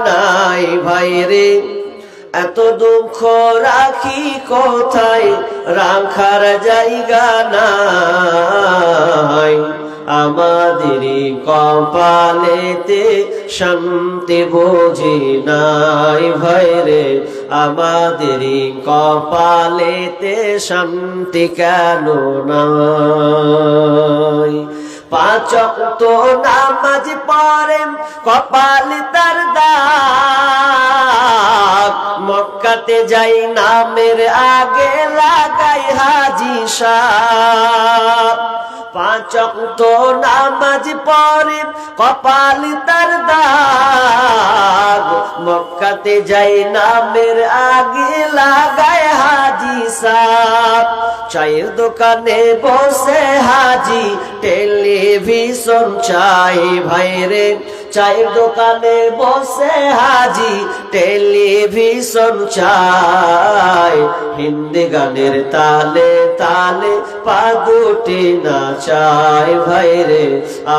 নাই ভাইরে এত দুঃখ রাখি কোথায়, রাখার জায়গা নাই। আমাদেরই কপালেতে শান্তি বুঝি নাই ভাইরে, আমাদেরই কপালেতে শান্তি কেন নাই। পাঁচ ওয়াক্ত নামাজ পড়ে কপাল তার দাগ, মক্কাতে যাই নামের আগে লাগাই হাজি সাহেব। পাঁচ ওয়াক্ত নামাজ পড়ে কপাল তার দাগ, মক্কাতে যাই নামের আগে লাগায় হাজি সাহেব। চায়ের দোকানে বসে হাজি টেলিভিশন চাই ভাইরে, চায়ের দোকানে বসে হাজি টেলিভিশন চাই। হিন্দি গানের তালে তালে পাগুটি নাচাই ভাইরে,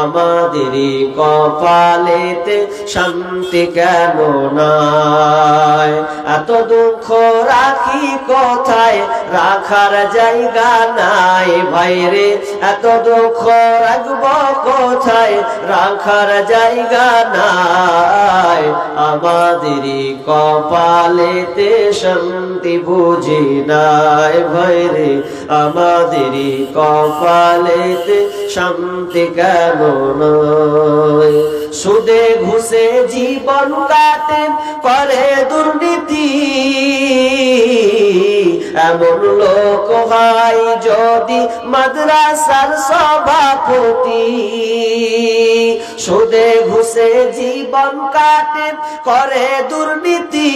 আমাদেরই কপালেতে শান্তি কেন নাই। এত দুঃখ রাখি কোথায়, রাখার জায়গা নাই ভাইরে, এত দুঃখ রাখব কোথায়, রাখার জায়গা নাই। আমাদেরই কপালেতে শান্তি বুঝি নাই ভাইরে, আমাদেরই কপালেতে শান্তি কেন নাই। সুদে ঘুষে জীবন কাটে করে দুর্নীতি, এমন লোক হয় যদি মাদ্রাসার সভাপতি। সুদে ঘুষে জীবন কাটে করে দুর্নীতি,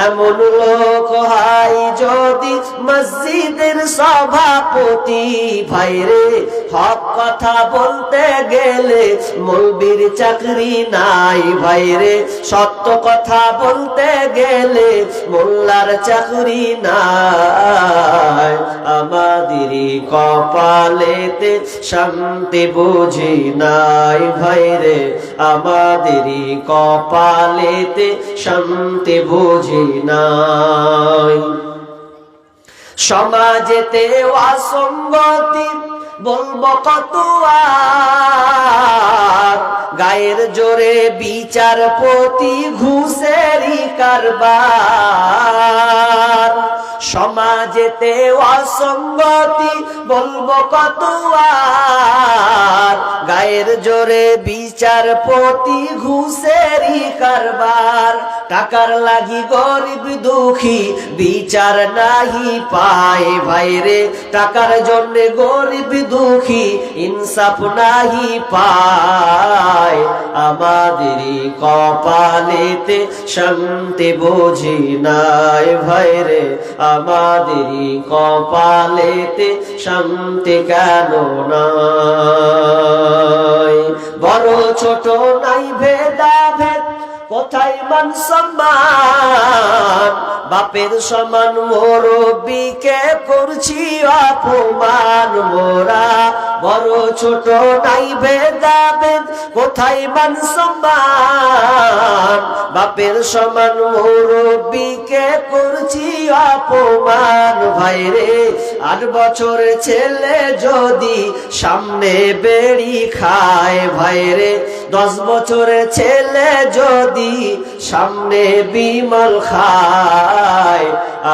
এমন লোক হয় যদি মসজিদের সভাপতি। ভাইরে হক কথা বলতে গেলে মৌলবীর চাকরি নাই ভাইরে, সত্য কথা বলতে গেলে মোল্লার চাকরি নাই। আমাদেরই কপালেতে শান্তি বুঝি নাই ভাইরে, আমাদেরই কপালেতে শান্তি বুঝি নাই। সমাজেতে অসঙ্গতি বলবো কত আর, গায়ের জোরে বিচারপতি ঘুষেরই কারবার। সমাজেতে অসঙ্গতি বলবো কত আর, গায়ের জোরে বিচারপতি ঘুষেরই কারবার। টাকার লাগি গরিব দুঃখী বিচার নাহি পায় ভাইরে, টাকার জন্য গরিব দুঃখী ইনসাফ নাহি পায়। আমাদেরই কপালেতে শান্তি বুঝি নাই ভাইরে, আমাদেরই কপালেতে শান্তি কেন নাই। বড় ছোট নাই ভেদাভেদ, কোথায় মান সম্মান, বাপের সমান মুরব্বিকে করছি অপমান মোরা। বড় ছোট নাই ভেদাভেদ, কোথায় মান সম্মান, বাপের সমান মুরব্বিকে করছি অপমান ভাইরে। 8 বছরের ছেলে যদি সামনে বেড়ি খায় ভাইরে, 10 বছরের ছেলে যদি সামনে বিমল খায়।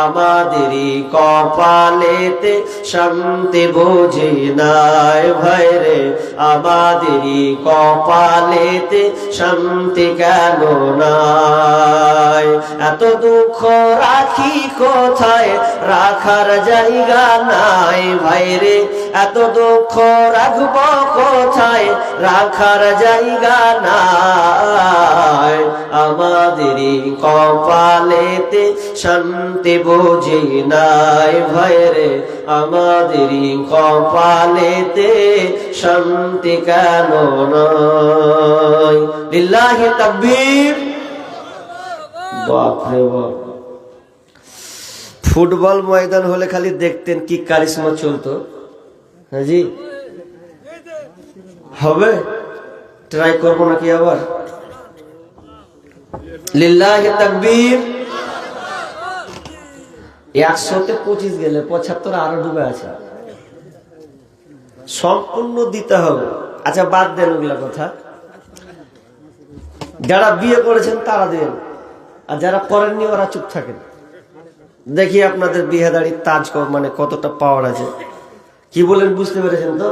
আমাদেরই কপালেতে শান্তি বুঝি নাই ভাইরে, আমাদেরই কপালেতে শান্তি কেন নাই। এত দুঃখ রাখি কোথায়, রাখার জায়গা নাই ভাইরে, এত দুঃখ রাখব কোথায়, রাখার জায়গা নাই। আমাদেরই কপালেতে শান্তি বুঝি নাই ভাইরে, আমাদেরই কপালেতে শান্তি কেন নাই। লিল্লাহি তাকবীর। বাপ রে বাপ। ফুটবল ময়দান হলে খালি দেখতেন কি কারিশমা চলতো। হ্যাঁ জি, হবে, ট্রাই করবো নাকি আবার? লিল্লাহি তাকবীর। 100-তে 25 গেলে 75 আরো ডুবে আছে, সম্পূর্ণ দিতে হবে। আচ্ছা বাদ দেন ওগুলা কথা, যারা বিয়ে করেছেন তারা দেন, আর যারা করেননি ওরা চুপ থাকেন। দেখি আপনাদের বিয়েদারির তাজ মানে কতটা পাওয়ার আছে। কি বলেন বুঝতে পেরেছেন তো?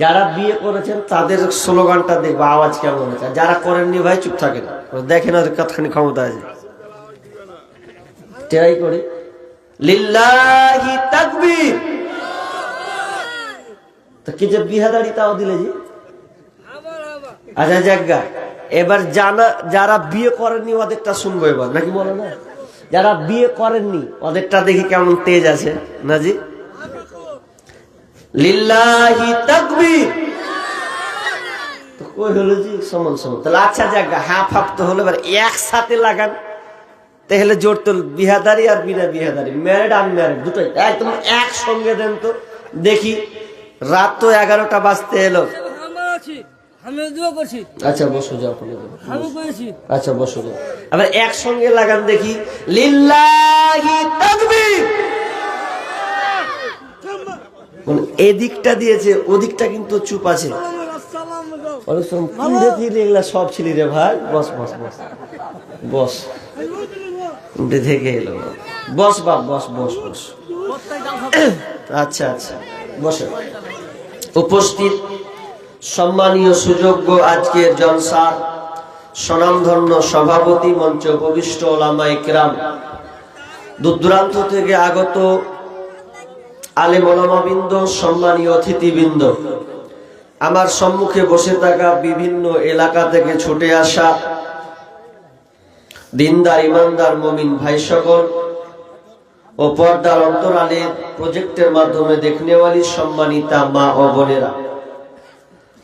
যারা বিয়ে করেছেন তাদের স্লোগানটা দেখবো আওয়াজ কেমন আছে, যারা করেননি ভাই চুপ থাকেন, দেখেন ওদের কতখানি ক্ষমতা আছে। ট্রাই করি। লিল্লাহি তাকবীর। তো কি যে বিহাদারি তাও দিলে জি। আচ্ছা জায়গা, এবার যারা বিয়ে করেননি ওদেরটা শুনবো এবার, নাকি বলো না? যারা বিয়ে করেননি ওদেরটা দেখি কেমন তেজ আছে না জি। লিল্লাহি তাকবীর। তো কই হলো জি সমান সমান। তাহলে আচ্ছা জায়গা, হাফ হাফ তো হলো, এবার একসাথে লাগান তাহলে জোর তো। বিহাদারি আর বিনা বিহাদারি, ম্যারিড আনম্যারিড দুটোই একদম একসঙ্গে দেন তো দেখি। রাত তো 11টা বাজতে এলো। আচ্ছা বসো যাও, আচ্ছা বসো যাও, আবার একসঙ্গে লাগান দেখি। লিল্লাহি তাকবীর। মানে এদিকটা দিয়েছে, ওদিকটা কিন্তু চুপ আছে। এগুলা সব ছিলি রে ভাই। বস বস বস বস, থেকে এলো। বস বাপ বস বস বস। আচ্ছা আচ্ছা বসে। উপস্থিত সম্মানীয় সুযোগ্য আজকের জলসার স্বনামধন্য সভাপতি, মঞ্চ উপবিষ্ট ওলামায়ে কেরাম, দূর দূরান্ত থেকে আগত আলেম ওলামাবৃন্দ, সম্মানীয় অতিথিবৃন্দ, আমার সম্মুখে বসে থাকা বিভিন্ন এলাকা থেকে ছুটে আসা দিনদার ইমানদার মুমিন ভাই সকল ও পর্দার অন্তরালে প্রজেক্টের মাধ্যমে দেখনেওয়ালি সম্মানিতা মা ও বোনেরা,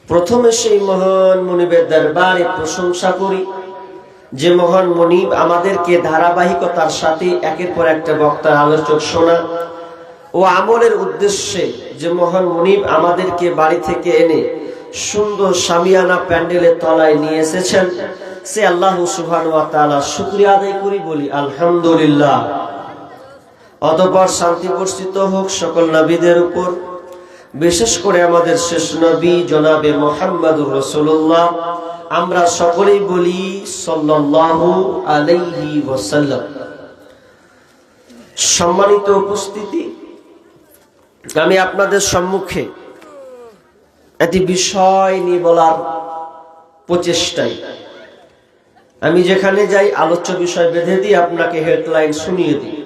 প্রথমে সেই মহান মনিবের দরবারে প্রশংসা করি যে মহান মনিব আমাদেরকে ধারাবাহিকতার সাথে একের পর একটা বক্তার আলোচক শোনা ও আমলের উদ্দেশ্যে যে মহান মনিব আমাদেরকে বাড়ি থেকে এনে সুন্দর শামিয়ানা প্যান্ডেলের তলায় নিয়ে এসেছেন, সে আল্লাহ সুবহানাহু ওয়া তাআলা শুকরিয়া আদায় করি, বলি আলহামদুলিল্লাহ। অতঃপর শান্তি বর্ষিত হোক সকল নবীদের উপর, বিশেষ করে আমাদের শেষ নবী জনাবে মুহাম্মদুর রাসূলুল্লাহ। আমরা সকলেই বলি সাল্লাল্লাহু আলাইহি ওয়াসাল্লাম। সম্মানিত উপস্থিতি, আমি আপনাদের সম্মুখে একটি বিষয় নিয়ে বলার প্রচেষ্টায়, আমি যেখানে যাই আলোচ্য বিষয় বেঁধে দিই, আপনাকে হেডলাইন শুনিয়ে দিই।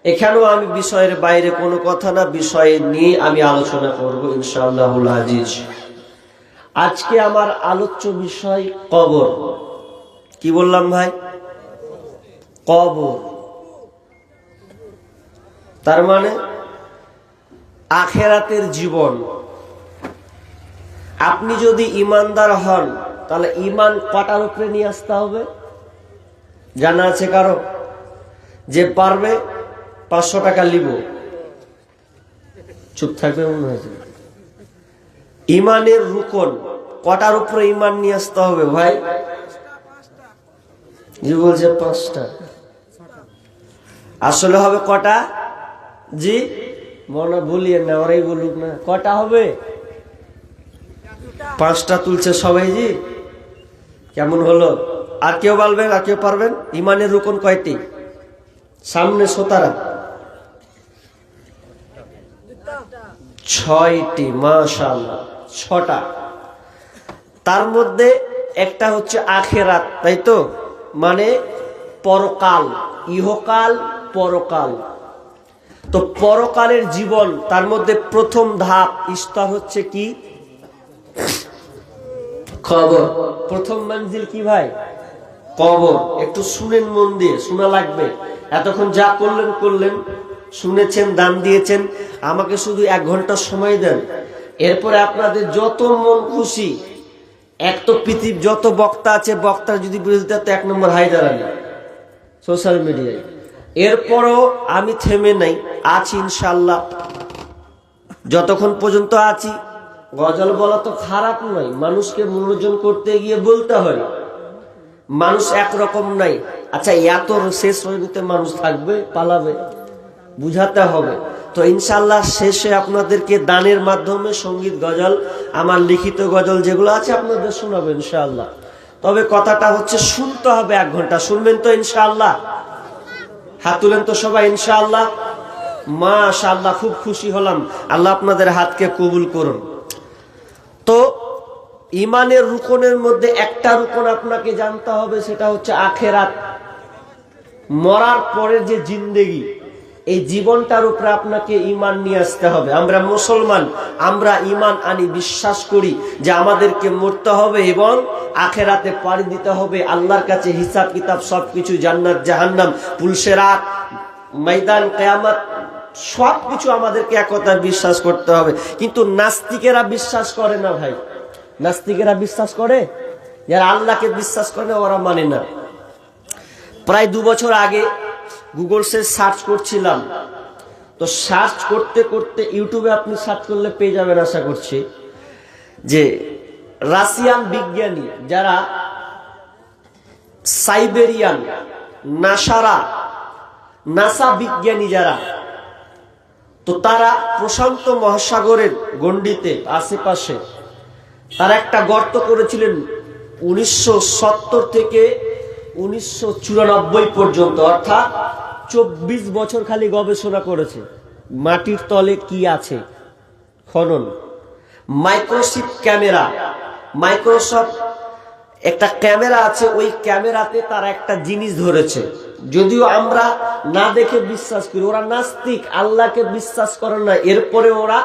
এখানেও আমি বিষয়ের বাইরে কোনো কথা না, বিষয় নিয়ে আমি আলোচনা করব ইনশাআল্লাহুল আজিজ। আজকে আমার আলোচ্য বিষয় কবর। কি বললাম ভাই? কবর। তার মানে আখেরাতের জীবন। আপনি যদি ইমানদার হন তাহলে ইমান কটার উপরে নিয়ে আসতে হবে জানা আছে কারো? যে পারবে 500 টাকা লিব, চুপ থাকবে মনে হয়েছে। ইমানের রুকন কটার উপরে ইমান নিয়ে আসতে হবে ভাই? জি বলছে 5টা। আসলে হবে কটা? জি মনে ভুলিয়ে না, ওরাই বলুক না। কটা হবে? 5টা তুলছে সবাই। জি কেমন হলো? আর কেউ বলবেন? আর কেউ পারবেন? ইমানের রুকন কয়টি? সামনে 17, 6টি। মাশাআল্লাহ, 6টা। তার মধ্যে একটা হচ্ছে আখেরাত, তাই তো? মানে পরকাল, ইহকাল পরকাল। তো পরকালের জীবন, তার মধ্যে প্রথম ধাপ স্তর হচ্ছে কি? কবর। প্রথম মঞ্জিল কি ভাই? কবর। একটু শুনেন, মন দিয়ে শোনা লাগবে। এতক্ষণ যা করলেন করলেন, শুনেছেন, দান দিয়েছেন, আমাকে শুধু 1 ঘন্টা সময় দেন। এরপরে আপনাদের যত মন খুশি, এক তো পৃথিবীর যত বক্তা আছে, বক্তার যদি বিরোধিতা, তো 1 নম্বর হায়দার আলী সোশ্যাল মিডিয়ায়। এরপরও আমি থেমে নাই, আছি ইনশাআল্লাহ। যতক্ষণ পর্যন্ত আছি, গজল বলা তো খারাপ নয়, মানুষকে মনোরঞ্জন করতে গিয়ে বলতে হয়। মানুষ একরকম নাই। আচ্ছা, এত শেষ রজনীতে মানুষ থাকবে, পালাবে, বুঝাতে হবে। তো ইনশাআল্লাহ শেষে আপনাদেরকে দানের মাধ্যমে সঙ্গীত গজল, আমার লিখিত গজল যেগুলো আছে আপনাদের শোনাবো ইনশাআল্লাহ। তবে কথাটা হচ্ছে শুনতে হবে 1 ঘন্টা। শুনবেন তো ইনশাআল্লাহ? হাত তুলেন তো সবাই ইনশাআল্লাহ। মাশাআল্লাহ, খুব খুশি হলাম। আল্লাহ আপনাদের হাতকে কবুল করুন। তো ইমানের রুকনের মধ্যে একটা রুকন আপনাকে জানতে হবে, সেটা হচ্ছে আখেরাত। মরার পরের যে জিন্দেগি, এই জীবনটার উপরে আপনাকে ইমান নিয়ে আসতে হবে। আমরা মুসলমান, আমরা ইমান আনি, বিশ্বাস করি যে আমাদেরকে মরতে হবে এবং আখেরাতে পাড়ি দিতে হবে। আল্লাহর কাছে হিসাব কিতাব সবকিছু, জান্নাত জাহান্নাম, পুলসেরাত, ময়দান কিয়ামত, সবকিছু আমাদেরকে একথা বিশ্বাস করতে হবে। কিন্তু নাস্তিকেরা বিশ্বাস করে না ভাই। নাস্তিকেরা বিশ্বাস করে, যারা আল্লাহকে বিশ্বাস করে না ওরা মানে না। প্রায় 2 বছর আগে গুগলসে সার্চ করছিলাম, তো সার্চ করতে করতে ইউটিউবে আপনি সার্চ করলে পেয়ে যাবেন আশা করছি, যে রাশিয়ান বিজ্ঞানী যারা সাইবেরিয়ান, নাসা বিজ্ঞানী যারা, তো তারা প্রশান্ত মহাসাগরের গণ্ডিতে আশেপাশে তারা একটা গর্ত করেছিলেন 1970 থেকে 1994 পর্যন্ত, অর্থাৎ 24 বছর খালি গবেষণা করেছে মাটির তলে কি আছে, খনন। মাইক্রোসফট একটা ক্যামেরা আছে, ওই ক্যামেরাতে তারা একটা জিনিস ধরেছে। যদিও আমরা না দেখে বিশ্বাস করি, ওরা নাস্তিক, আল্লাহকে বিশ্বাস করে না। এরপরে ওরা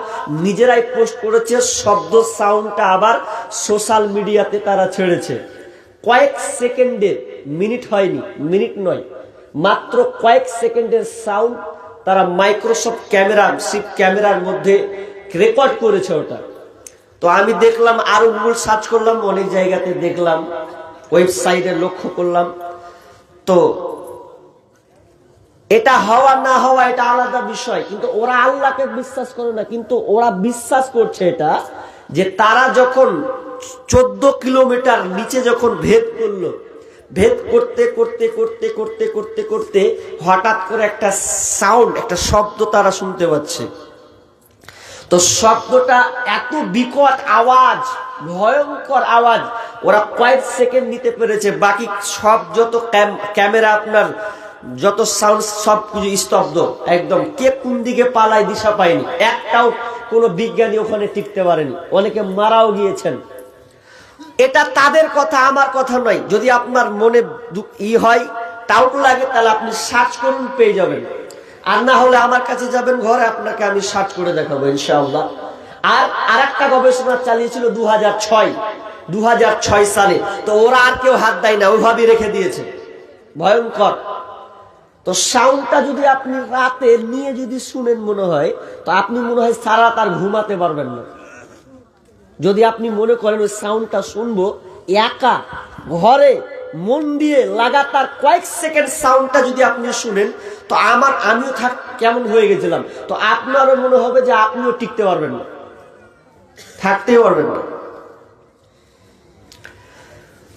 নিজেরাই পোস্ট করেছে, শব্দ সাউন্ডটা আবার সোশ্যাল মিডিয়াতে তারা ছেড়েছে। কয়েক সেকেন্ডের, মিনিট হয়নি, মিনিট নয়, মাত্র কয়েক সেকেন্ডের সাউন্ড তারা মাইক্রোসফট ক্যামেরার মধ্যে রেকর্ড করেছে ওটা। তো আমি দেখলাম, আরো গুগল সার্চ করলাম, অনেক জায়গাতে দেখলাম, ওয়েবসাইটে লক্ষ্য করলাম। তো এটা হওয়া না হওয়া এটা আলাদা বিষয়, কিন্তু ওরা আল্লাহকে বিশ্বাস করে না। কিন্তু ওরা বিশ্বাস করছে এটা, যে তারা যখন 14 কিলোমিটার নিচে যখন ভেদ করলো, ভেদ করতে করতে করতে করতে করতে করতে হঠাৎ করে একটা সাউন্ড, একটা শব্দ তারা শুনতে পাচ্ছে। তো শব্দটা এত বিকট আওয়াজ, ভয়ঙ্কর আওয়াজ, ওরা কয়েক সেকেন্ড নিতে পেরেছে। বাকি সব যত ক্যামেরা, আপনার যত সাউন্ড, সব কিছু স্তব্ধ একদম। কে কোন দিকে পালায় দিশা পায়নি। একটাও কোনো বিজ্ঞানী ওখানে টিকতে পারেনি, অনেকে মারাও গিয়েছেন। এটা তাদের কথা, আমার কথা নয়। যদি আপনার মনে হয়, ডাউট লাগে, তাহলে আপনি সার্চ করুন, পেয়ে যাবেন। আর না হলে আমার কাছে যাবেন ঘরে, আপনাকে আমি সার্চ করে দেখাবো ইনশাআল্লাহ। আর একটা গবেষণা চালিয়েছিল 2006 সালে। তো ওরা আর কেউ হাত দেয় না, ওইভাবেই রেখে দিয়েছে। ভয়ঙ্কর। তো সাউন্ডটা যদি আপনি রাতে নিয়ে যদি শুনেন, মনে হয়, তো আপনি মনে হয় সারা রাত আর ঘুমাতে পারবেন না। যদি আপনি মনে করেন ওই সাউন্ডটা শুনবো, একা ঘরে মন দিয়ে লাগাতার কয়েক সেকেন্ড সাউন্ডটা যদি আপনি শুনেন, তো আমিও কেমন হয়ে গেছিলাম। তো আপনারও মনে হবে যে আপনিও টিকতে পারবেন না, থাকতেই পারবেন না।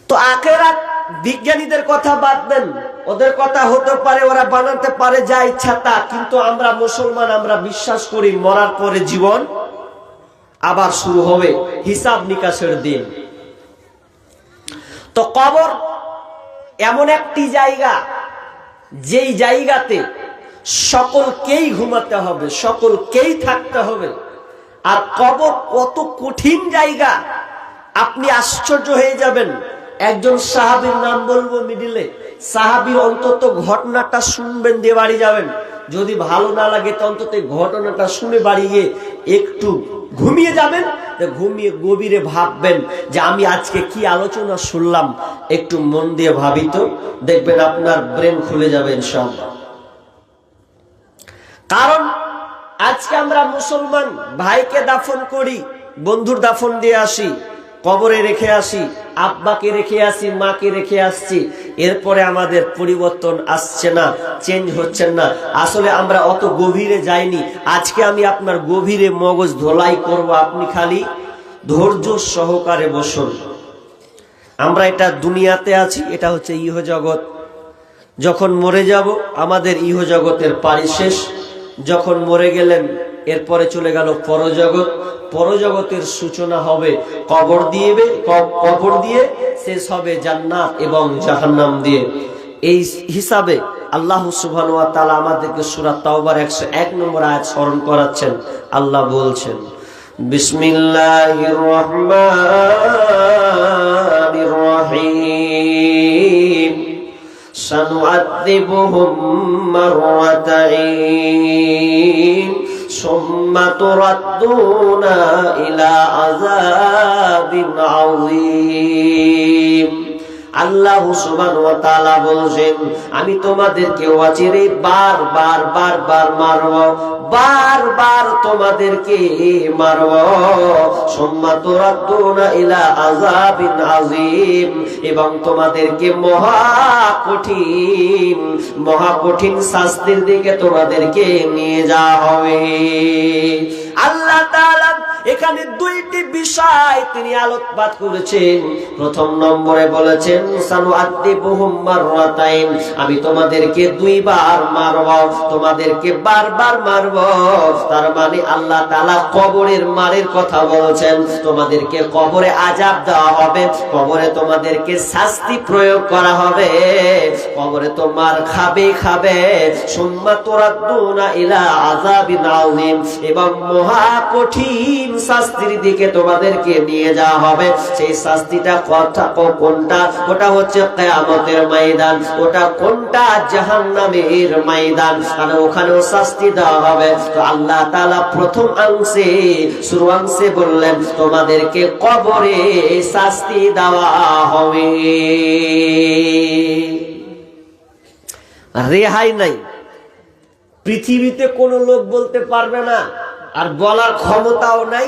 তো আখেরাত বিজ্ঞানীদের কথা বাদ দেন, ওদের কথা হতে পারে, ওরা বানাতে পারে যা ইচ্ছা তা। কিন্তু আমরা মুসলমান, আমরা বিশ্বাস করি মরার পরে জীবন আবার শুরু হবে, হিসাব নিকাশের দিন। তো কবর এমন একটি জায়গা, যেই জায়গাতে সকলকেই ঘুমাতে হবে, সকলকেই থাকতে হবে। আর কবর কত কঠিন জায়গা, আপনি আশ্চর্য হয়ে যাবেন। একজন সাহাবীর নাম বলবো মিডিলে, সাহাবীর অন্তত ঘটনাটা শুনবেন, দিয়ে বাড়ি যাবেন। যদি ভালো না লাগে তো অন্তত ঘটনাটা শুনে বাড়ি গিয়ে একটু ঘুমিয়ে যাবেন। ঘুমিয়ে গভীরে ভাববেন যে আমি আজকে কি আলোচনা শুনলাম, একটু মন দিয়ে ভাবি তো, দেখবেন আপনার ব্রেন খুলে যাবে ইনশাআল্লাহ। কারণ আজকে আমরা মুসলমান, ভাইকে দাফন করি, বন্ধুর দাফন দিয়ে আসি, কবরে রেখে আসি, আব্বাকে রেখে আসি, মাকে রেখে আসছি। এরপরে আমাদের পরিবর্তন আসছে না, চেঞ্জ হচ্ছে না। আসলে আমরা অত গভীরে যাইনি। আজকে আমি আপনার গভীরে মগজ ধোলাই করব, আপনি খালি ধৈর্য সহকারে বসুন। আমরা এটা দুনিয়াতে আছি, এটা হচ্ছে ইহজগৎ। যখন মরে যাব আমাদের ইহজগতের পারি শেষ। যখন মরে গেলেন এরপরে চলে গেল পরজগৎ। পরজগতের সূচনা হবে কবর দিয়ে, শেষ হবে জান্নাত এবং জাহান্নাম দিয়ে। এই হিসাবে আল্লাহ সুবহানাহু ওয়া তাআলা আমাদেরকে সূরা তাওবার 101 নম্বর আয়াত স্মরণ করাচ্ছেন। আল্লাহ বলছেন, বিসমিল্লাহির রহমানির রহিম, সানুআযিবুহুম মাররাতাইন সুম্মা তুরাদ্দুনা ইলা আযাবিন আযীম। আল্লাহ সুবহানাহু ওয়া তাআলা বলেন, আমি তোমাদেরকে অচিরে বারবার মারব, বারবার তোমাদেরকে মারব। সুম্মা তুরাদ্দুনা ইলা আযাবিন আযীম, এবং তোমাদেরকে মহা কঠিন শাস্তির দিকে তোমাদেরকে নিয়ে যাওয়া হবে। আল্লাহ তাআলা এখানে দুইটি বিষয় তিনি আলোকপাত করেছেন। প্রথম নম্বরে বলেছেন সানুআযিবুহুম মাররাতাইন, আমি তোমাদেরকে দুইবার মারব, তোমাদেরকে বারবার মারব। তার মানে আল্লাহ তাআলা কবরের মারের কথা বলেছেন। তোমাদেরকে কবরে আযাব দেওয়া হবে, কবরে তোমাদেরকে শাস্তি প্রয়োগ করা হবে, কবরে তোমার খাবে। সুম্মা তুরাদ্দুনা ইলা আযাবিন আযীম, এবং মহা কঠিন শাস্তির দিকে তোমাদেরকে নিয়ে যাওয়া হবে। সেই শাস্তিটা কোনটা? ওটা হচ্ছে কিয়ামতের ময়দান। ওটা কোনটা? জাহান্নামের ময়দান। আর ওখানেও শাস্তি দেওয়া হবে। তো আল্লাহ তাআলা প্রথম শুরুয়াংশে বললেন তোমাদেরকে কবরে শাস্তি দেওয়া হবে, রেহাই নাই। পৃথিবীতে কোন লোক বলতে পারবে না, আর বলার ক্ষমতাও নাই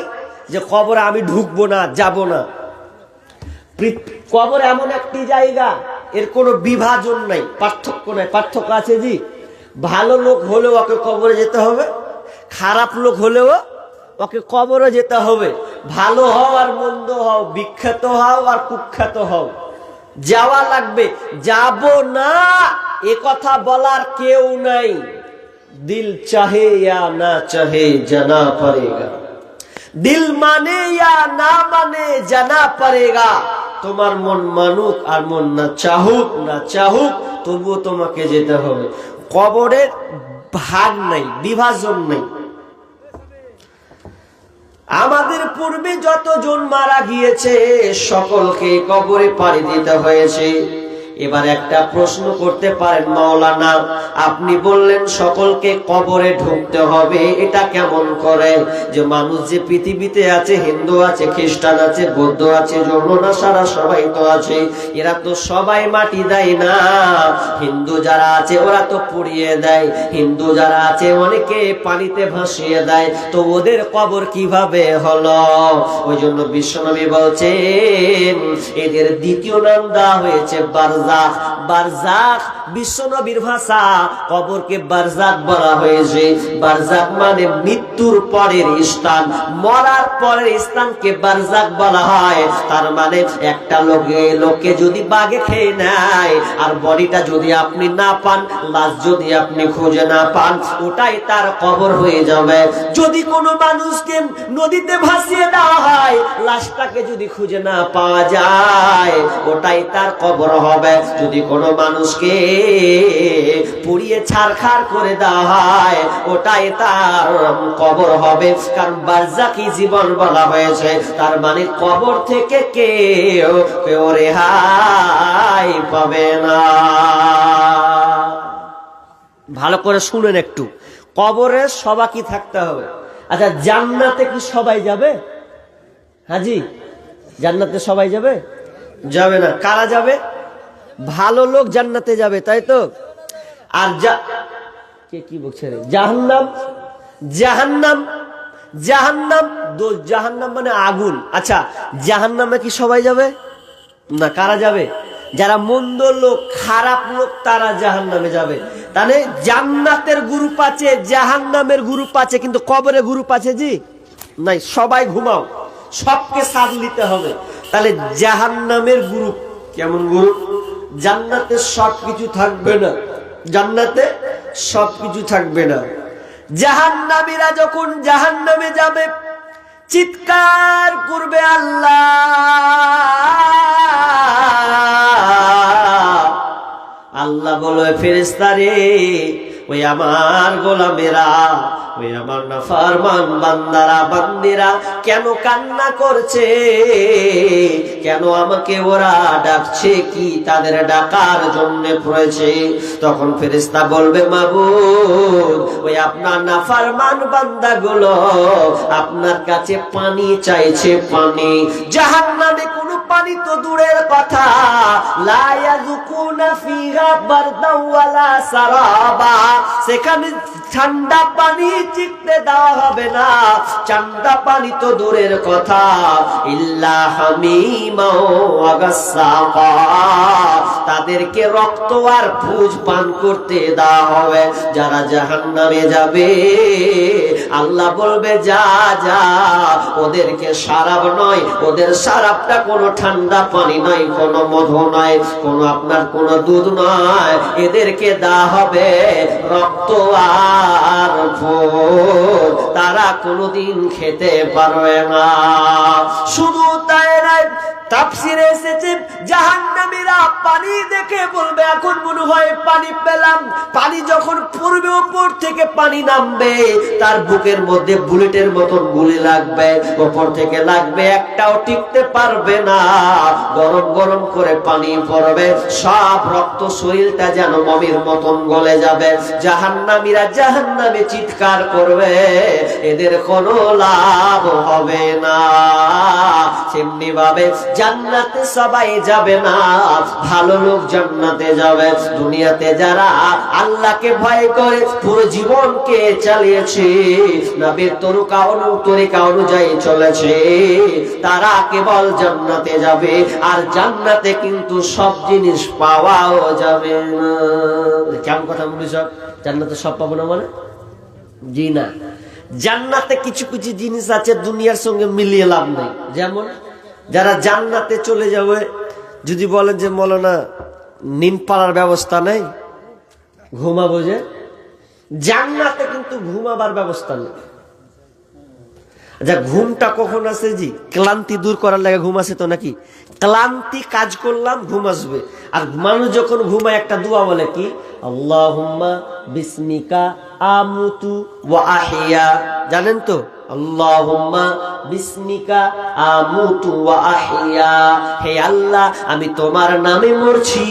যে কবরে আমি ঢুকবো না, যাব না। কবর এমন একটি জায়গা, এর কোনো বিভাজন নাই, পার্থক্য নাই। পার্থক্য আছে জি, ভালো লোক হলেও ওকে কবরে যেতে হবে, খারাপ লোক হলেও ওকে কবরে যেতে হবে। ভালো হও আর মন্দ হও, বিখ্যাত হও আর কুখ্যাত হও, যাওয়া লাগবে। যাব না এ কথা বলার কেউ নাই। দিল চাহে या না চাহে জানা পড়েগা, দিল মানে या না মানে জানা পড়েগা। তোমার মন মানুক আর মন না চাহুক তবুও তোমাকে যেতে হবে। কবরের ভাগ নাই, বিভাজন নাই। আমাদের পূর্বে যতজন মারা গিয়েছে সকলকে কবরে পাড়ি দিতে হয়েছে। এবার একটা প্রশ্ন করতে পারেন, মাওলানা আপনি বললেন সকলকে কবরে ঢুকতে হবে, এটা কেমন করে? যে মানুষ যে পৃথিবীতে আছে, হিন্দু আছে, খ্রিস্টান আছে, বৌদ্ধ আছে, জৈনরা সবাই তো আছে, এরা তো সবাই মাটি দেয় না। হিন্দু যারা আছে ওরা তো পুড়িয়ে দেয়, হিন্দু যারা আছে অনেকে পানিতে ভাসিয়ে দেয়। তো ওদের কবর কিভাবে হলো? ওই জন্য বিশ্বনবী বলছেন এদের দ্বিতীয় নাম দেওয়া হয়েছে বারজাখ। বিশ্বনবীর ভাষা, কবরকে বারজাখ বলা হয়েছে। বারজাখ মানে মৃত্যুর পরের স্থান, মরার পরের স্থানকে বারজাখ বলা হয়। তার মানে একটা লোককে যদি বাঘে খেয়ে নেয় আর বডিটা যদি আপনি না পান, লাশ যদি আপনি খুঁজে না পান, ওটাই তার কবর হয়ে যাবে। যদি কোনো মানুষকে নদীতে ভাসিয়ে দেওয়া হয়, লাশটাকে যদি খুঁজে না পাওয়া যায়, ওটাই তার কবর হবে। যদি কোনো মানুষকে পুড়িয়ে ছারখার করে দেওয়া হয়, ওটাই তার কবর হবে। কারণ বারজাকি জীবন বলা হয়েছে। তার মানে কবর থেকে কেউ রেহাই পাবে না। ভালো করে শুনেন একটু, কবরে সবাইকে থাকতে হবে। আচ্ছা, জান্নাতে কি সবাই যাবে? হাজি, জান্নাতে সবাই যাবে? যাবে না। কারা যাবে? ভালো লোক জান্নাতে যাবে, তাই তো? আর কি বলছে রে? জাহান্নাম মানে আগুন। আচ্ছা, জাহান্নামে কি সবাই যাবে না? কারা যাবে? যারা মন্দ লোক, খারাপ লোক, তারা জাহান্নামে যাবে। তাহলে জান্নাতের গ্রুপ আছে, জাহান্নামের গ্রুপ আছে, কিন্তু কবরে গ্রুপ আছে জি নাই। সবাই ঘুমাও, সবকে সাথ নিতে হবে। তাহলে জাহান্নামের গ্রুপ কেমন গ্রুপ? জান্নাতে সবকিছু থাকবে না, জান্নাতে সবকিছু থাকবে না। জাহান্নামীরা যখন জাহান্নামে যাবে চিৎকার করবে আল্লাহ, আল্লাহ বলবে ফেরেশতা রে, ওই আমার গোলামেরা, ওই আমার নাফরমান বান্দারা বান্দিরা কেন কান্না করছে, কেন আমাকে ওরা ডাকছে, কি তাদের ডাকার জন্য পড়েছে? তখন ফেরেশতা বলবে মাবুদ, ওই আপনার নাফরমান বান্দাগুলো আপনার কাছে পানি চাইছে, পানি। জাহান্নামে কোনো পানি তো দূরের কথা, লা ইয়াযুকুনা ফিহা বারদান ওয়ালা সারাবা, সেখানে ঠান্ডা পানি চিকতে দেওয়া হবে না, ঠান্ডা পানি তো দূরের কথা, ইল্লা হামিমা ওয়া গাসসাকা, তাদেরকে রক্ত আর ভুজ পান করতে দেওয়া হবে। যারা জাহান্নামে যাবে আল্লাহ বলবে যা যা, ওদেরকে শারাব নয়, ওদের শারাবটা কোনো ঠান্ডা পানি নয়, কোনো মধু নয়, কোনো আপনার কোনো দুধ নয়, এদেরকে দেওয়া হবে রক্ত আর ভোগ, তারা কোনোদিন খেতে পারবে না। শুধু তাই নয়, তাফসিরে এসেছে জাহান্নামীরা পানি দেখে বলবে এখন মনে হয় পানি পেলাম। পানি যখন পড়বে, উপর থেকে পানি নামবে, তার বুকের মধ্যে বুলেটের মতন গুলি লাগবে, উপর থেকে লাগবে, একটাও টিকতে পারবে না, গরম গরম করে পানি পড়বে, সব রক্ত শরীরটা যেন মমির মতন গলে যাবে। জাহান্নামীরা জাহান্নামে চিৎকার করবে, এদের কোনো লাভ হবে না। সেমনি ভাবে জান্নাতে সবাই যাবে না, ভালো লোক জান্নাতে যাবে। দুনিয়াতে যারা আল্লাহকে ভয় করে পুরো জীবনকে চালিয়েছে, নবীর তরিকা অনুযায়ী চলেছে, তারা কেবল জান্নাতে যাবে। আর জান্নাতে কিন্তু সব জিনিস পাওয়াও যাবে না। কেমন কথা বলি? সব জান্নাতে সব পাবো না মানে? জি না, জান্নাতে কিছু কিছু জিনিস আছে দুনিয়ার সঙ্গে মিলিয়ে লাভ নেই। যেমন যারা জান্নাতে চলে যাবে, যদি বলেন যে মৌলানা নিম পাড়ার ব্যবস্থা নেই, ঘুমাবো, যে জান্নাতে কিন্তু ঘুমাবার ব্যবস্থা নেই। আচ্ছা, ঘুমটা কখন আসে? জি, ক্লান্তি দূর করার লাগে ঘুম আসে তো নাকি? ক্লান্তি কাজ করলাম, ঘুম আসবে। আর মানুষ যখন ঘুমায় একটা দোয়া বলে কি, আল্লাহুম্মা বিসমিকা আমুতু ওয়া আহিয়া, জানেন তো? আল্লাহুম্মা বিসমিকা আমুতু ওয়া আহিয়া, হে আল্লাহ আমি তোমার নামে মরছি,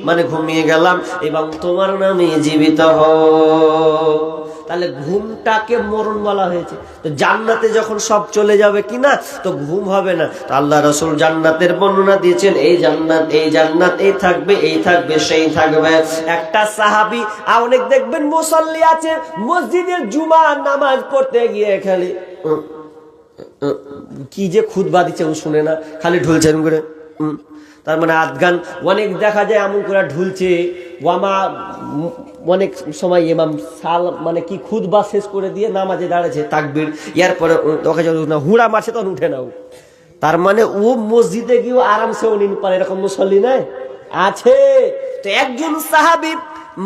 মানে ঘুমিয়ে গেলাম, এবং তোমার নামে জীবিত হও। তাহলে ঘুমটাকে মরণ বলা হয়েছে। তো জান্নাতে যখন সব চলে যাবে কিনা, তো ঘুম হবে না। তো আল্লাহ রাসূল জান্নাতের বর্ণনা দিয়েছেন, এই জান্নাত, এই জান্নাত, এই থাকবে, এই থাকবে, সেই থাকবে। একটা সাহাবী, অনেক দেখবেন মুসল্লি আছে, মসজিদের জুমার নামাজ পড়তে গিয়ে খালি কি যে খুতবা দিচ্ছে ও শুনে না, খালি ঢুলছেন করে। তার মানে আদগান অনেক দেখা যায় এমন করে ঢুলছে, ওয়ামা অনেক সময় ইমাম সাল মানে কি খুতবা শেষ করে দিয়ে নামাজে দাঁড়াচ্ছে, তাকবীর, এরপরে ওকে যখন হুড়া মারছে তখন উঠে নাও। তার মানে ও মসজিদে গিয়েও আরামসে ও নিন পারে, এরকম মুসল্লি নাই আছে। তো একজন সাহাবী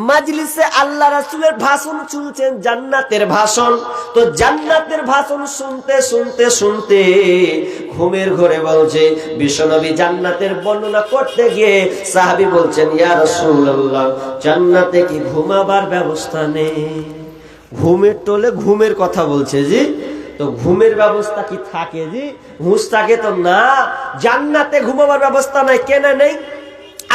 মাজলিসে আল্লাহ রাসূলের ভাষণ শুনছেন, জান্নাতের ভাষণ। তো জান্নাতের ভাষণ শুনতে শুনতে শুনতে ঘুমের ঘরে বলছে, বিশ্বনবী জান্নাতের বর্ণনা করতে গিয়ে সাহাবী বলছেন, ইয়া রাসূলুল্লাহ, জান্নাতে কি ঘুমাবার ব্যবস্থা নেই? ঘুমের টোলে ঘুমের কথা বলছে। জি, তো ঘুমের ব্যবস্থা কি থাকে? জি, হুঁশ থাকে তো না। জান্নাতে ঘুমাবার ব্যবস্থা নাই। কেন নেই?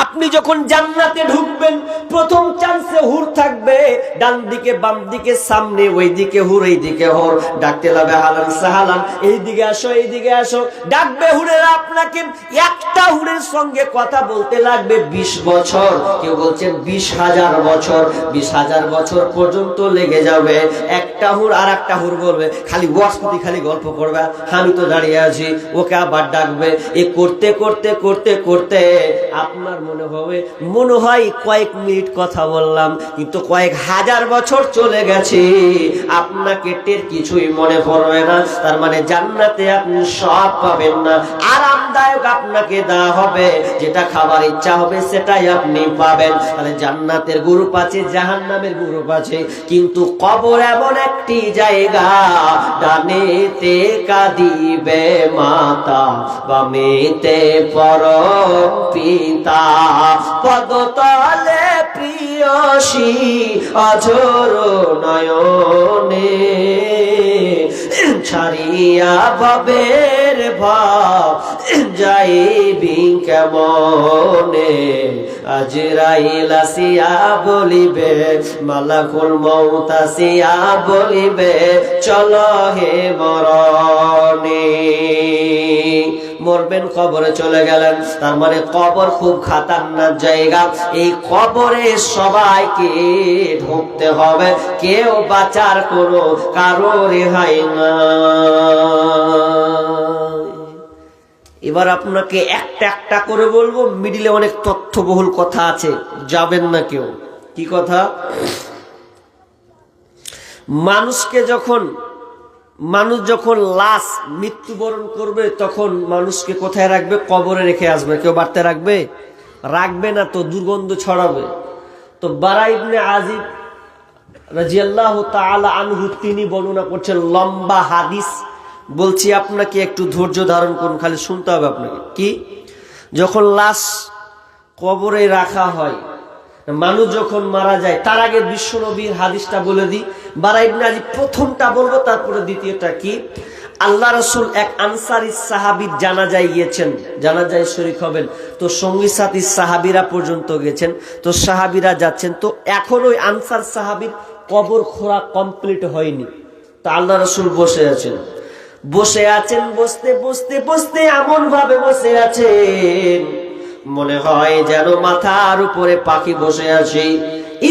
আপনি যখন জান্নাতে ঢুকবেন, প্রথম চান্সে হুর থাকবে, ডান দিকে বাম দিকে, সামনে ওই দিকে হুর, এই দিকে হুর, ডাকতে লাগবে হালান সাহালান, এই দিকে আসো, এই দিকে আসো, ডাকবে হুরেরা আপনাকে। একটা হুরের সঙ্গে কথা বলতে লাগবে 20 বছর, কেউ বলছেন 20,000 বছর, 20,000 বছর পর্যন্ত লেগে যাবে। একটা হুর আর একটা হুর বলবে, খালি ওয়াসপতি, খালি গল্প করবে, আমি তো দাঁড়িয়ে আছি, ওকে আবার ডাকবে। এ করতে করতে করতে করতে আপনার মনে হয় কয়েক মিনিট কথা বললাম, কিন্তু কয়েক হাজার বছর চলে গেছে, আপনাকে টের কিছুই মনে পড়বে না। তার মানে জান্নাতে আপনি সব পাবেন না, আরামদায়ক আপনাকে দেওয়া হবে, যেটা খাবার ইচ্ছা হবে সেটাই আপনি পাবেন। তাহলে জান্নাতের গ্রুপ আছে, জাহান্নামের গ্রুপ আছে, কিন্তু কবর এমন একটি জায়গা, ডানেতে কাঁদিবে মাতা, বামেতে পরম পিতা, পদতলে প্রিয়সী অঝোর নয়নে, ছাড়িয়া ভবের ভাব যাইবি কেমনে, আজরাইল আসিয়া বলিবে, মালাকুল মউত আসিয়া বলিবে, চলো হে মরণে। মরবেন, কবরে চলে গেলেন। তার মানে কবর খুব খাতারনাক জায়গা। এই কবরে সবাইকে ঢুকতে হবে, কেউ বাঁচার কোনো কারো রেহাই নাই। এবার আপনাকে একটা একটা করে বলবো, মিডিলে অনেক তথ্যবহুল কথা আছে, যাবেন না কেউ। কি কথা? মানুষ যখন লাশ মৃত্যুবরণ করবে, তখন মানুষকে কোথায় রাখবে? কবরে রেখে আসবে। কেউ বাড়তে রাখবে না তো, দুর্গন্ধ ছড়াবে। তো বারা ইবনে আজিব রাদিয়াল্লাহু তাআলা আনহু তিনি বর্ণনা করছেন, লম্বা হাদিস বলছি, আপনাকে একটু ধৈর্য ধারণ করুন, খালি শুনতে হবে আপনাকে। কি? যখন লাশ কবরে রাখা হয়, মানুষ যখন মারা যায়, তার আগে বিশ্বনবীর হাদিসটা বলে দিই। বারা ইবনে আজিব প্রথমটা বলবো, তারপরে দ্বিতীয়টা। কি? আল্লাহ রাসূল এক আনসারী সাহাবীর জানাজায় গিয়েছেন, জানাজায় শরীক হবেন। তো সঙ্গী সাথী সাহাবীরা পর্যন্ত গেছেন, তো সাহাবীরা যাচ্ছেন, তো এখন ওই আনসার সাহাবীর কবর খোঁড়া কমপ্লিট হয়নি। তো আল্লাহ রাসূল বসে আছেন, বসতে এমন ভাবে বসে আছেন, মনে হয় যেন মাথার উপরে পাখি বসে আছে।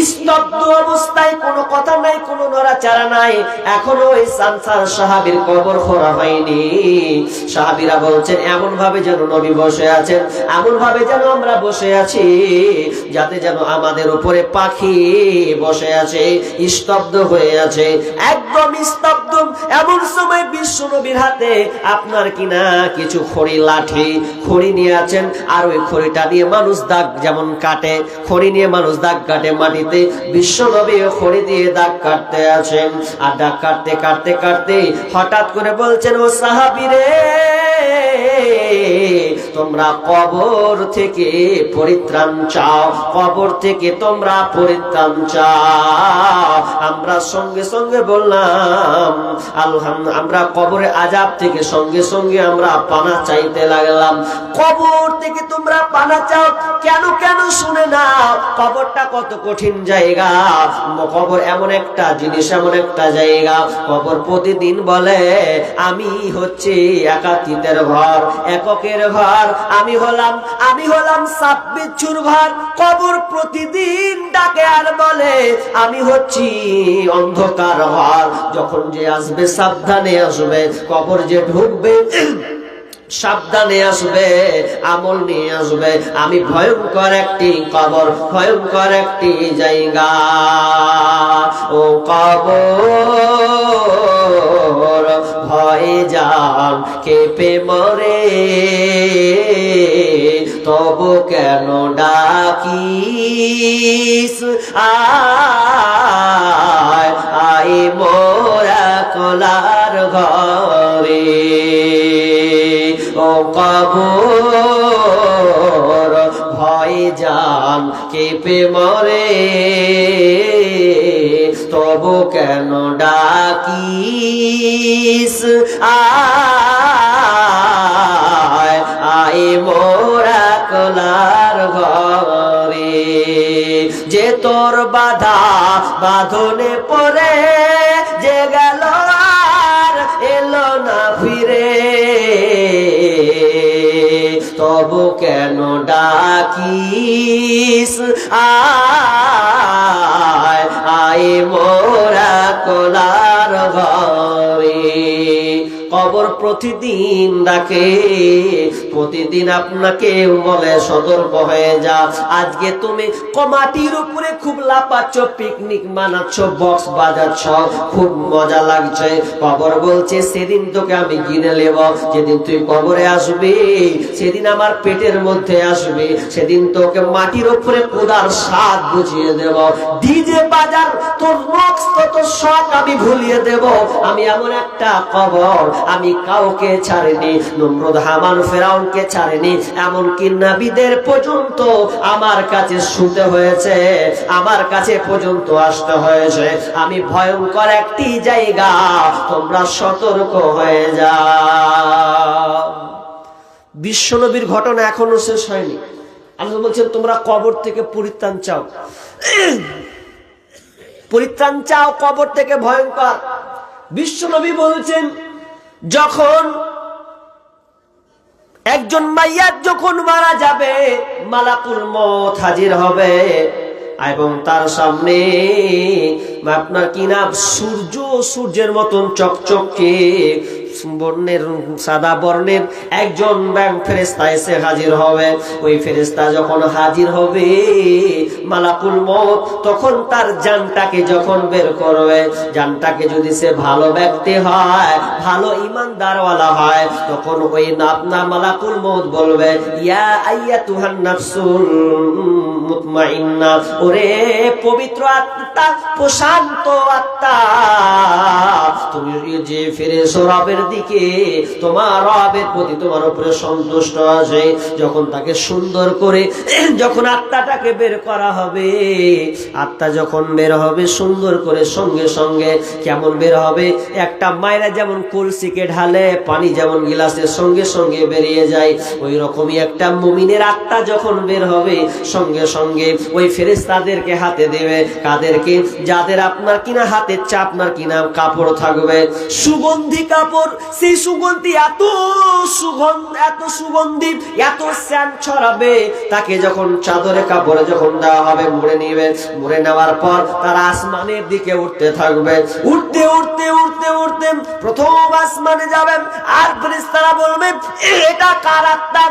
স্তব্ধ অবস্থায়, কোনো কথা নাই, কোনো নড়াচড়া নাই। এখনো ওই আনসার সাহাবীর কবর খোঁড়া হয়নি। সাহাবীরা বলছেন, এমন ভাবে যেন নবী বসে আছেন, এমন ভাবে যেন আমরা বসে আছি, যাতে যেন আমাদের উপরে পাখি বসে আছে, স্তব্ধ হয়ে আছে, একদম স্তব্ধ। এমন সময় বিশ্ব নবীর হাতে আপনার কিনা কিছু খড়ি নিয়ে আছেন, আর ওই খড়িটা দিয়ে মানুষ দাগ যেমন কাটে, খড়ি নিয়ে মানুষ দাগ কাটে মাটিতে, বিশ্ব নবী খড়ি দিয়ে দাগ কাটতে আছেন। আর দাগ কাটতে হঠাৎ করে বলছেন, ও সাহাবীরে, তোমরা কবর থেকে পরিত্রাণ চাও, কবর থেকে তোমরা পরিত্রাণ চাও। আমরা সঙ্গে সঙ্গে বললাম, আলহামদুলিল্লাহ, আমরা কবরে আযাব থেকে সঙ্গে সঙ্গে আমরা পানা চাইতে লাগলাম। কবর থেকে তোমরা পানা চাও কেন শুনে নাও, কবরটা কত কঠিন জায়গা। কবর এমন একটা জিনিস, এমন একটা জায়গা, কবর প্রতিদিন বলে, আমি হচ্ছে একাকিত্বের ঘর, এককের ঘর, আমি হলাম সাপ বিচ্ছুর ঘর। কবর প্রতিদিন ডাকে আর বলে, আমি হচ্ছি অন্ধকার ঘর। যখন যে আসবে সাবধানে আসবে, কবর যে ঢুকবে সাবধানে আসবে, আমল নিয়ে আসবে। আমি ভয়ঙ্কর একটি কবর, ভয়ঙ্কর একটি জায়গা। ও কবর ভয়ে যান কেঁপে মরে, তবু কেন ডাকিস, আয় মোরা কলার ঘরে। ও কবর ভয়ে যান কেঁপে মরে, তবু কেন ডাকিস, আয় মোরা কলার ঘরে। যে তোর বাঁধনে পড়ে যে গেল আর এলো না ফিরে, তবু কেন ডাকিস, আয় মোরা কলার ঘরে। কবর প্রতিদিন ডাকে, প্রতিদিন আপনাকে বলে সতর্ক হয়ে যা। আজকে তুমি মাটির উপরে খুব লাপাচ্ছ, পিকনিক মানাচ্ছ, বক্স বাজাচ্ছ, খুব মজা লাগছে। কবর বলছে সেদিন তোকে আমি গিনে নেব, যেদিন তুই কবরে আসবি, সেদিন আমার পেটের মধ্যে আসবি, সেদিন তোকে মাটির উপরে কোদার স্বাদ বুঝিয়ে দেব। ডিজে বাজার তোর নকশ তোর শখ আমি ভুলিয়ে দেব। আমি এমন একটা কবর আমি কাউকে ছাড়িনি, নমরুদ হামান ফেরাউনকে ছাড়িনি, এমনকি নবীদের পর্যন্ত আমার কাছে শুতে হয়েছে, আমার কাছে পর্যন্ত আসতে হয়েছে। আমি ভয়ঙ্কর একটি জায়গা, তোমরা সতর্ক হয়ে যাও। বিশ্বনবীর ঘটনা এখনো শেষ হয়নি। আল্লাহ বলছেন তোমরা কবর থেকে পরিত্রাণ চাও, পরিত্রাণ চাও কবর থেকে। ভয়ঙ্কর। বিশ্বনবী বলছেন যখন একজন মাইয়াত যখন মারা যাবে, মালাকুল মউত হাজির হবে এবং তার সামনে আপনার কি নাম সূর্য, সূর্যের মতন চকচকে বর্ণের, সাদা বর্ণের একজন ফেরেশতা এসে হাজির হবে। ওই ফেরেশতা যখন হাজির হবে, মালাকুল মউত তখন তার জানটাকে যখন বের করবে, জানটাকে যদি সে ভালো ব্যক্তি হয়, ভালো ঈমানদারওয়ালা হয়, তখন ওই আপনার মালাকুল মউত বলবে ইয়া আইয়াতুহান নাফসুল মুতমাইন্না, ওরে পবিত্র আত্মা, প্রশান্ত আত্মা, তুমি যে ফিরেছো রবের দিকে, তোমার রবের প্রতি তোমার উপরে সন্তুষ্ট আছে। যখন তাকে সুন্দর করে যখন আত্মাটাকে বের করা হবে, আত্মা যখন বের হবে সুন্দর করে, সঙ্গে সঙ্গে কেমন বের হবে, একটা মায়েরা যেমন কলসিকে ঢালে পানি যেমন গিলাসের সঙ্গে সঙ্গে বেরিয়ে যায়, ওই রকমই একটা মুমিনের আত্মা যখন বের হবে, সঙ্গে সঙ্গে ওই ফেরেশতাদেরকে হাতে দেবে। কাদেরকে? যাদের আপনার কিনা হাতের চাপ আপনার কিনা কাপড় থাকবে, সুগন্ধি কাপড়। সেই সুগন্ধি এত সুগন্ধি, এত সেন্ট ছড়াবে, তাকে যখন চাদরে কাপড়ে যখন দেওয়া হবে, মুড়ে নিবে। মুড়ে নেওয়ার পর তারা আসমানের দিকে উঠতে থাকবে। উঠতে উঠতে উঠতে উঠতে প্রথম আসমানে যাবেন। আর ফেরেশতারা বলবে এটা কার আত্মা,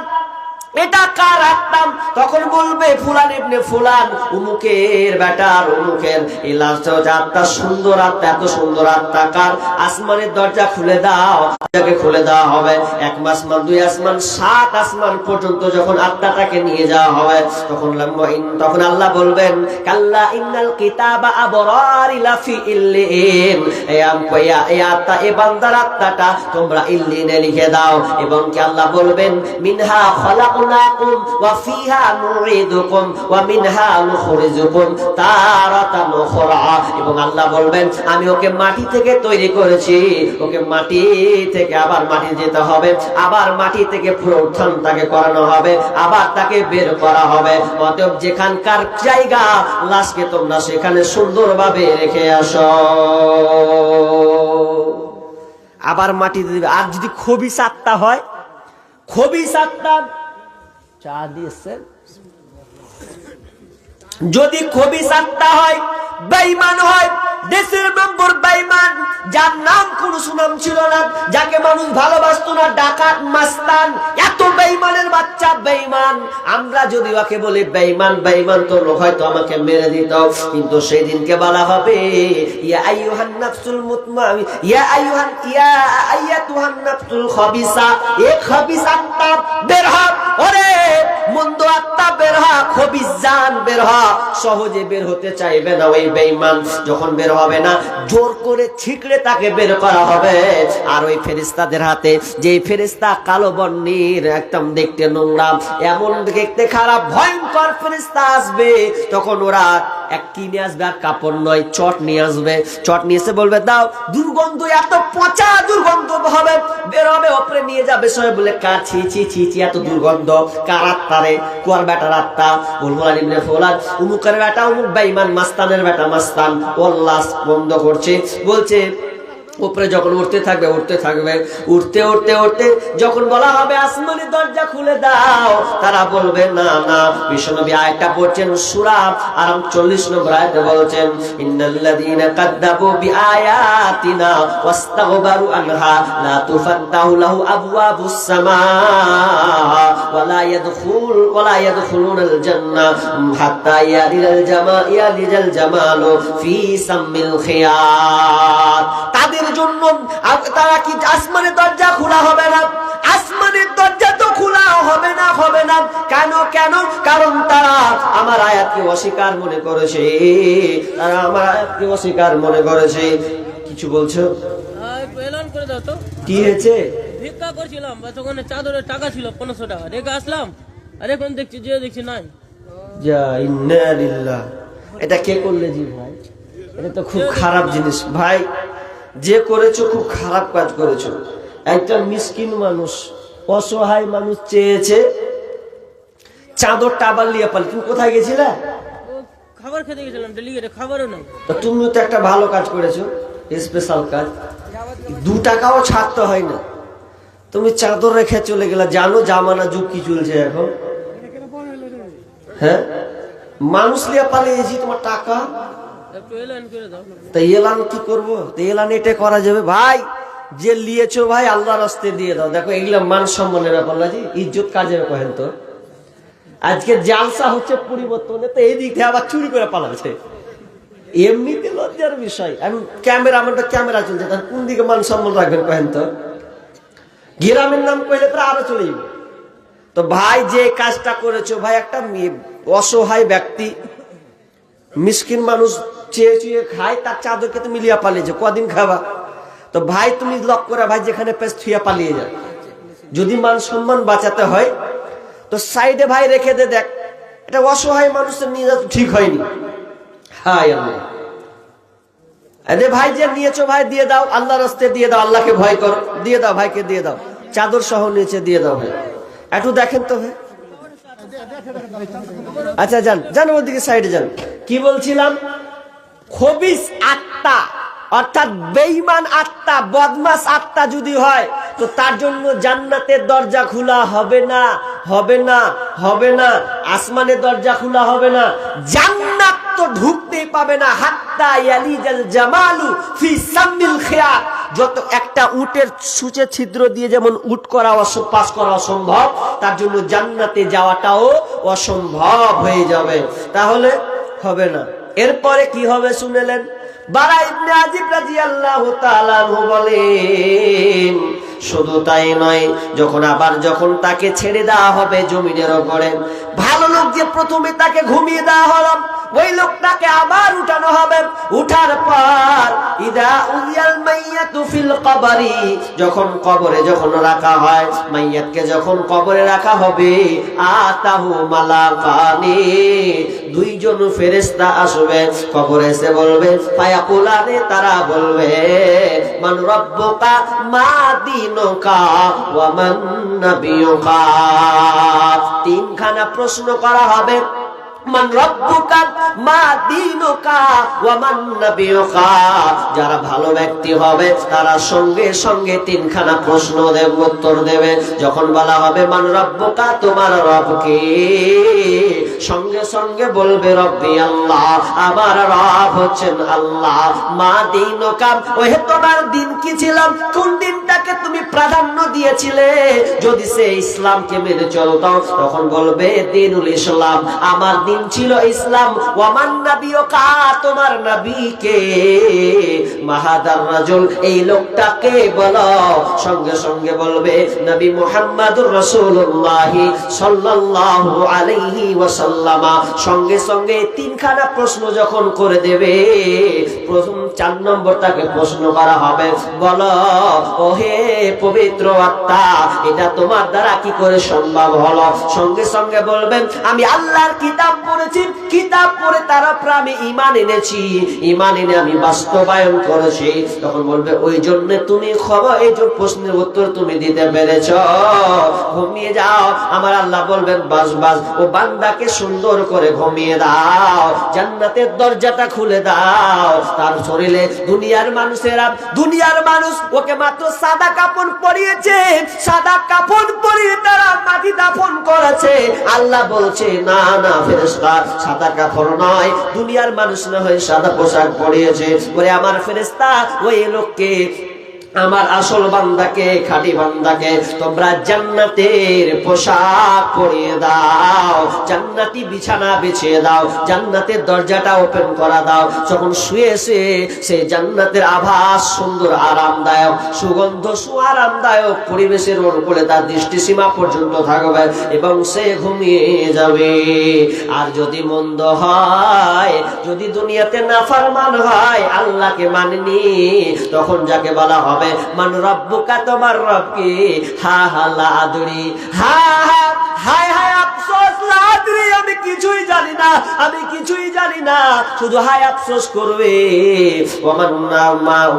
এটা কার আত্মা? তখন বলবে ফুলান ইবনে ফুলান, উমুকের বেটার, উমুকের। এই লাস্ট আত্মা, সুন্দর আত্মা, এত সুন্দর আত্মা কার? আসমানের দরজা খুলে দাও, তাকে খুলে দেওয়া হবে। 1 আসমান, 2 আসমান, 7 আসমান পর্যন্ত যখন আত্মাটাকে নিয়ে যাওয়া হবে, তখন আল্লাহ বলবেন কাল্লা ইন্নাল কিতাবা আবরারি লাফি ইল্লিন, এই আত্মা, এই বান্দার আত্মাটা তোমরা ইল্লিনে লিখে দাও। এবং কি আল্লাহ বলবেন মিনহা খলাক ওয়া ফিহা নুঈদুকুম ওয়া মিনহা নুখরিজুকুম তারাতান উখরা। এবং আল্লাহ বলবেন আমি ওকে মাটি থেকে তৈরি করেছি, ওকে মাটি থেকে আবার মাটি যেতে হবে, আবার মাটি থেকে পুনরুত্থান তাকে করানো হবে, আবার তাকে বের করা হবে। অতএব যেখানকার জায়গা, লাশকে তোমরা সেখানে সুন্দরভাবে রেখে আসো। আবার মাটি দিবে। আর যদি খবিস আত্মা হয়, খবিস আত্মা, চা দিয়েছেন, যদি খবিস আত্মা হয়, বেঈমান হয়, দেশের নম্বর বেঈমান, যার নাম কোনো সুনাম ছিল না, যাকে মানুষ ভালোবাসতো না, ডাকাত, মাস্তান, এত বেঈমানের বাচ্চা বেঈমান। আমরা যদি ওকে বলি বেঈমান, বেঈমান তো লোক হয়তো আমাকে মেরে দিত, কিন্তু সেই দিনকে বলা হবে ইয়া আইয়ুহান নাফসুল মুতমাইন, ইয়া আইয়াতুহান নাফসুল খাবিসা, এক খাবিস আত্মা বের হ, ওরে মন্দ আত্মা বের হ, খবিস জান বের হ। সহজে বের হতে চাইবে না ওই বেঈমান। যখন বের হবে না, জোর করে ছিকড়ে তাকে বের করা হবে। আর ওই ফেরেশতাদের হাতে, যে ফেরেশতা কালো বর্ণের, একদম দেখতে নোংরা, এমন দেখতে খারাপ, ভয়ঙ্কর ফেরেশতা আসবে, তখন ওরা এক কি নিয়ে আসবে, আর কাপড় নয়, চট নিয়ে আসবে। চট নিয়ে এসে বলবে দাও, দুর্গন্ধ, এত পচা দুর্গন্ধ হবে, বের হবে, ওপরে নিয়ে যাবে। সবাই বলে কার, ছি ছি ছি ছি, এত দুর্গন্ধ, কার আত্মা রে? কুয়ার বেটার আত্মা, ফুলান ইবনে ফুলান, উমুকের বেটা উমুক, বেঈমান, মাস্তানের বেটা মাস্তান। আল্লাহ বন্ধ করছে, বলছে উপরে যখন উঠতে থাকবে উঠতে উঠতে উঠতে যখন বলা হবে আসমানের দরজা খুলে দাও, তারা বলবে না না। বিশ্বনবী আয়াতটা পড়ছেন সূরা আরাম 40 নম্বর আয়াতে বলছেন, ইন্নাল্লাযীনা কাযযাবু বিআয়াতিনা ওয়াস্তাগবারু আনহা লা তুফাত্তাহু লাহু আবওয়াবুস সামা ওয়ালা ইয়াদখুলুনাল জান্নাহ হাত্তা ইয়ালিজাল জামালু ফি সামিল খিয়াত। তাদের জন্য তারা কি আসমানের দরজা খোলা হবে না? আসমানের দরজা তো খোলা হবে না। কেন? কারণ তারা আমার আয়াতকে অস্বীকার মনে করেছে। কিছু বলছো? এলান করে দাও তো। কি হয়েছে? ভিক্ষা করছিলাম, ওখানে চাদরের টাকা ছিল 500 টাকা, রেখে আসলাম। আর এখন দেখছি নাই। যা ইন্না লিল্লাহ। এটা কে করলে জি ভাই? এটা তো খুব খারাপ জিনিস ভাই, যে করেছো খুব খারাপ কাজ করেছো। একটা মিসকিন মানুষ, অসহায় মানুষ চেয়েছে চাদরটা আবার লিয়ে পাল। তুমি কোথায় গেছিলে? খাবার খেতে গেছিলাম, ডেলিভারি খাবারও নাই। তুমিও তো একটা ভালো কাজ করেছো, স্পেশাল কাজ। 2 টাকাও ছাড়তে হয় না, তুমি চাদর রেখে চলে গেলা। জানো জামানা যুগ কি চলছে এখন? হ্যাঁ, মানুষ লিয়ে পালিয়েছি, তোমার টাকা। একটু এলান করে দাও। তাই এলান কি করবো? এলান এটা করা যাবে ভাই, যে লিয়েছো ভাই আল্লাহর রাস্তে দিয়ে দাও। দেখো এগুলা মান সম্মানের ব্যাপার না, জি ইজ্জত কাজে কহেন তো। আজকে জালসা হচ্ছে পরিবর্তনে, তো এই দিক থেকে আবার চুরি করে পালাচ্ছে। এমনিতে লজ্জার বিষয়। আমি আমারটা ক্যামেরা চলছে, তাহলে কোন দিকে মান সম্মান রাখবেন কহেন তো? গ্রামের নাম কইলে পরে আরো চলে যাবে। তো ভাই যে কাজটা করেছো ভাই, একটা অসহায় ব্যক্তি, মিসকিন মানুষ চেয়ে খায়, তার চাদরকে তুমি লিয়া পালিয়েছো, কদিন খাবা? তো ভাই তুমি লক করে ভাই যেখানে পেস থুয়া পালিয়ে যায়। যদি মান সম্মান বাঁচাতে হয় তো সাইডে ভাই রেখে দে। দেখ এটা অসহায় মানুষের নিয়ে যাওয়া ঠিক হয়নি। হায় আল্লাহ, আরে ভাই যে নিয়েছো ভাই দিয়ে দাও, আল্লাহর রাস্তায় দিয়ে দাও, আল্লাহকে ভয় করো, দিয়ে দাও ভাইকে, দিয়ে দাও, চাদর সহ নিচে দিয়ে দাও ভাই। একটু দেখেন তো ভাই। আচ্ছা যান ওদিকে সাইডে যান। কি বলছিলাম? খবিস আত্মা অর্থাৎ বেঈমান আত্মা, বদমাস আত্মা যদি হয় তো তার জন্য জান্নাতের দরজা খোলা হবে না। আসমানের দরজা খোলা হবে না, জান্নাত তো ঢুকতেই পাবে না। হাত্তা ইয়ালিজাল জামালু ফি সামিল খিয়াত। যত একটা উটের সূচে ছিদ্র দিয়ে যেমন উট পাস করা অসম্ভব, তার জন্য জান্নাতে যাওয়াটাও অসম্ভব হয়ে যাবে। তাহলে হবে না। এরপরে কি হবে শুনেলেন? বারা ইবনে আজিব রাদিয়াল্লাহু তাআলা আনহু বলেন, শুধু তাই নয়, যখন তাকে ছেড়ে দেওয়া হবে জমিনের উপরে, ভালো লোক যে প্রথমে তাকে ঘুমিয়ে দেওয়া হলো, ওই লোকটাকে আবার উঠানো হবে। উঠার পর ইদা উলিয়াল মাইয়াতু ফিল কবরি, যখন কবরে রাখা হয়, মাইয়াতকে যখন কবরে রাখা হবে, আতাহু মালাকানি, 2 জন ফেরেশতা আসবে। কবরে এসে বলবে, ফায়াকুলানে, তারা বলবে, মান রাব্বুকা মা দীনুকা ওয়া মান নাবিয়ুকা। 3খানা প্রশ্ন করা হবে। মান রাব্বুকা মা দীনুকা ওয়া মান নাবিয়ুকা। যারা ভালো ব্যক্তি হবে তারা সঙ্গে সঙ্গে 3খানা প্রশ্ন উত্তর দেবে। যখন বলা হবে মান রাব্বুকা, তোমার রব কে, সঙ্গে সঙ্গে বলবে রব্বি আল্লাহ, আমার রব হচ্ছেন আল্লাহ। মা দীনুকা, ওহে তোমার দিন কি ছিল, কোন দিনটাকে তুমি প্রাধান্য দিয়েছিলে? যদি সে ইসলামকে মেনে চলতো তখন বলবে দিনুল ইসলাম, আমার দিন ছিল ইসলাম। ওয়ামান নাবিয়ুকা, তোমার নবী কে? মাহাদার রাজুল, এই লোকটাকে বলো। সঙ্গে সঙ্গে বলবে নবী মুহাম্মাদুর রাসূলুল্লাহ সাল্লাল্লাহু আলাইহি ওয়াসাল্লাম। সঙ্গে সঙ্গে 3খানা প্রশ্ন যখন করে দেবে, প্রথম 4 নম্বর তাকে প্রশ্ন করা হবে, বলো ওহে পবিত্র আত্মা, এটা তোমার দ্বারা কি করে সম্ভব হলো? সঙ্গে সঙ্গে বলবেন, আমি আল্লাহর কিতাব পড়েছি, কিতাব পড়ে তার উপরে আমি ঈমান এনেছি, ঈমান এনে আমি বাস্তবায়ন করেছি। তখন বলবে ওই জন্য তুমি খবর, এই যে প্রশ্নের উত্তর তুমি দিতে পেরেছো, ঘুমিয়ে যাও। আমার আল্লাহ বলবেন বাস বাস, ও বান্দাকে সুন্দর করে ঘুমিয়ে দাও, জান্নাতের দরজাটা খুলে দাও। তার শরীরে দুনিয়ার মানুষ ওকে মাত্র সাদা কাপড় পরিয়েছে, সাদা কাপড় পরিয়ে তারা মাটি দাফন করেছে। আল্লাহ বলছে না না ফেরেশতা, সাদা কাপড় নয়, দুনিয়ার মানুষ না হয়ে সাদা পোশাক পরিয়েছে। ওরে আমার ফেরেশতা, ওই লোককে, আমার আসল বান্দাকে, খাঁটি বান্দাকে তোমরা জান্নাতের পোশাক পরিয়ে দাও, জান্নাতি বিছানা বিছিয়ে দাও, জান্নাতের দরজাটা ওপেন করা দাও। যখন শুয়েছে সে জান্নাতের আভাস, সুন্দর আরামদায়ক সুগন্ধ, আরামদায়ক পরিবেশের অনুকূলে তার দৃষ্টি সীমা পর্যন্ত থাকবে এবং সে ঘুমিয়ে যাবে। আর যদি মন্দ হয়, যদি দুনিয়াতে নাফরমান হয়, আল্লাহকে মানেনি, তখন যাকে বলা হবে মান রব্বুকা, তোমার রব কি? হা হা লা আদরি, হা হা হায় হায় আফসোস, লা আদরি, আমি কিছুই জানি না, আমি কিছুই জানি না, শুধু হায় আফসোস করবে। ওমান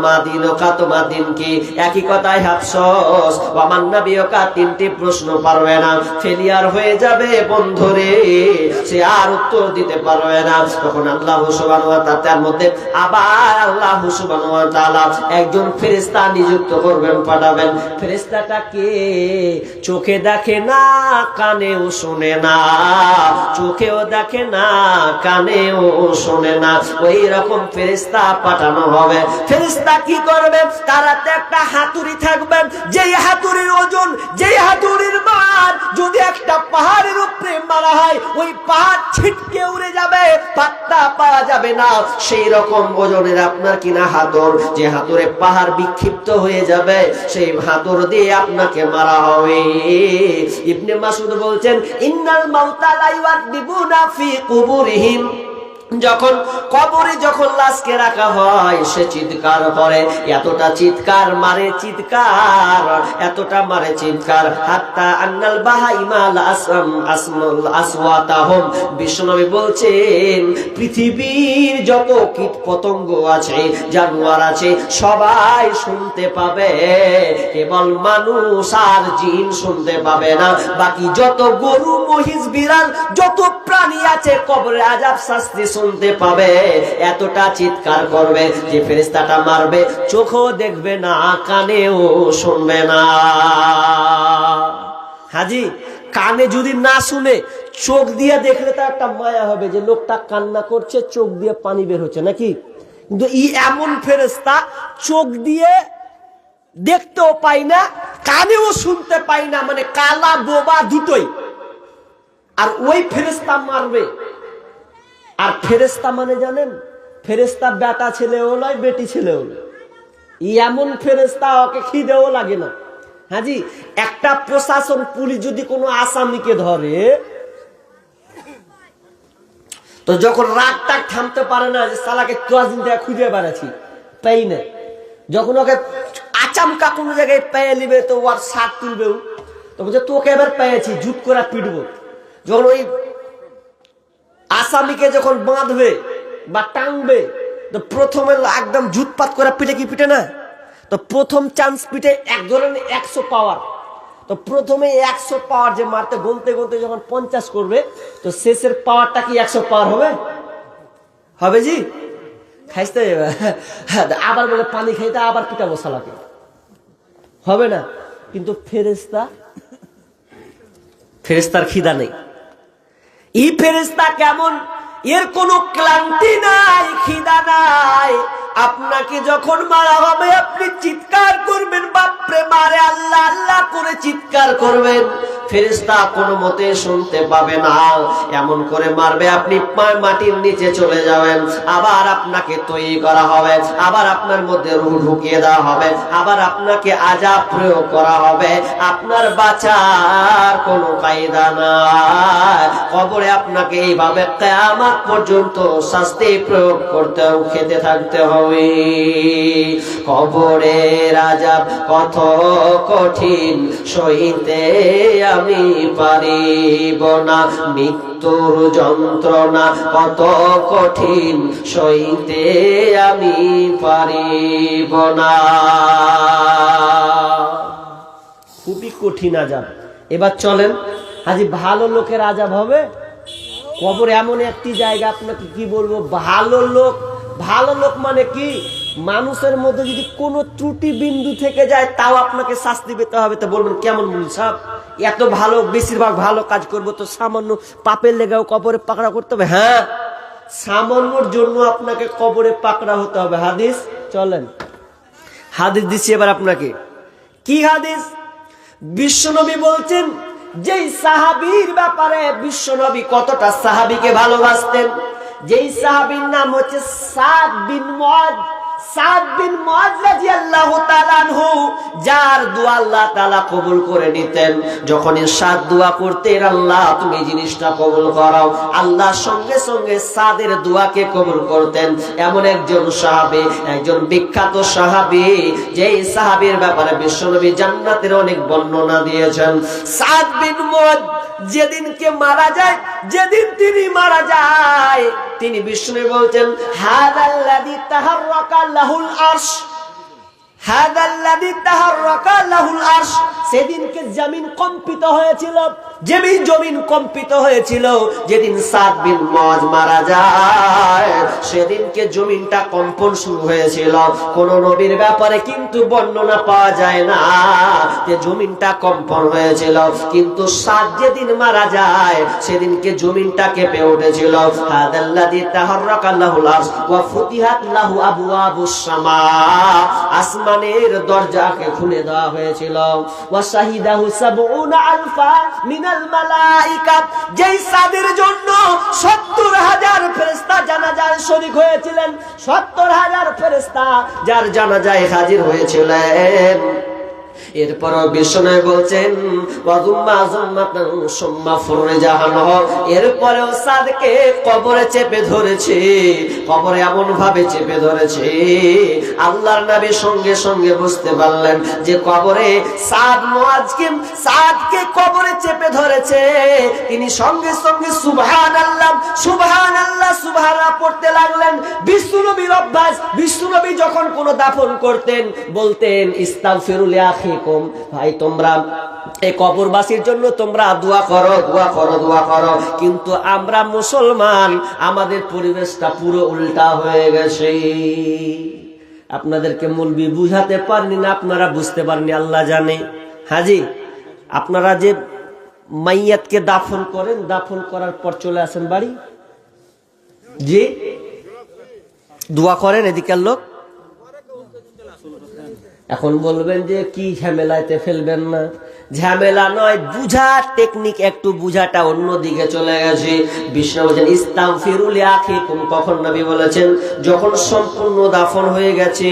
মা দিনুকা, তোমার দিন কি? একই কথাই আফসোস। ওমান নাবিয়ুকা, তিনটি প্রশ্ন পারবে না, ফেলিয়ার হয়ে যাবে বন্ধুরে, সে আর উত্তর দিতে পারবে না। তখন আল্লাহ সুবহানাহু ওয়া তাআলা, তার মধ্যে আবার আল্লাহ সুবহানাহু ওয়া তাআলা একজন ফেরেশতা নিযুক্ত করবেন, পাঠাবেন। ফেরেশতাটাকে চোখে দেখে না, কানেও শুনে না, চোখেও দেখে না, কানেও শোনে না, ওই রকম ফেরেশতা পাঠানো হবে। ফেরেশতা কি করবে? তারাতে একটা হাতুড়ি থাকবে, যেই হাতুড়ির ওজন, যেই হাতুড়ির মার যদি একটা পাহাড়ের উপরে মারা হয়, ওই পাহাড় ছিটকে উড়ে যাবে, পাত্তা পাওয়া যাবে না। সেই রকম ওজনের আপনার কিনা হাতুড়, যে হাতুড়ে পাহাড় বিক্ষিপ্ত হয়ে যাবে, সেই হাতুড় দিয়ে আপনাকে মারা হবে। ইবনে মাসউদ বলছেন, ইন্নাল মাউতা লা ইউআদিবুনা ফি কুবুরিহিম, যখন কবরে যখন লাশকে রাখা হয়, সে চিৎকার করে, এতটা চিৎকার মারে, চিৎকার এতটা মারে চিৎকার, হাত্তা আন্নাল বাহাইমাল আসওয়াতাহুম, বিশ্বনবী বলছেন পৃথিবীর যত কীট পতঙ্গ আছে, জানোয়ার আছে, সবাই শুনতে পাবে, কেবল মানুষ আর জিন শুনতে পাবে না। বাকি যত গরু, মহিষ, বিড়াল, যত প্রাণী আছে কবরে আযাব শাস্তি শুনতে পাবে। এতটা চিৎকার করবে যে ফেরেশতাটা মারবে চোখও দেখবে না, কানেও শুনবে না। হাজি, কানে যদি না শুনে চোখ দিয়ে দেখলে তো একটা মায়া হবে যে লোকটা কান্না করছে, চোখ দিয়ে পানি বের হচ্ছে নাকি। কিন্তু এমন ফেরেশতা চোখ দিয়ে দেখতেও পাই না, কানেও শুনতে পাই না, মানে কালা বোবা দুটোই। আর ওই ফেরেশতা মারবে। আর ফেরেশতা মানে জানেন, ফেরেশতা বেটা ছেলেও নয়, বেটি ছেলেও নয়, এমন ফেরেশতা ওকে খিদেও লাগে না। হাজি, একটা প্রশাসন, পুলিশ যদি কোনো আসামিকে ধরে, তো যখন রাগটা থামতে পারে না, যে সালাকে 10 দিন থেকে খুঁজে বেড়াচ্ছি, পাই না, যখন ওকে আচামকা কোনো জায়গায় পেয়ে নিবে, তো ওর শাক তুলবেও, তো বলছে তোকে এবার পেয়েছি, জুট করে পিটবো। যখন ওই আসামিকে যখন বাঁধবে বা টাঙবে, তো প্রথমে একদম জুটপাত করে পিটে, কি পিটে না, তো প্রথম চান্স পিটে এক ধরনের 100 পাওয়ার, তো প্রথমে 100 পাওয়ার যে মারতে গুনতে গুনতে যখন 50 করবে, তো শেষের পাওয়ারটা কি 100 পাওয়ার হবে? হবে জি, খাইতে আবার বলে পানি খাইতে আবার পিটাবো শালাকে, হবে না। কিন্তু ফেরেশতার খিদা নেই। এই ফেরেশতা কেমন? এর কোনো ক্লান্তি নাই, খিদা নাই। আপনাকে যখন মারা হবে আপনি চিৎকার করবেন, বাপরে মারে, আল্লাহ আল্লাহ করে চিৎকার করবেন। ফেরেশতা কোনো মতে শুনতে পাবে না, এমন করে মারবে আপনি মাটির নিচে চলে যাবেন। আবার আপনাকে তৈরি করা হবে, আবার আপনার মধ্যে রূহ ঢুকিয়ে দেওয়া হবে, আবার আপনাকে আযাব প্রয়োগ করা হবে। আপনার বাঁচার কোনো কায়দা নাই। কবরে আপনাকে এইভাবে কিয়ামত পর্যন্ত শাস্তি প্রয়োগ করতে, খেতে থাকতে হবে। কবরের আযাব কত কঠিন সইতে আমি পারিব না, মৃত্যুর যন্ত্রণা কত কঠিন সইতে আমি পারিব না। খুবই কঠিন আযাব। এবার চলেন হাজি, ভালো লোকের আযাব হবে। কবর এমন একটি জায়গা, আপনাকে কি বলবো, ভালো লোক, ভালো লোক মানে কি, মানুষের মধ্যে যদি কোনো ত্রুটি বিন্দু থেকে যায় তাও আপনাকে শাস্তি পেতে হবে। তো বলবেন কেমন মুল সাহেব, এত ভালো, বেশিরভাগ ভালো কাজ করবো তো সামান্য পাপের লেগেও কবরে পাকড়া করতে হবে? হ্যাঁ, সামান্যর জন্য আপনাকে কবরে পাকড়া হতে হবে। হাদিস, চলেন হাদিস দিচ্ছি এবার আপনাকে। কি হাদিস? বিশ্বনবী বলছেন, যেই সাহাবীর ব্যাপারে বিশ্বনবী কতটা সাহাবীকে ভালোবাসতেন, যেই সাহাবীর নাম হচ্ছে সাদ বিন মুআয। সাদ বিন মুআয রাদিয়াল্লাহু তাআলা আনহু, যার দোয়া আল্লাহ তাআলা কবুল করে নিতেন। যখন সাদ দোয়া করতেন, আল্লাহ তুমি জিনিসটা কবুল করাও, আল্লাহ সঙ্গে সঙ্গে সাদের দোয়াকে কবুল করতেন। এমন একজন সাহাবী, একজন বিখ্যাত সাহাবী, যেই সাহাবীর ব্যাপারে বিশ্বনবী জান্নাতের অনেক বর্ণনা দিয়েছেন। সাদ বিন মুআয যেদিনকে মারা যায়, যেদিন তিনি মারা যায়, তিনি বিষ্ণু বলছেন, হাদাল্লাযী তাহাররাকা লাহুল আরশ, হাদাল্লাযী তাহাররাকা লাহুল আরশ। সেদিনকে জমিন কম্পিত হয়েছিল, যেদিন জমিন কম্পিত হয়েছিল, যেদিন সাদ বিন মুআয মারা যায়, সেদিনকে জমিনটা কম্পন শুরু হয়েছিল। কোন নবীর ব্যাপারে কিন্তু বর্ণনা পাওয়া যায় না যে জমিনটা কম্পন হয়েছিল, কিন্তু সাদ যেদিন মারা যায় সেদিনকে জমিনটা কেঁপে উঠেছিল। হাদাল্লাযী তাহাররাকা লাহুল আরশ ওয়া ফুতিহাত লাহু আবওয়াবুস সামা, আসমানের দরজাকে খুলে দেওয়া হয়েছিল। ওয়া শাহিদাহু ৭০,০০০ মিনাল মালাইকা, যেই সাদের জন্য ৭০,০০০ ফেরেশতা জানাজায় শরীক হয়েছিলেন, ৭০,০০০ ফেরেশতা যার জানাজায় হাজির হয়েছিলেন। এরপরও বিষ্ণু বলছেন, এরপরেও সাদকে কবরে চেপে ধরেছে, কবরে এমন ভাবে চেপে ধরেছে, আল্লাহর নবী সঙ্গে সঙ্গে বুঝতে পারলেন যে কবরে সাদ মুআযকে, সাদকে কবরে চেপে ধরেছে। তিনি সঙ্গে সঙ্গে সুবহানাল্লাহ সুবহানাল্লাহ সুবহানাল্লাহ পড়তে লাগলেন। বিশ্বনবীর অভ্যাস, বিশ্বনবী যখন কোন দাফন করতেন বলতেন, ইস্তাগফিরু লিআখিকুম, ভাই তোমরা এই কবরবাসীর জন্য তোমরা দোয়া করো, দোয়া করো, দোয়া করো। কিন্তু আমরা মুসলমান, আমাদের পরিবেশটা পুরো উল্টা হয়ে গেছে। আপনাদেরকে মৌলবি বুঝাতে পারনি না, আপনারা বুঝতে পারনি, আল্লাহ জানে। হাজি, আপনারা যে মাইয়াতকে দাফন করেন, দাফন করার পর চলে আসেন বাড়ি, জি দোয়া করেন এদিকের লোক। এখন বলবেন যে কি ঝামেলাতে ফেলবেন না, ঝামেলা নয়, বুঝার টেকনিক, একটু বুঝাটা অন্যদিকে চলে গেছে। বিষ্ণু বলেছেন ইস্তাগফিরু লিআখিকুম, কখন নবী বলেছেন, যখন সম্পূর্ণ দাফন হয়ে গেছে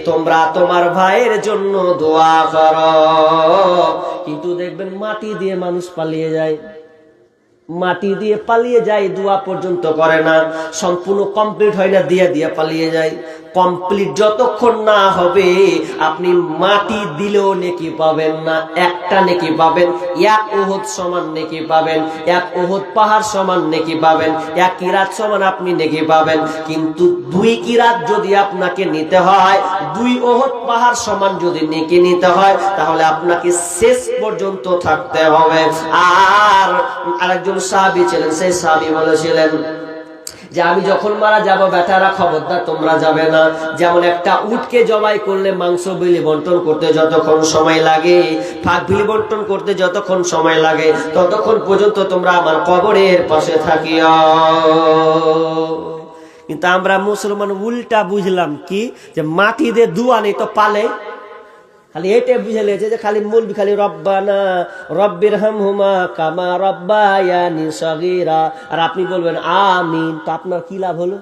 তোমরা তোমার ভাইয়ের জন্য দোয়া করো। কিন্তু দেখবেন মাটি দিয়ে মানুষ পালিয়ে যায়, মাটি দিয়ে পালিয়ে যায়, দোয়া পর্যন্ত করে না, সম্পূর্ণ কমপ্লিট হয় না, দিয়ে দিয়ে পালিয়ে যায়। কমপ্লিট যতক্ষণ না হবে আপনি মাটি দিলেও নেকি পাবেন না, একটা নেকি পাবেন, এক উহুদ সমান নেকি পাবেন, এক উহুদ পাহাড় সমান নেকি পাবেন, এক কিরাত সমান আপনি নেকি পাবেন। কিন্তু 2 কিরাত যদি আপনাকে নিতে হয়, 2 উহুদ পাহাড় সমান যদি নেকি নিতে হয়, তাহলে আপনাকে শেষ পর্যন্ত থাকতে হবে। আর আরেকজন সাহাবী ছিলেন, সেই সাহাবী বলেছিলেন যে আমি যখন মারা যাব, বেটারা খবরদার তোমরা যাবে না। যেমন একটা উটকে জবাই করলে মাংস বিলি বন্টন করতে যতক্ষণ সময় লাগে, ফাঁক বিলি বন্টন করতে যতক্ষণ সময় লাগে, ততক্ষণ পর্যন্ত তোমরা আমার কবরের পাশে থাকিও। কিন্তু আমরা মুসলমান উল্টা বুঝলাম কি, যে মাটি দিয়ে দোয়া নেই তো পালে, খালি এটাই বুঝে লেগেছে যে খালি মুলবি খালি রব্বানা রব্বিরহামহুমা কামা রব্বায়ানি সগীরা, আর আপনি বলবেন আমিন, তো আপনার কি লাভ হলো?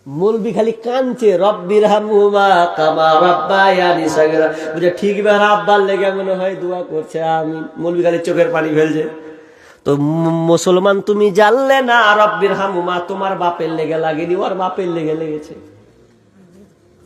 মুলবি খালি কাঁদছে রব্বিরহামহুমা কামা রব্বায়ানি সগীরা, বুঝে ঠিক বে আব্বার লেগে মনে হয় দোয়া করছে আমিন, মুলবি খালি চোখের পানি ফেলছে। তো মুসলমান তুমি জানলে না রব্বিরহামহুমা তোমার বাপের লেগে লাগেনি, ওর বাপের লেগে লেগেছে।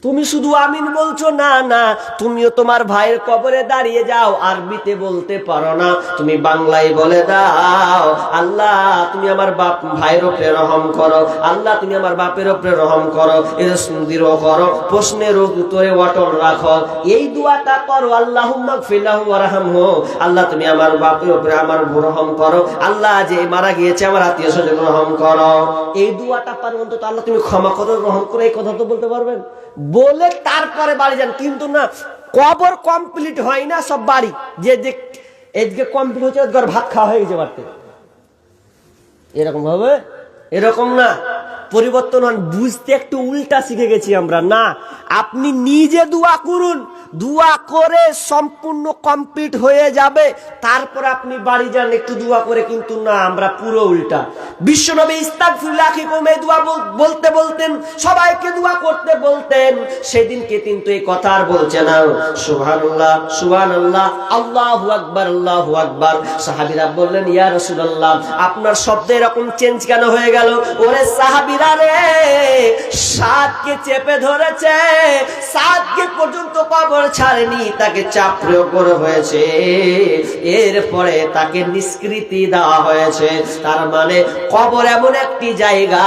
তুমি শুধু আমিন বলছো না, না তুমিও তোমার ভাইয়ের কবরে দাঁড়িয়ে যাও, আরবিতে বলতে পারো না, তুমি বাংলায় বলে দাও, আল্লাহ তুমি আমার বাপ ভাইয়ের উপরে রহম করো, আল্লাহ তুমি আমার বাপের উপরে রহম করো, এর সুন্দিরও করো, প্রশ্নের উত্তরে অটল রাখো, এই দোয়াটা করো, আল্লাহুম্মা গফিরলাহু ওয়ারহামহু, আল্লাহ তুমি আমার বাপের উপরে আমার রহম করো, আল্লাহ যে মারা গিয়েছে আমার আত্মীয় স্বজন রহম করো, এই দোয়াটা পারো অন্তত, আল্লাহ তুমি ক্ষমা করো, রহম করো, এই কথা তো বলতে পারবেন, বলে তারপরে বাড়ি যান। কিন্তু না, কবর কমপ্লিট হয় না, সব বাড়ি যে এদিকে কমপ্লিট হচ্ছে ঘর ভাত খাওয়া হয়ে গেছে বাড়তে, এরকম ভাবে, এরকম না, পরিবর্তন হন, বুঝতে একটু উল্টা শিখে গেছি আমরা। না, আপনি নিজে দোয়া করুন, দোয়া করে সম্পূর্ণ কমপ্লিট হয়ে যাবে, তারপর আপনি বাড়ি যান একটু দোয়া করে। কিন্তু না, আমরা পুরো উল্টা। বিশ্বনবী ইস্তাগফিরুল্লাহ এই দোয়া বলতে বলতেন, সবাইকে দোয়া করতে বলতেন, সেদিনকে কিন্তু এই কথা আর বলছে না, সুবহানাল্লাহ সুবহানাল্লাহ আল্লাহু আকবার আল্লাহু আকবার। সাহাবীরা বললেন, ইয়া রাসূলুল্লাহ আপনার শব্দ এরকম চেঞ্জ কেন হয়ে গেল? ওরে সাহাবীরা রে, সাতকে চেপে ধরেছে, সাতকে পর্যন্ত কবর ছাড়েনি, তাকে চাপ প্রয়োগ করা হয়েছে, এরপরে তাকে নিষ্কৃতি দেওয়া হয়েছে। তার মানে কবর এমন একটি জায়গা,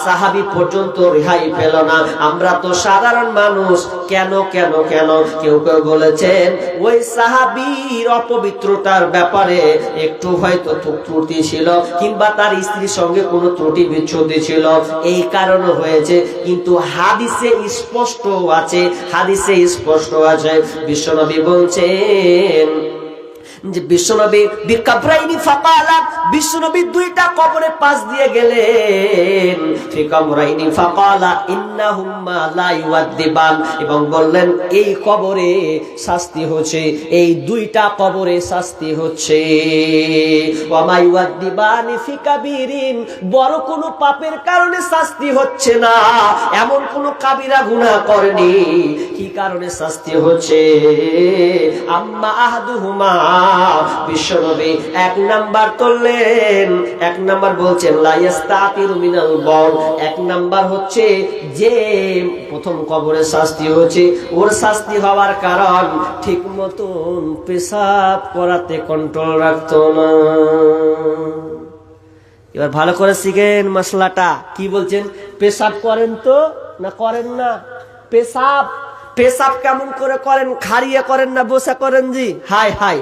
সাহাবী পর্যন্ত রেহাই পেল না। আমরা তো সাধারণ মানুষ, কেন কেন কেন কেউ কেউ বলেছেন ওই সাহাবীর অপবিত্রতার ব্যাপারে একটু হয়তো ত্রুটি ছিল, কিংবা তার স্ত্রীর সঙ্গে কোনো ত্রুটি বিচ্ছুতি ছিল, এই কারণে হয়েছে। কিন্তু হাদিসে স্পষ্ট আছে, হাদিসে স্পষ্ট আছে, বিশ্বনবী বলছেন যে বিশ্বনবী বিকাবরাইনি ফাকালা, বিশ্বনবী দুইটা কবরের পাশ দিয়ে গেলেন, ফিকাবরাইনি ফাকালা ইন্নাহুম্মা লা ইউআদ্দিবান, এবং বললেন এই কবরে শাস্তি হচ্ছে, এই দুইটা কবরে শাস্তি হচ্ছে, ওয়া মা ইউআদ্দিবানি ফিকাবিরিন, বড় কোনো পাপের কারণে শাস্তি হচ্ছে না, এমন কোনো কাবিরা গুনাহ করেনি, কি কারণে শাস্তি হচ্ছে? আম্মা আহাদুহুমা, বিশ্বনবী এক নাম্বার করলেন, এক নাম্বার বলছেন লা ইস্তাতিরু মিনাল বাউল, এক নাম্বার হচ্ছে যে প্রথম কবরে শাস্তি হচ্ছে, ওর শাস্তি হওয়ার কারণ ঠিক মতন পেশাব করাতে কন্ট্রোল রাখতো না। এবার ভালো করে শিখেন মশলাটা, কি বলছেন? পেশাব করেন তো না করেন না? পেশাব পেশাব কেমন করে করেন? খাড়িয়ে করেন না বসে করেন? জি হাই হাই,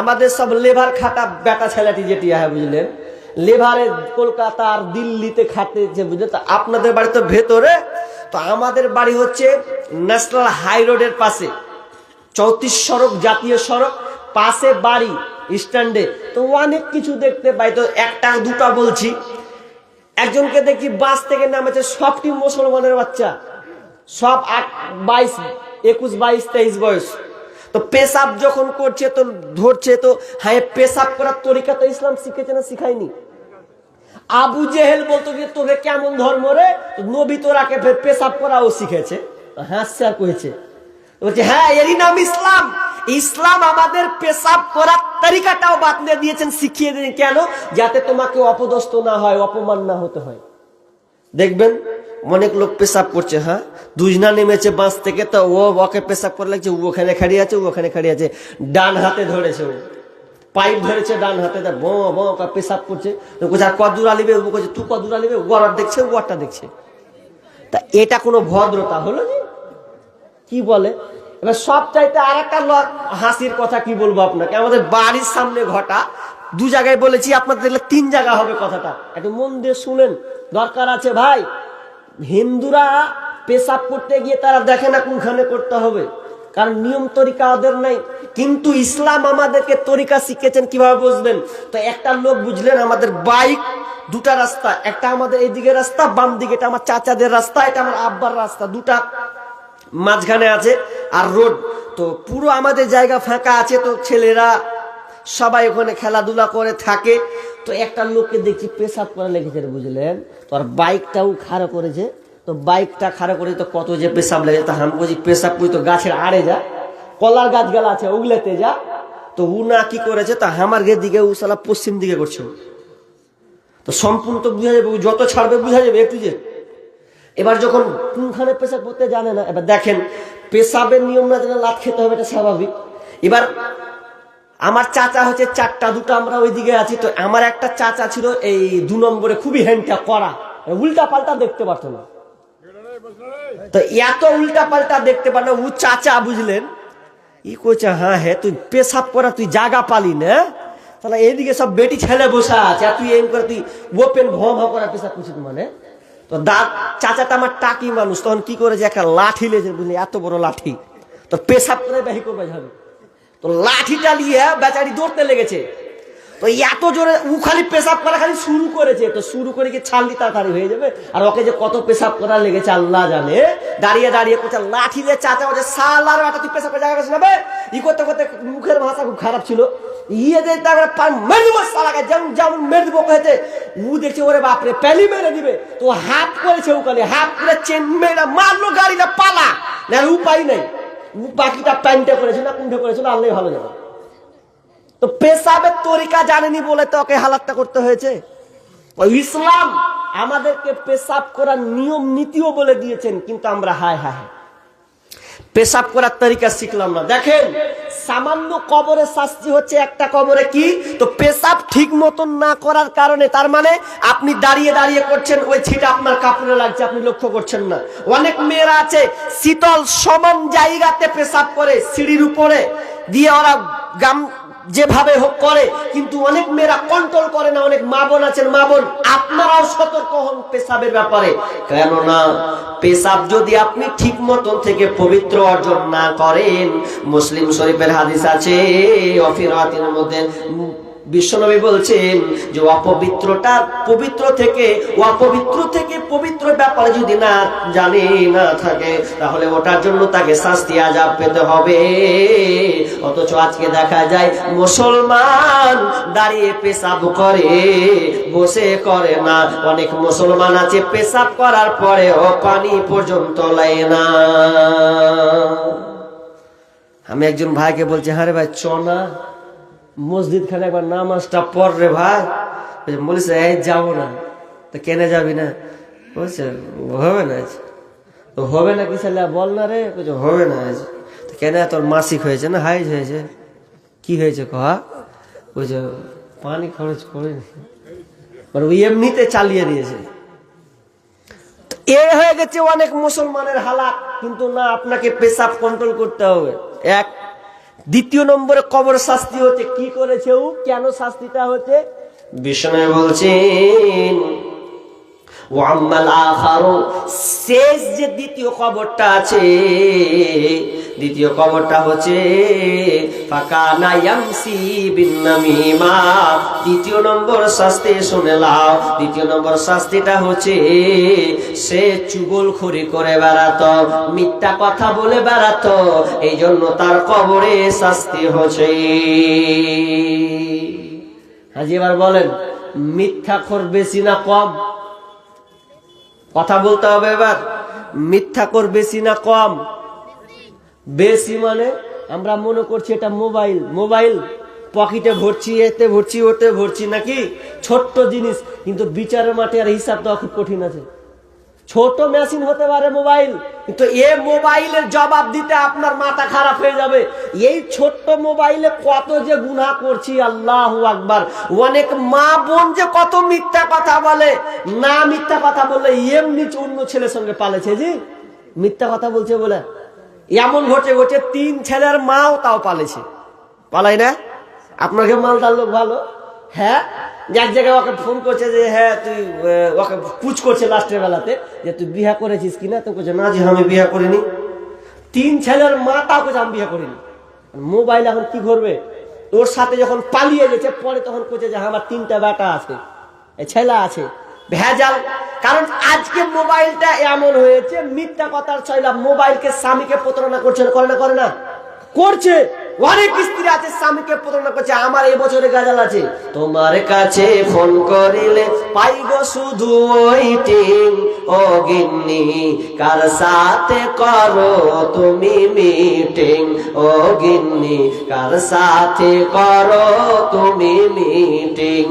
আমাদের সব লেবার খাটা বেটা ছেলেটি যেটি হয়, বুঝলেন, লেবারে কলকাতা আর দিল্লিতে খাটেছে, বুঝলেন। তো আপনাদের বাড়ি তো ভেতরে, তো আমাদের বাড়ি হচ্ছে ন্যাশনাল হাই রোডের পাশে, 34 সড়ক, জাতীয় সড়ক পাশে বাড়ি, স্ট্যান্ডে। তো অনেক কিছু দেখতে পাই, তো একটা দুটা বলছি। একজনকে দেখি বাস থেকে নামেছে, সবটি মুসলমানের বাচ্চা, সব 22, 21, 22, 23 বয়স। তো পেশাব যখন করছে তো ধরছে, তো হ্যাঁ পেশাব করার তরিকা তো ইসলাম শিখেছে না শিখায়নি? আবু জেহেল বলতো যে তোকে কেমন ধর্ম রে, নবী তোরাকে পেশাব করাও শিখেছে, হাসছে আর কয়েছে, বলছে হ্যাঁ এরই নাম ইসলাম। ইসলাম আমাদের পেশাব করার তরিকাটাও বাতলে দিয়েছেন, শিখিয়ে দিয়েছেন, কেন? যাতে তোমাকে অপদস্থ না হয়, অপমান না হতে হয়। দেখবেন অনেক লোক পেশাব করছে, হ্যাঁ দুজনা নেমেছে বাস থেকে, তো ও ওকে পেশাব করে লাগছে, ও ওখানে খাড়িয়ে আছে, ও ওখানে খাড়িয়ে আছে, ডান হাতে ধরেছে, ও পাইপ ধরেছে ডান হাতে, পেশাব করছে, আর কদুর আলিবে, ও বলছে তুই কদুর আলিবে, ওয়ার দেখছে, ওয়ারটা দেখছে। তা এটা কোনো ভদ্রতা হলো? কি বলে? এবার সব চাইতে আর একটা হাসির কথা কি বলবো আপনাকে, আমাদের বাড়ির সামনে ঘটা, দু জায়গায় বলেছি, আপনাদের দেখলে 3 জায়গা হবে কথাটা, একটু মন দিয়ে শুনেন, দরকার আছে ভাই। হিন্দুরা পেশাব করতে গিয়ে তারা দেখে না কোনখানে করতে হবে, কারণ নিয়ম তরিকা ওদের নাই। কিন্তু ইসলাম আমাদেরকে তরিকা শিখেছেন, কিভাবে বুঝবেন? তো একটা লোক, বুঝলেন, আমাদের বাইক দুটা রাস্তা, একটা আমাদের এইদিকে রাস্তা, বাম দিকে এটা আমার চাচাদের রাস্তা, এটা আমার আব্বার রাস্তা, দুটা মাঝখানে আছে আর রোড। তো পুরো আমাদের জায়গা ফাঁকা আছে, তো ছেলেরা সবাই ওখানে খেলাধুলা করে থাকে। তো একটা লোককে দেখছি পেশাব করে লেগেছে, বুঝলেন, তো আর বাইকটাও খাড়া করেছে, তো বাইকটা খাড়া করে তো কত যে পেশাব লেগে, তা আমি বলছি পেশাব করি তো গাছের আড়ে যা, কলার গাছ গালা আছে ওগুলোতে যা। তো উ না কি করেছে, তা আমার দিকে ও সালা পশ্চিম দিকে করছে, তো সম্পূর্ণ তো বুঝা যাবে, যত ছাড়বে বুঝা যাবে একটু যে। এবার যখন কোনখানে পেশাব করতে জানে না, এবার দেখেন পেশাবের নিয়ম না জানে লাত খেতে হবে, এটা স্বাভাবিক। এবার আমার চাচা হচ্ছে 4টা, 2টা আমরা ওইদিকে আছি, তো আমার একটা চাচা ছিল এই 2 নম্বরে, খুবই হ্যান্ডটা করা, উল্টা পাল্টা দেখতে পারতো না। তো এত উল্টা পাল্টা দেখতে পার না, ও চাচা বুঝলেন ই কইছে, হ্যাঁ হ্যাঁ তুই পেশাব করা তুই জায়গা পালি না, তাহলে এইদিকে সব বেটি ছেলে বসা আছে, আর তুই এম করে তুই ওপেন ভম করা পেশাব করছিস মানে। তো দাঁত চাচাটা আমার টাকি মানুষ, তখন কি করেছে একটা লাঠি লেছে, বুঝলি এত বড় লাঠি, তো পেশাব করে বাহি করবে যাবে, তো লাঠিটা নিয়ে বেচারি দৌড়তে লেগেছে। তো এত জোরে ও খালি পেশাব করা খালি শুরু করেছে, তো শুরু করে কি ছাড়লি তাড়াতাড়ি হয়ে যাবে, আর ওকে যে কত পেশাব করা লেগেছে আল্লাহ জানে। দাঁড়িয়ে দাঁড়িয়ে করছে লাঠি দিয়ে চাচা বলছে, সালার বেটা তুই পেশাব করে জায়গা পেছ না, ই করতে করতে মুখের ভাষা খুব খারাপ ছিল, ইয়ে যে তারপরে মেরে দিব সালাকে, যেমন যেমন মেরে দিব হয়েছে। ও দেখছে ওরে বাপরে প্যালি মেরে দিবে, তো হাফ করেছে, ওখানে হাফ করে চেন মেরে মারলো, গাড়িটা পালা না, উপায় নাই। বাকিটা প্যান্টে করেছিল না কুণ্ঠে করেছিল, আল্লাহ ভালো যাবে। তো পেশাবের তরিকা জানেনি বলে তো ওকে হালাতটা করতে হয়েছে। ইসলাম আমাদেরকে পেশাব করার নিয়ম নীতিও বলে দিয়েছেন, কিন্তু আমরা হায় হায় পেশাব করার তরিকা শিখলাম না। দেখেন সামান্য কবরে শাস্তি হচ্ছে একটা কবরে কি, তো পেশাব ঠিক মতন না করার কারণে, তার মানে আপনি দাঁড়িয়ে দাঁড়িয়ে করছেন, ওই ছিটা আপনার কাপড়ে লাগছে, আপনি লক্ষ্য করছেন না। অনেক মেয়েরা আছে শীতল সমান জায়গাতে পেশাব করে, সিঁড়ির উপরে দিয়ে ওরা গাম যেভাবে হোক করে, কিন্তু অনেক মেয়েরা কন্ট্রোল করে না। অনেক মা বোন আছেন, মা বোন আপনারাও সতর্ক হন পেশাবের ব্যাপারে, কেননা পেশাব যদি আপনি ঠিক মতন থেকে পবিত্র অর্জন না করেন, মুসলিম শরীফের হাদিস আছে অফিরাতিনের মধ্যে বিশ্বনবী বলছেন যে অপবিত্রটা পবিত্র থেকে পবিত্র ব্যাপারে যদি না জানে না থাকে, তাহলে ওটার জন্য তাকে শাস্তি আযাব পেতে হবে। অথচ আজকে দেখা যায় মুসলমান দাঁড়িয়ে পেশাব করে, বসে করে না। অনেক মুসলমান আছে পেশাব করার পরেও পানি পর্যন্ত লাই না। আমি একজন ভাইকে বলছি, হ্যাঁ রে ভাই চ না মসজিদ খানে একবার নামাজটা পড় রে ভাই। বলেছে এই যাবো না। তো কেনে যাবি না? বলছে হবে না। তো হবে না কি ছেলে বল না রে। বলছে হবে না। তো কেন তোর মাসিক হয়েছে না হাইজ হয়েছে? কি হয়েছে কহা? বলছে পানি খরচ করে মানে ওই এমনিতে চালিয়ে দিয়েছে। এ হয়ে গেছে অনেক মুসলমানের হালাত। কিন্তু না, আপনাকে পেশাব কন্ট্রোল করতে হবে। এক। দ্বিতীয় নম্বরে কবর শাস্তি হচ্ছে। কি করেছে ও, কেন শাস্তিটা হচ্ছে? বিষ্ণু বলছেন ওয়াম্মাল আখারু, শেষ যে দ্বিতীয় কবরটা আছে, দ্বিতীয় কবরটা হচ্ছে ফাকানা ইয়ামসি বিন্নামিমা। দ্বিতীয় নম্বর শাস্তি শুনে নাও। দ্বিতীয় নম্বর শাস্তিটা হচ্ছে সে চুগলখড়ি করে বেড়াতো, মিথ্যা কথা বলে বেড়াতো, এই জন্য তার কবরে শাস্তি হচ্ছে। হাজি এবার বলেন মিথ্যাখোর বেশি না কম? কথা বলতে হবে এবার। মিথ্যাখোর বেশি না কম? বেশি। মানে আমরা মনে করছি এটা মোবাইল, মোবাইল পকেটে ভরছি, এতে ভরছি, ওতে ভরছি, নাকি ছোট্ট জিনিস, কিন্তু বিচারের মাঠে আর হিসাব দেওয়া খুব কঠিন আছে। ছোট মেশিন হতে পারে মোবাইল, কিন্তু এ মোবাইলের জবাব দিতে আপনার মাথা খারাপ হয়ে যাবে। এই ছোট্ট মোবাইলে কত যে গুনাহ করছি, আল্লাহু আকবার। অনেক মা বোন যে কত মিথ্যা কথা বলে, না মিথ্যা কথা বললে এমনি অন্য ছেলের সঙ্গে পালেছে, জি মিথ্যা কথা বলছে বলে এমন ঘটে ঘটে 3 ছেলের মাও তাও পালেছে। পালাই না? আপনাকে মালদার লোক ভালো। হ্যাঁ, এক জায়গায় ওকে ফোন করছে যে হ্যাঁ তুই, ওকে পুছ করছে লাস্টের বেলাতে যে তুই বিয়ে করেছিস কিনা। তো বলছে না জি আমি বিয়ে করিনি। 3 ছেলের মা তাও করছে আমি বিয়ে করিনি। মোবাইল এখন কি করবে? ওর সাথে যখন পালিয়ে গেছে পরে তখন করছে যে আমার 3টা বেটা আছে, ছেলে আছে, ভেজাল। কারণ আজকে মোবাইলটা এমন হয়েছে, মিথ্যা কথার ছয়লা মোবাইলকে স্বামীকে প্রতারণা করছে, করে না? করে না? করছে। অনেক স্ত্রী আছে স্বামীকে প্রতারণা করছে। আমার এই বছরে গাজাল আছে, তোমার কাছে ফোন করিলে পাইব শুধু ওইটিং, ও গিন্নি কার সাথে করো তুমি মিটিং, ও গিন্নি কার সাথে করো তুমি মিটিং।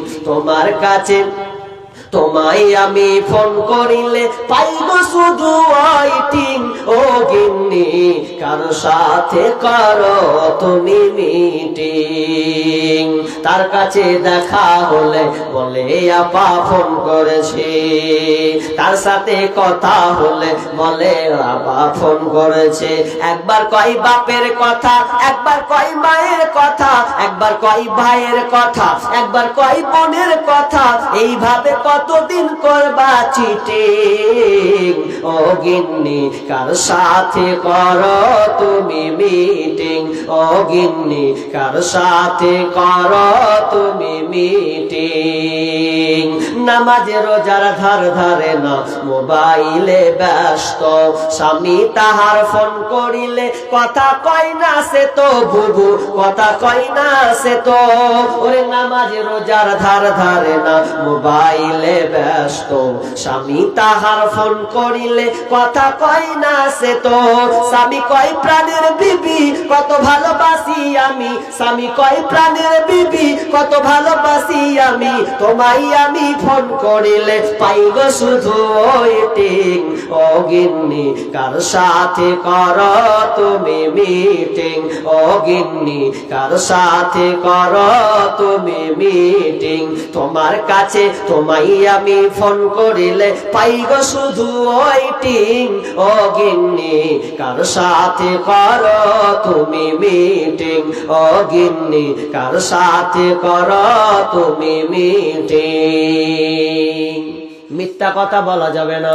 তোমায় আমি ফোন করিলে পাইব শুধু ওয়াইটিং ও গিন্নি কার সাথে করো তুমি মিটিং তার কাছে দেখা হলে বলে আপা ফোন করেছে তার সাথে কথা হলে বলে আপা ফোন করেছে একবার কয় বাপের কথা একবার কয় মায়ের কথা একবার কয় ভাইয়ের কথা একবার কয় বোনের কথা এইভাবে কতদিন করবা চিটিং ও গিন্নি কার সাথে করো তুমি মিটিং ও গিন্নি কার সাথে করো তুমি মিটিং নামাজে রোজার ধার ধারে না মোবাইলে ব্যস্ত স্বামী তাহার ফোন করিলে কথা কয় না সে তো বুবু কথা কয় না সে তো ওরে নামাজে রোজার ধার ধারে না মোবাইলে ব্যস্ত স্বামী তাহার ফোন করিলে কথা কয় না সে তো স্বামী কয় প্রাণের বিবি কত ভালোবাসি আমি স্বামী কয় প্রাণের বিবি কত ভালোবাসি আমি তোমায় আমি ফোন করিলে পাইব শুধু ওয়েটিং ও গিন্নি কার সাথে করো তুমি মিটিং ও গিন্নি কার সাথে করো তুমি মিটিং তোমার কাছে তোমায় আমি ফোন করিলে পাইব শুধু ওয়েটিং ও গিন্নি কার সাথে করো তুমি মিটিং ও গিন্নি কার সাথে করো তুমি মিটিং মিথ্যা কথা বলা যাবে না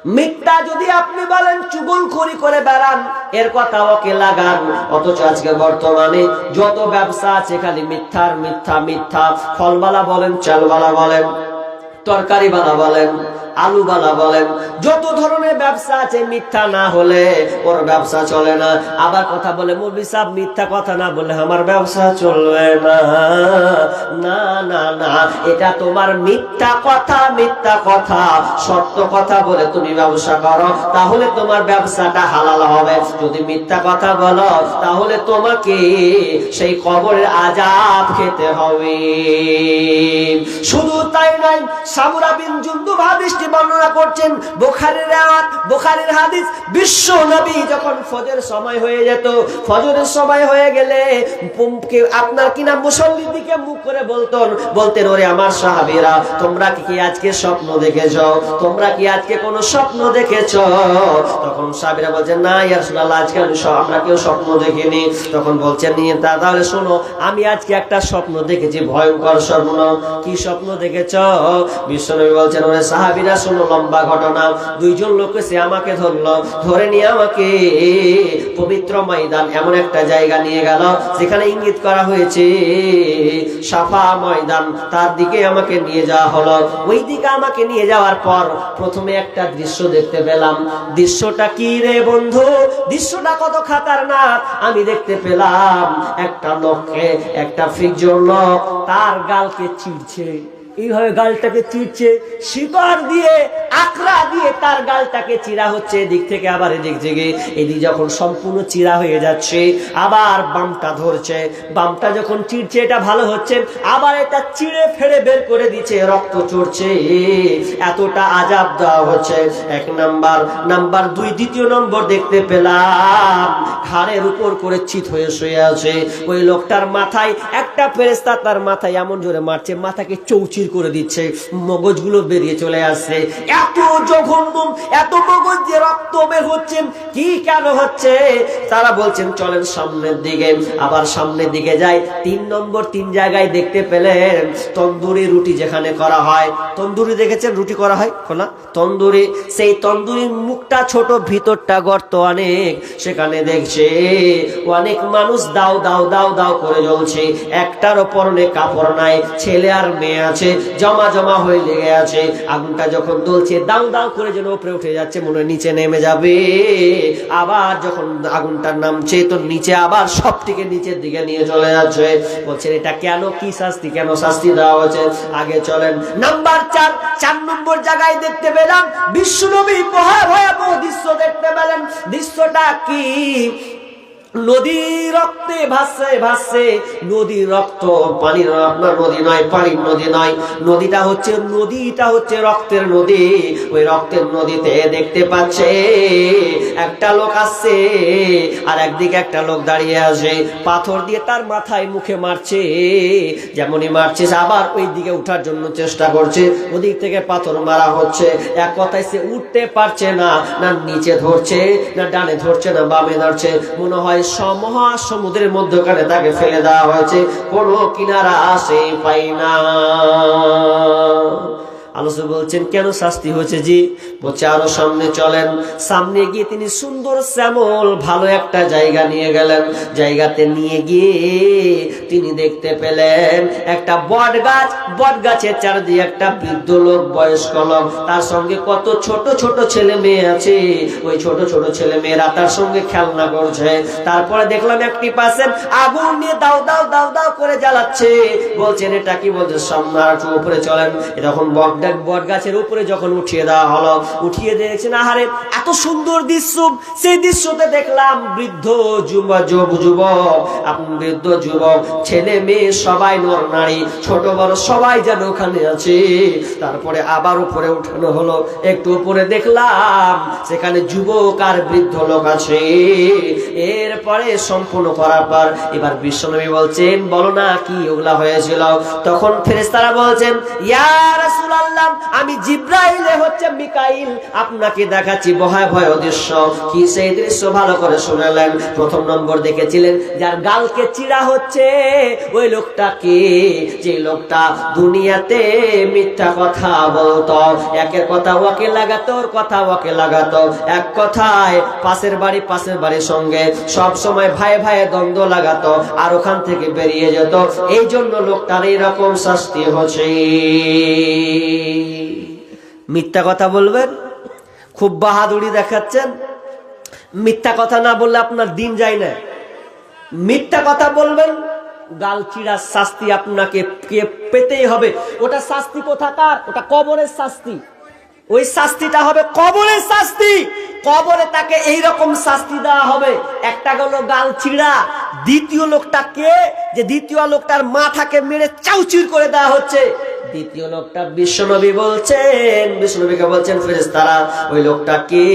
মিথ্যা যদি আপনি বলেন চুগলখড়ি করে বেড়ান এর কথা ওকে লাগান অথচ আজকে বর্তমানে যত ব্যবসা আছে খালি মিথ্যার মিথ্যা মিথ্যা ফলবালা বলেন চালবালা বলেন তরকারিবালা বলেন আলুবালা বলেন যত ধরনের ব্যবসা আছে মিথ্যা না হলে ওর ব্যবসা চলে না আবার কথা বলে মৌলভী সাহেব মিথ্যা কথা না বলে আমার ব্যবসা চলবে না না না না এটা তোমার মিথ্যা কথা সত্য কথা বলে তুমি ব্যবসা করো তাহলে তোমার ব্যবসাটা হালাল হবে যদি মিথ্যা কথা বলো তাহলে তোমাকে সেই কবরের আযাব খেতে হবে শুধু তাই নয় সামুরা বিন জুনদুব হাদিসটি বর্ণনা করছেন বুখারীর হাদিস বিশ্ব নবী যখন ফজরের সময় হয়ে যেত ফজরের সময় হয়ে গেলে আপনার কিনা মুসল্লির দিকে মুখ করে বলতেন ওরে আমার সাহাবীরা তোমরা কি আজকে স্বপ্ন দেখেছো তোমরা কি আজকে কোনো স্বপ্ন দেখেছো তখন সাহাবীরা বলছেন না ইয়া রাসূলুল্লাহ আজকে আমরা কেউ স্বপ্ন দেখিনি তখন বলছেন নিয়ে তাহলে শোনো আমি আজকে একটা স্বপ্ন দেখেছি ভয়ঙ্কর স্বপ্ন কি স্বপ্ন দেখেছো বিশ্বনবী বলছেন ওরে সাহাবীরা শোনো লম্বা ঘটনা দুইজন লোক এসে আমাকে ধরে নিয়ে আমাকে পবিত্র ময়দান এমন একটা জায়গা নিয়ে গেল যেখানে ইঙ্গিত করা হয়েছে সাফা ময়দান তার দিকে আমাকে নিয়ে যাওয়া হলো ওই দিকে আমাকে নিয়ে যাওয়ার পর প্রথমে একটা দৃশ্য দেখতে পেলাম দৃশ্যটা কি রে বন্ধু দৃশ্যটা কত খাতারনাক আমি দেখতে পেলাম একটা লোককে একটা ফিজর লোক তার গালকে চিড়ছে এইভাবে গালটাকে চিড়ছে শিকড় দিয়ে আকড়া দিয়ে তার গালটাকে চিরা হচ্ছে এদিক থেকে আবার এদিক থেকে এদিক যখন সম্পূর্ণ চিরা হয়ে যাচ্ছে আবার বামটা ধরছে বামটা যখন চিড়ছে এটা ভালো হচ্ছে আবার এটা চিড়ে ফেড়ে বের করে দিচ্ছে রক্ত চড়ছে এতটা আযাব দেওয়া হচ্ছে এক নাম্বার দুই দ্বিতীয় নম্বর দেখতে পেলাম ঘাড়ের উপর করে চিত হয়ে শুয়ে আছে ওই লোকটার মাথায় একটা ফেরেশতা তার মাথায় এমন জোরে মারছে মাথাকে চৌচির করে দিচ্ছে মগজগুলো বেরিয়ে চলে আসছে এত জঘন্য এত মগজ যে রক্ত বের হচ্ছে কি কেন হচ্ছে তারা বলছেন চলেন সামনের দিকে আবার সামনের দিকে যাই তিন জায়গায় দেখতে পেলেন তন্দুরি রুটি যেখানে করা হয় তন্দুরি দেখেছেন রুটি করা হয় খোলা তন্দুরি সেই তন্দুরির মুখটা ছোট ভিতরটা গর্ত অনেক সেখানে দেখছে অনেক মানুষ দাও দাও দাও দাও করে জ্বলছে একটার পরনে কাপড় নাই ছেলে আর মেয়ে আছে জমা জমা হয়ে লেগে আছে আগুনটা যখন জ্বলছে দাও দাও করে যেন উপরে উঠে যাচ্ছে মনে নিচে নেমে যাবে আবার যখন আগুনটা নামছে তো নিচে আবার সবটিকে নিচের দিকে নিয়ে চলে যাচ্ছে বলছেন এটা কেন কি শাস্তি কেন শাস্তি দেওয়া হয়েছে আগে চলেন নাম্বার 4 নম্বর জায়গায় দেখতে পেলাম বিশ্বনবী ভয়াবহ দৃশ্য দেখতে পেলেন দৃশ্যটা কি নদী রক্তে ভাসছে ভাসছে, নদীর রক্ত, পানির আপনার নদী নয়, পানির নদী নয়, নদীটা হচ্ছে রক্তের নদী। ওই রক্তের নদীতে দেখতে পাচ্ছে একটা লোক আসছে, আর একদিকে একটা লোক দাঁড়িয়ে আছে, পাথর দিয়ে তার মাথায় মুখে মারছে। যেমনই মারছে আবার ওই দিকে উঠার জন্য চেষ্টা করছে, ওদিক থেকে পাথর মারা হচ্ছে। এক কথায় সে উঠতে পারছে না, না নিচে ধরছে, না ডানে ধরছে, না বামে ধরছে। মনে হয় মহাসমুদ্রের মধ্যখানে তাকে ফেলে দেওয়া হয়েছে, কোনো কিনারা আসে পাই না। আলোচক বলছেন কেন শাস্তি হয়েছে জি? বলছে আরো সামনে চলেন। সামনে গিয়ে তিনি সুন্দর শ্যামল ভালো একটা জায়গা নিয়ে গেলেন। জায়গাতে নিয়ে গিয়ে তিনি দেখতে পেলেন একটা বট গাছ, বট গাছের চারদিকে একটা বৃদ্ধ লোক, বয়স্ক লোক, তার সঙ্গে কত ছোট ছোট ছেলে মেয়ে আছে। ওই ছোট ছোট ছেলে মেয়েরা তার সঙ্গে খেলনা করছে। তারপরে দেখলাম একটি পাশে আগুন নিয়ে দাও দাও দাও দাও করে জ্বালাচ্ছে। বলছেন এটা কি? বলছে সামনে আর একটু উপরে চলেন। এরকম বট গাছের উপরে যখন উঠিয়ে দেওয়া হলো, উঠিয়ে দিয়েছেন, আহারে এত সুন্দর দৃশ্য। সেই দৃশ্যতে দেখলাম বৃদ্ধ যুবক ছেলে মেয়ে সবাই, নর নারী ছোট বড় সবাই যেন ওখানে আছে। তারপরে আবার উপরে উঠানো হলো, একটু উপরে দেখলাম সেখানে যুবক আর বৃদ্ধ লোক আছে। এরপরে সম্পূর্ণ করার পর এবার বিশ্বনবী বলছেন বলো না কি ওগুলা হয়েছিল? তখন ফেরেশতারা বলছেন ইয়া রাসূলুল্লাহ, আমি জিবরাইল হচ্ছে মিকাইল আপনাকে দেখাচ্ছি ভয়াবহ দৃশ্য। কি সেই দৃশ্য ভালো করে শুনলেন। প্রথম নম্বর দেখেছিলেন যার গালকে চিড়া হচ্ছে, ওই লোকটাকে, যে লোকটা দুনিয়াতে মিথ্যা কথা বলতো, একের কথা ওকে লাগাতো, ওর কথা ওকে লাগাতো, এক কথায় পাশের বাড়ির সঙ্গে সব সময় ভাই ভাইয়ে দ্বন্দ্ব লাগাতো, আর ওখান থেকে বেরিয়ে যেত। এই জন্য লোকটার এইরকম শাস্তি হচ্ছে। মিথ্যা কথা বলবেন, খুব বাহাদুরি দেখাচ্ছেন। মিথ্যা কথা না বললে আপনার দিন যায় না। মিথ্যা কথা বলবেন, গাল চিড়ার শাস্তি আপনাকে পেতেই হবে। ওটা শাস্তি কোথাকার? ওটা কবরের শাস্তি। ওই শাস্তিটা হবে কবরের শাস্তি। কবরে তাকে এইরকম শাস্তি দেওয়া হবে। একটা গেল গাল চিড়া, দ্বিতীয় লোকটা কে? যে দ্বিতীয় লোকটার মাথাকে মেরে চাউচির করে দেওয়া হচ্ছে। দ্বিতীয় লোকটা বিশ্বনবী বিশ্বনবীকে বলছেন ফেরেশতারা ওই লোকটা কে?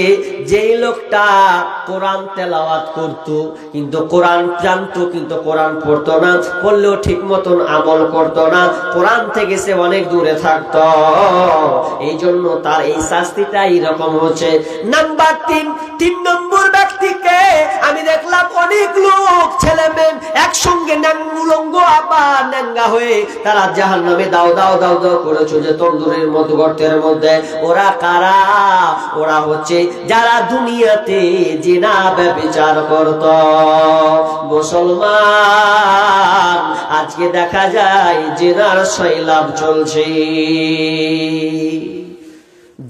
যেই লোকটা কোরআন তেলাওয়াত করত, কিন্তু কোরআন জানতো, কিন্তু কোরআন পড়তো না, পড়লেও ঠিক মতন আমল করতো না, কোরআন থেকে সে অনেক দূরে থাকতো। এই জন্য তার এই শাস্তিটা এইরকম হচ্ছে। নাম্বার 3 নম্বর ব্যক্তিকে আমি দেখলাম অনেক লোক ছেলে মেয়ে একসঙ্গে উলঙ্গ আবার ন্যাঙ্গা হয়ে তারা জাহান্নামে দাও দাও দাও দাও করেছে যে তন্দুরের মধ্যে, গর্তের মধ্যে। ওরা কারা? ওরা হচ্ছে যারা দুনিয়াতে জিনা ব্যভিচার করত। মুসলমান আজকে দেখা যায় জিনার সৈলাভ চলছে।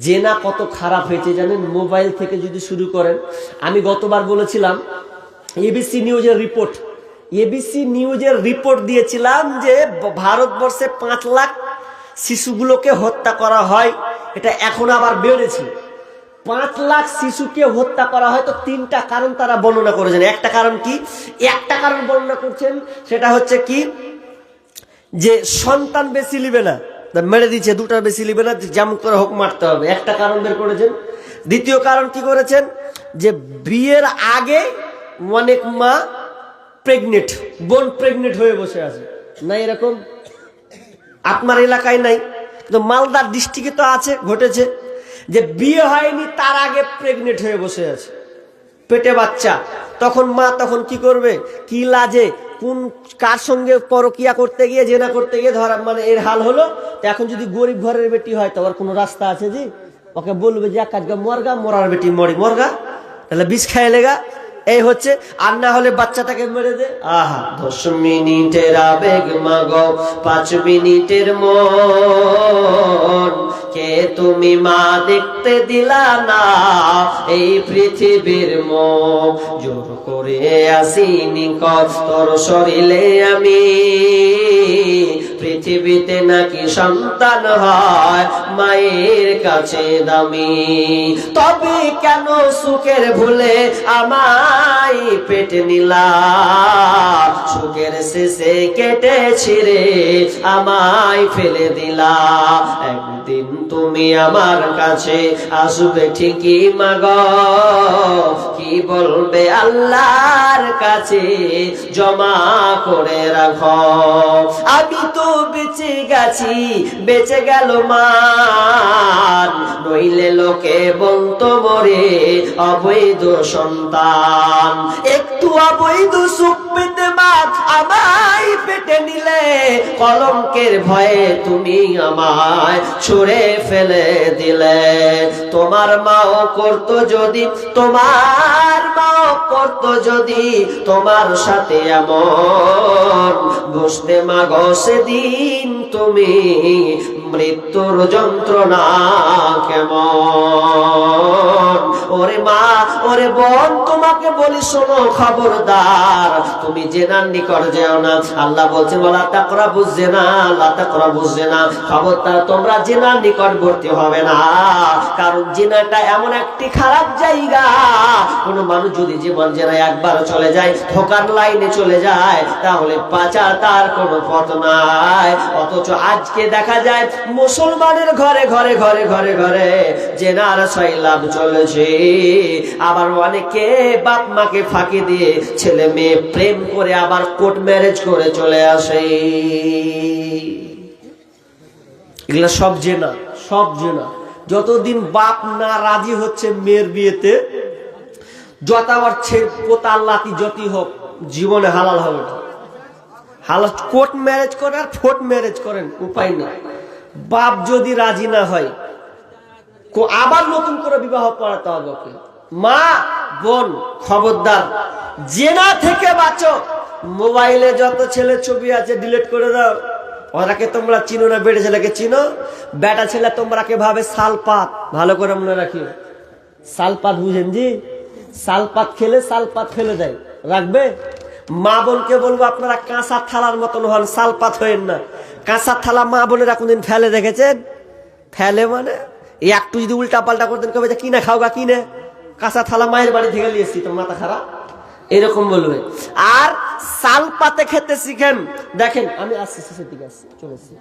জেনা কত খারাপ হয়েছে জানেন? মোবাইল থেকে যদি শুরু করেন, আমি গতবার বলেছিলাম এবিসি নিউজের রিপোর্ট দিয়েছিলাম যে ভারতবর্ষে 5 লাখ শিশুগুলোকে হত্যা করা হয়। এটা এখন আবার বেড়েছে। 5 লাখ শিশুকে হত্যা করা হয়। তো 3টা কারণ তারা বর্ণনা করেছেন। একটা কারণ কি? একটা কারণ বর্ণনা করছেন, সেটা হচ্ছে কি যে সন্তান বেশি নিবে না, মেরে দিচ্ছে, 2টার বেশি নিবে না, যেমন করে হোক মারতে হবে। একটা কারণ বের করেছেন। দ্বিতীয় কারণ কি করেছেন? যে বিয়ের আগে অনেক মা প্রেগনেন্ট, বোন প্রেগনেন্ট হয়ে বসে আছে। না এরকম আপনার এলাকায় নাই, কিন্তু মালদার ডিস্ট্রিক্টে তো আছে, ঘটেছে যে বিয়ে হয়নি তার আগে প্রেগনেন্ট হয়ে বসে আছে, পেটে বাচ্চা। তখন মা তখন কি করবে? কি লাজে কোন কার সঙ্গে পরকিয়া করতে গিয়ে, জেনা করতে গিয়ে ধরা, মানে এর হাল হলো। এখন যদি গরিব ঘরের বেটি হয় তো আর কোনো রাস্তা আছে যে ওকে বলবে যে এক কাজ মরগা, মরার বেটি মরগা, তাহলে বিষ খায় লেগা, এই হচ্ছে। আর না হলে বাচ্চাটাকে মেরে দে। আহা, 10 মিনিটের আবেগ মাগো 5 মিনিটের মন, কে তুমি মা দেখতে দিলা না এই পৃথিবীর মুখ, জোর করে আসিনি তোর শরীরে আমি পৃথিবীতে নাকি সন্তান হয় মায়ের কাছে দামি। তবে কেন সুখের ভুলে আমায় পেটে নিলা, সুখের শেষে কেটে ছিঁড়ে আমায় ফেলে দিলা। একদিন তুমি আমার কাছে আসবে ঠিকই মাগো, কি বলবে আল্লাহর কাছে জমা করে রাখো। আমি তো বেঁচে গেছি, বেঁচে গেল মান, নইলে লোকে বলতো মরে অবৈধ সন্তান। একটু অবৈধ সুখ পেতে মা আমায় পেটে নিলে, কলঙ্কের ভয়ে তুমি আমায় ছুঁড়ে ফেলে দিলে। তোমার মাও করতো যদি, তোমার মাও করতো যদি তোমার সাথে এমন, বুঝতে মাগো সেদিন তুমি মৃত্যুর যন্ত্রণা কেমন। ওরে মা, ওরে বোন, তোমাকে বলি শোনো খবরদার, তুমি জেনার নিকট যেও না। আল্লাহ বলছেন ওয়ালা তাকরাবুজ জিনা, লা তাকরাবুজ জিনা, খবরদার তোমরা জিনার নিকটবর্তী হবে না। কারণ জিনাটা এমন একটি খারাপ জায়গা, কোন মানুষ যদি জীবন জেনায় একবার চলে যায়, ধোকার লাইনে চলে যায়, তাহলে বাঁচার তার কোনো পথ নাই। অথচ আজকে দেখা যায় মুসলমানের ঘরে ঘরে ঘরে ঘরে ঘরে জেনার সয়লাভ চলেছে। আবার অনেকে বাপ মাকে ফাঁকি দিয়ে ছেলে মেয়ে প্রেম করে আবার কোর্ট ম্যারেজ করে চলে আসে। এগুলা সব জেনা, সব জেনা। যতদিন বাপ না রাজি হচ্ছে মেয়ের বিয়েতে, যত আবার পোতা লাতি যতই হোক, জীবনে হালাল হবে না। হালাল কোর্ট ম্যারেজ করে আর ফোর্ট ম্যারেজ করেন, উপায় নেই। বাপ যদি রাজি না হয়, আবার নতুন করে বিবাহ করাতে হবে ওকে। মা বোন খবরদার, জেনা থেকে বাঁচো। মোবাইলে যত ছেলে ছবি আছে ডিলিট করে দাও। ওরাকে তোমরা চিনো না, বেড়ে ছেলেকে চিনো? বেটা ছেলে তোমরাকে ভাবে সালপাত, ভালো করে মনে রাখিও। সালপাত বুঝেন জি? সালপাত খেলে সালপাত ফেলে দেয়, রাখবে? মা বোনকে বলবো আপনারা কাঁচা থালার মতন হন, সালপাত হয়েন না। কাঁচা থালা মা বোনেরা কোনদিন ফেলে দেখেছেন? ফেলে মানে একটু যদি উল্টা পাল্টা করতেন কবে যে কিনে খাওগা, কিনে কাঁচা থালা মায়ের বাড়ি থেকে নিয়েছি, তো মাথা খারাপ, এরকম বলবে। আর সাল পাতে খেতে শিখেন। দেখেন আমি আসছি শেষের দিকে, আসছি চলেছি,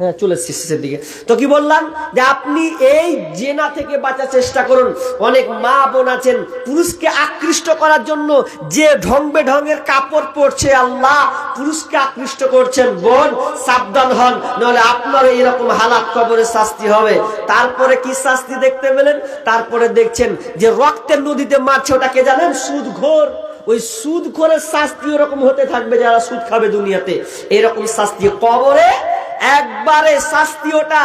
হ্যাঁ চলে এসছি শেষের দিকে। তো কি বললাম যে আপনি এই জেনা থেকে বাঁচার চেষ্টা করুন। অনেক মা বোন আছেন পুরুষকে আকৃষ্ট করার জন্য যে ঢং বেঢঙের কাপড় পরছে, আল্লাহ পুরুষকে আকৃষ্ট করছেন। বোন সাবধান হন, নাহলে আপনার এরকম হালাত কবরে শাস্তি হবে। তারপরে কি শাস্তি দেখতে পেলেন? তারপরে দেখছেন যে রক্তের নদীতে মারছে, ওটাকে জানেন? সুদখোর। ওই সুদখোরের শাস্তি ওরকম হতে থাকবে যারা সুদ খাবে দুনিয়াতে, এরকম শাস্তি কবরে একবারে শাস্তি। ওটা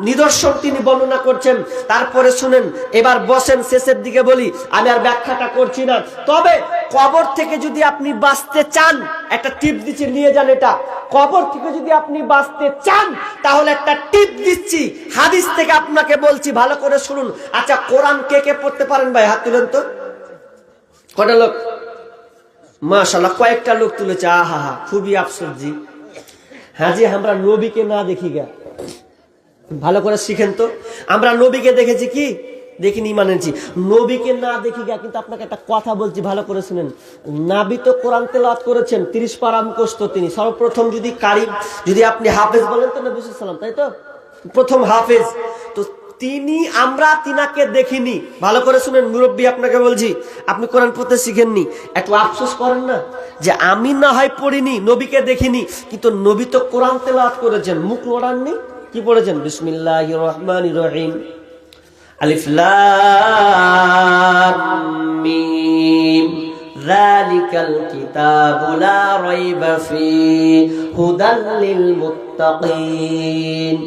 নিদর্শন তিনি বর্ণনা করছেন। তারপরে শুনেন, এবার বসেন, শেষের দিকে বলি, আমি আর ব্যাখ্যাটা করছি না। তবে কবর থেকে যদি আপনি বাঁচতে চান, একটা টিপ দিচ্ছি, নিয়ে যান এটা। কবর থেকে যদি আপনি বাঁচতে চান, তাহলে একটা টিপ দিচ্ছি, হাদিস থেকে আপনাকে বলছি, ভালো করে শুনুন। আচ্ছা, কোরআন কে কে পড়তে পারেন ভাই? হাত তুলেন তো। কটা লোক? মাশাআল্লাহ, কয়েকটা লোক তুলেছে। আহা হা, খুবই আফসোস জি। হ্যাঁ জি, আমরা নবীকে না দেখি গা, ভালো করে শিখেন তো। আমরা নবীকে দেখেছি কি? দেখিনি মানেছি। নবীকে না দেখি গা, কিন্তু আপনাকে একটা কথা বলছি, ভালো করে শুনেন। নবী তো কোরআন তেলাওয়াত করেছেন, 30 পারা মুখস্থ তিনি। সর্বপ্রথম যদি কারি, যদি আপনি হাফেজ বলেন তো নবী সাল্লাল্লাহু আলাইহি ওয়াসাল্লাম, তাই তো? প্রথম হাফেজ তো তিনি। আমরা তিনাকে দেখিনি। ভালো করে শুনেন, মুরব্বী আপনাকে বলছি, আপনি কোরআন পড়তে শিখেননি, একটু আফসোস করেন না যে আমি না হয় পড়িনি, নবীকে দেখিনি, কিন্তু নবী তো কোরআন তেলাওয়াত করেছেন, মুখ লড়াননি। কি পড়েছেন? বিসমিল্লাহির রহমানির রহিম, আলিফ লাম মিম, যালিকাল কিতাবু লা রাইবা ফীহি হুদাল লিল মুত্তাকিন।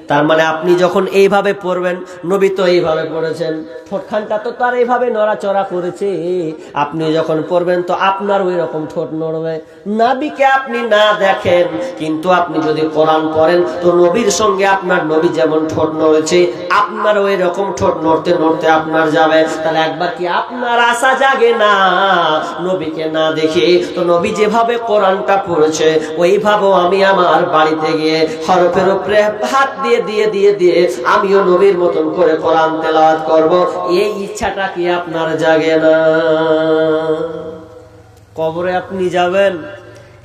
তার মানে আপনি যখন এইভাবে পড়বেন, নবী তো এইভাবে পড়েছেন, ঠোঁটখানটা তো তার এইভাবে নড়াচড়া করেছে, আপনি যখন পড়বেন তো আপনার ওই রকম ঠোঁট নড়বে। নবীকে আপনি না দেখেন, কিন্তু আপনি যদি কোরআন পড়েন তো নবীর সঙ্গে আপনার নবী যেমন ঠোঁট নড়েছে, আপনার ওই রকম ঠোঁট নড়তে নড়তে আপনার যাবে। তাহলে একবার কি আপনার আশা জাগে না নবীকে না দেখে? তো নবী যেভাবে কোরআনটা পড়েছে ওইভাবেও আমি আমার বাড়িতে গিয়ে হরফের উপরে হাত দিয়ে দিয়ে দিয়ে দিয়ে আমিও নবীর মতন করে কোরআন তেলাওয়াত করব, এই ইচ্ছাটা কি আপনার জাগে না? কবরে আপনি যাবেন,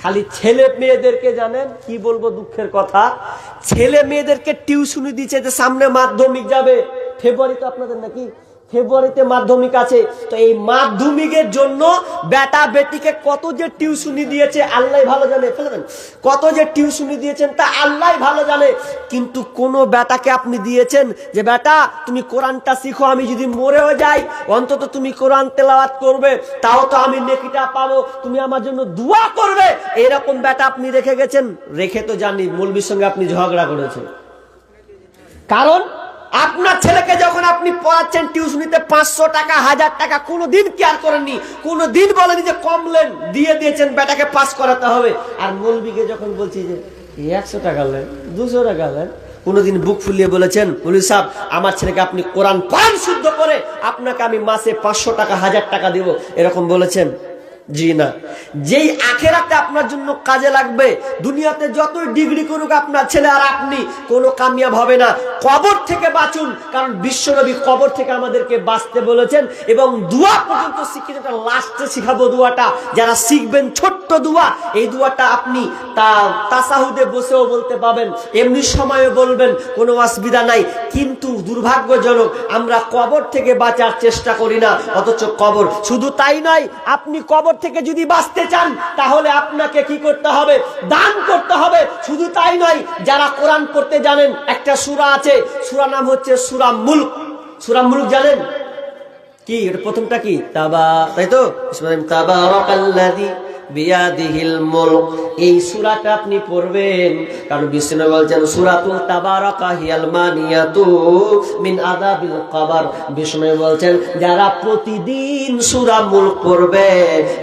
খালি ছেলে মেয়েদেরকে জানেন কি বলবো, দুঃখের কথা, ছেলে মেয়েদেরকে টিউশনি দিচ্ছে যে সামনে মাধ্যমিক যাবে, ফেব্রুয়ারিতে আপনাদের নাকি ফেব্রুয়ারিতে মাধ্যমিক আছে, তো এই মাধ্যমিকের জন্য বেটা বেটিকে কত যে টিউশনি দিয়েছে আল্লাহ ভালো জানে, ফেলবেন কত যে টিউশনি দিয়েছেন তা আল্লাহ ভালো জানে। কিন্তু কোন বেটাকে আপনি দিয়েছেন যে বেটা তুমি কোরআনটা শিখো, আমি যদি মরেও যাই অন্তত তুমি কোরআন তেলাওয়াত করবে, তাও তো আমি নেকিটা পাবো, তুমি আমার জন্য দোয়া করবে, এরকম বেটা আপনি রেখে গেছেন? রেখে তো জানি মৌলবীর সঙ্গে আপনি ঝগড়া করেছেন। কারণ আপনার ছেলেকে যখন আপনি পড়াচ্ছেন টিউশনিতে 500 টাকা 1000 টাকা কোনোদিন কেয়ার করেননি, কোনোদিন বলেনি যে কমলেন দিয়ে দিয়েছেন বেটাকে পাস করাতে হবে। আর মৌলবীকে যখন বলছি যে 100 টাকা নেন 200 টাকা নেন, কোনোদিন বুক ফুলিয়ে বলেছেন মৌলবী সাহেব আমার ছেলেকে আপনি কোরআন পড়ান শুদ্ধ করে, আপনাকে আমি মাসে 500 টাকা 1000 টাকা দেব, এরকম বলেছেন? জি না। যেই আখেরাতে আপনার জন্য কাজে লাগবে, দুনিয়াতে যতই ডিগ্রি করুক আপনার ছেলে আর আপনি, কোনো কামিয়াব হবে না। কবর থেকে বাঁচুন, কারণ বিশ্বনবী কবর থেকে আমাদেরকে বাঁচতে বলেছেন, এবং দোয়া পর্যন্ত শিখিয়ে, লাস্টে শিখাবো দোয়াটা, যারা শিখবেন ছোট্ট দোয়া, এই দোয়াটা আপনি তাসাহুদে বসেও বলতে পাবেন, এমনি সময়ে বলবেন, কোনো অসুবিধা নাই। কিন্তু দুর্ভাগ্যজনক আমরা কবর থেকে বাঁচার চেষ্টা করি না, অথচ কবর। শুধু তাই নয়, আপনি কবর থেকে যদি বাঁচতে চান তাহলে আপনাকে কি করতে হবে? দান করতে হবে। শুধু তাই নয়, যারা কোরআন পড়তে জানেন, একটা সূরা আছে, সূরা নাম হচ্ছে সূরা মুলক। সূরা মুলক জানেন কি? এর প্রথমটা কি? তাই তো, তাবারাকাল্লাযী বিয়াদিহিল মুলক। এই সূরাটা আপনি পড়বেন, কারণ বিষ্ণু বলছেন সূরাতুল তাবারাকা হিয়াল মানিয়াতু মিন আযাবিল কবর। বিষ্ণু বলছেন যারা প্রতিদিন সূরা মুলক পড়বে,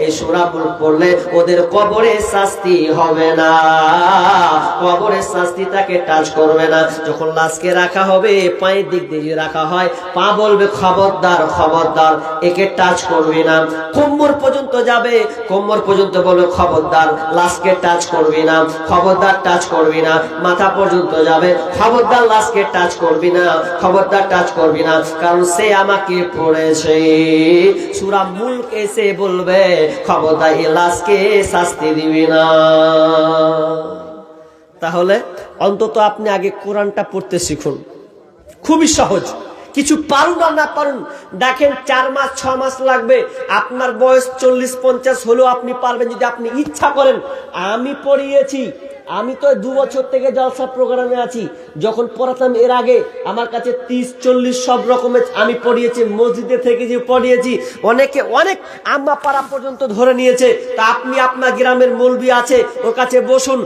এই সূরা মুলক পড়লে ওদের কবরে শাস্তি হবে না, কবরে শাস্তি তাকে টাচ করবে না। যখন লাশকে রাখা হবে, পায়ের দিক দিয়ে রাখা হয়, পা বলবে খবরদার খবরদার, একে টাচ করবি না। কোমর পর্যন্ত যাবে, কোমর পর্যন্ত বলবে খবরদার লাশকে টাচ করবি না, খবরদার টাচ করবি না। মাথা পর্যন্ত যাবে, খবরদার লাশকে টাচ করবি না, খবরদার টাচ করবি না, কারণ সে আমাকে পড়েছে। সূরা মুলক এসে বলবে খবরদার এই লাশকে শাস্তি দিবি না। তাহলে অন্তত আপনি আগে কোরআনটা পড়তে শিখুন, খুবই সহজ। কিছু পারুন আর না পারুন, দেখেন 4 মাস 6 মাস লাগবে, আপনার বয়স 40-50 হলেও আপনি পারবেন যদি আপনি ইচ্ছা করেন। আমি পড়িয়েছি, আমি তো 2 বছর থেকে জলসা প্রোগ্রামে আছি, যখন পড়াতাম এর আগে আমার কাছে 30-40 সব রকমের আমি পড়িয়েছি, মসজিদে থেকে যে পড়িয়েছি, অনেকে অনেক আম্মা পাড়া পর্যন্ত ধরে নিয়েছে। তা আপনি আপনার গ্রামের মৌলবি আছে, ওর কাছে বসুন,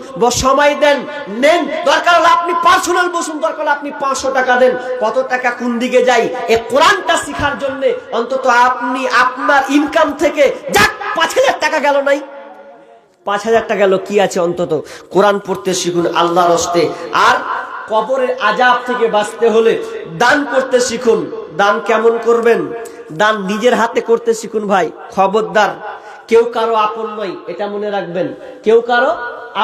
সময় দেন, নেন, দরকার হলে আপনি পার্সোনাল বসুন, দরকার হলে আপনি 500 টাকা দেন। কত টাকা কোন দিকে যাই এই কোরআনটা শেখার জন্য? অন্তত আপনি আপনার ইনকাম থেকে যাক 5000 টাকা গেল নাই, 5000 টাকা গেল, কি আছে? অন্তত কোরআন পড়তে শিখুন আল্লাহর হস্তে। আর কবরের আযাব থেকে বাঁচতে হলে দান করতে শিখুন। দান কেমন করবেন? দান নিজের হাতে করতে শিখুন ভাই। খবরদার কেউ কারো আপন নয়, এটা মনে রাখবেন, কেউ কারো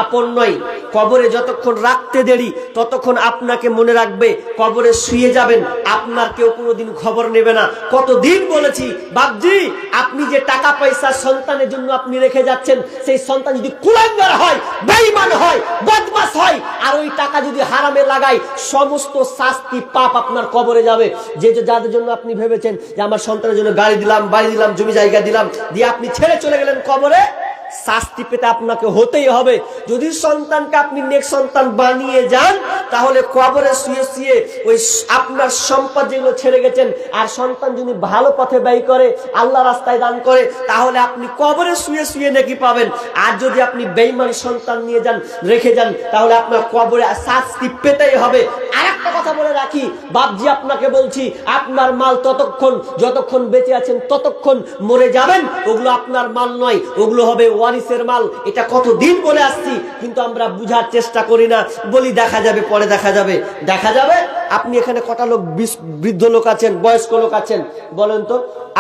আপন নয়। কবরে যতক্ষণ রাখতে দেরি ততক্ষণ আপনাকে মনে রাখবে, কবরে শুয়ে যাবেন আপনার কেউ কোনোদিন খবর নেবে না। কতদিন বলেছি বাপজি, আপনি যে টাকা পয়সা সন্তানের জন্য আপনি রেখে যাচ্ছেন, সেই সন্তান যদি কুলাঙ্গার হয়, বেঈমান হয়, বদমাশ হয়, আর ওই টাকা যদি হারামে লাগায়, সমস্ত শাস্তি পাপ আপনার কবরে যাবে। যাদের জন্য আপনি ভেবেছেন যে আমার সন্তানের জন্য গাড়ি দিলাম, বাড়ি দিলাম, জমি জায়গা দিলাম, দিয়ে আপনি ছেড়ে চলে গেলেন কবরে, শাস্তি শাস্তি পেতে আপনাকে হতেই হবে। যদি সন্তানকে আপনি নেক সন্তান বানিয়ে যান, তাহলে কবরে শুয়ে শুয়ে ওই আপনার সম্পদ যেগুলো ছেড়ে গেছেন, আর সন্তান যদি ভালো পথে ব্যয় করে, আল্লাহ রাস্তায় দান করে, তাহলে আপনি কবরে শুয়ে শুয়ে নেকি পাবেন। আর যদি আপনি বেঈমান সন্তান নিয়ে যান, রেখে যান, তাহলে আপনার কবরে শাস্তি পেতেই হবে। আর একটা কথা বলে রাখি বাপজি, আপনাকে বলছি, আপনার মাল ততক্ষণ যতক্ষণ বেঁচে আছেন ততক্ষণ, মরে যাবেন ওগুলো আপনার মাল নয়, ওগুলো হবে ওয়ারিসের মাল। এটা কতদিন বলে আসছি, কিন্তু আমরা বুঝার চেষ্টা করি না, বলি দেখা যাবে, পরে দেখা যাবে। দেখা যাবে। আপনি এখানে কটা লোক বৃদ্ধ লোক আছেন, বয়স্ক লোক আছেন, বলেন তো,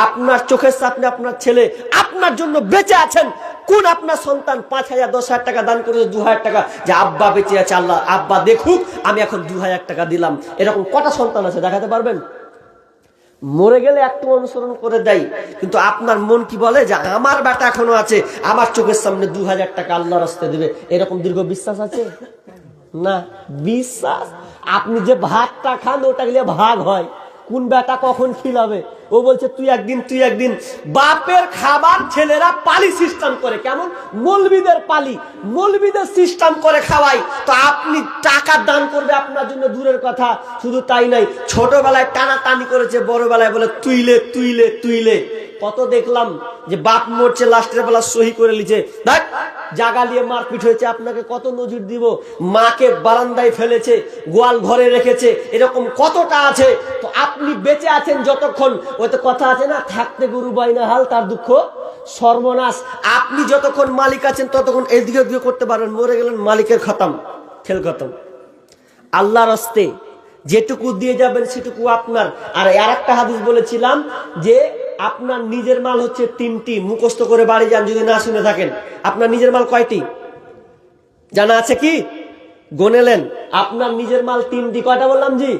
আপনার চোখের সামনে আপনার ছেলে আপনার জন্য বেঁচে আছেন, কোন আপনার সন্তান 5,000 10,000 টাকা দান করেছে, 2,000 টাকা, যে আব্বা বেঁচে আছে, আল্লাহ আব্বা দেখুক আমি এখন 2,000 টাকা দিলাম, এরকম কটা সন্তান আছে দেখাতে পারবেন? মরে গেলে একটু অনুসরণ করে দেয়, কিন্তু আপনার মন কি বলে যে আমার বেটা এখনো আছে, আমার চোখের সামনে 2,000 টাকা আল্লাহর রাস্তায় দিবে, এরকম দীর্ঘ বিশ্বাস আছে না? বিশ্বাস, আপনি যে ভাতটা খান ওটা গেলে ভাগ হয়, কোন বেটা কখন খিলাবে, ও বলছে তুই একদিন। বাপের খাবার ছেলেরা পালি সিস্টেম করে, কেমন মৌলবীদের পালি, মৌলবীদের সিস্টেম করে খাওয়াই, তো আপনি টাকা দান করবে আপনার জন্য দূরের কথা। শুধু তাই নাই, ছোটবেলায় টানাটানি করেছে, বড়বেলায় বলে তুইলে। কত দেখলাম যে বাপ মরছে, লাস্টের বেলা সহি করে লিছে, দেখ জাগা নিয়ে মারপিট হয়েছে। আপনাকে কত নজির দিব, মাকে বারান্দায় ফেলেছে, গোয়াল ঘরে রেখেছে, এরকম কতটা আছে। তো আপনি বেঁচে আছেন যতক্ষণ, ওই তো কথা আছে না, থাকতে গরু বাইনা হাল, তার দুঃখ সর্বনাশ। আপনি যতক্ষণ মালিক আছেন ততক্ষণ এদিকে ওদিকে করতে পারবেন, মরে গেলেন মালিকের খতম, খেল খতম। আল্লাহর রাস্তে যেটুকু দিয়ে যাবেন সেটুকু আপনার। আর একটা হাদিস বলেছিলাম যে আপনার নিজের মাল হচ্ছে 3টি, মুখস্থ করে বাড়ি যান যদি না শুনে থাকেন। আপনার নিজের মাল কয়টি জানা আছে কি? গনেলেন। আপনার নিজের মাল 3টি। কয়টা বললাম জি?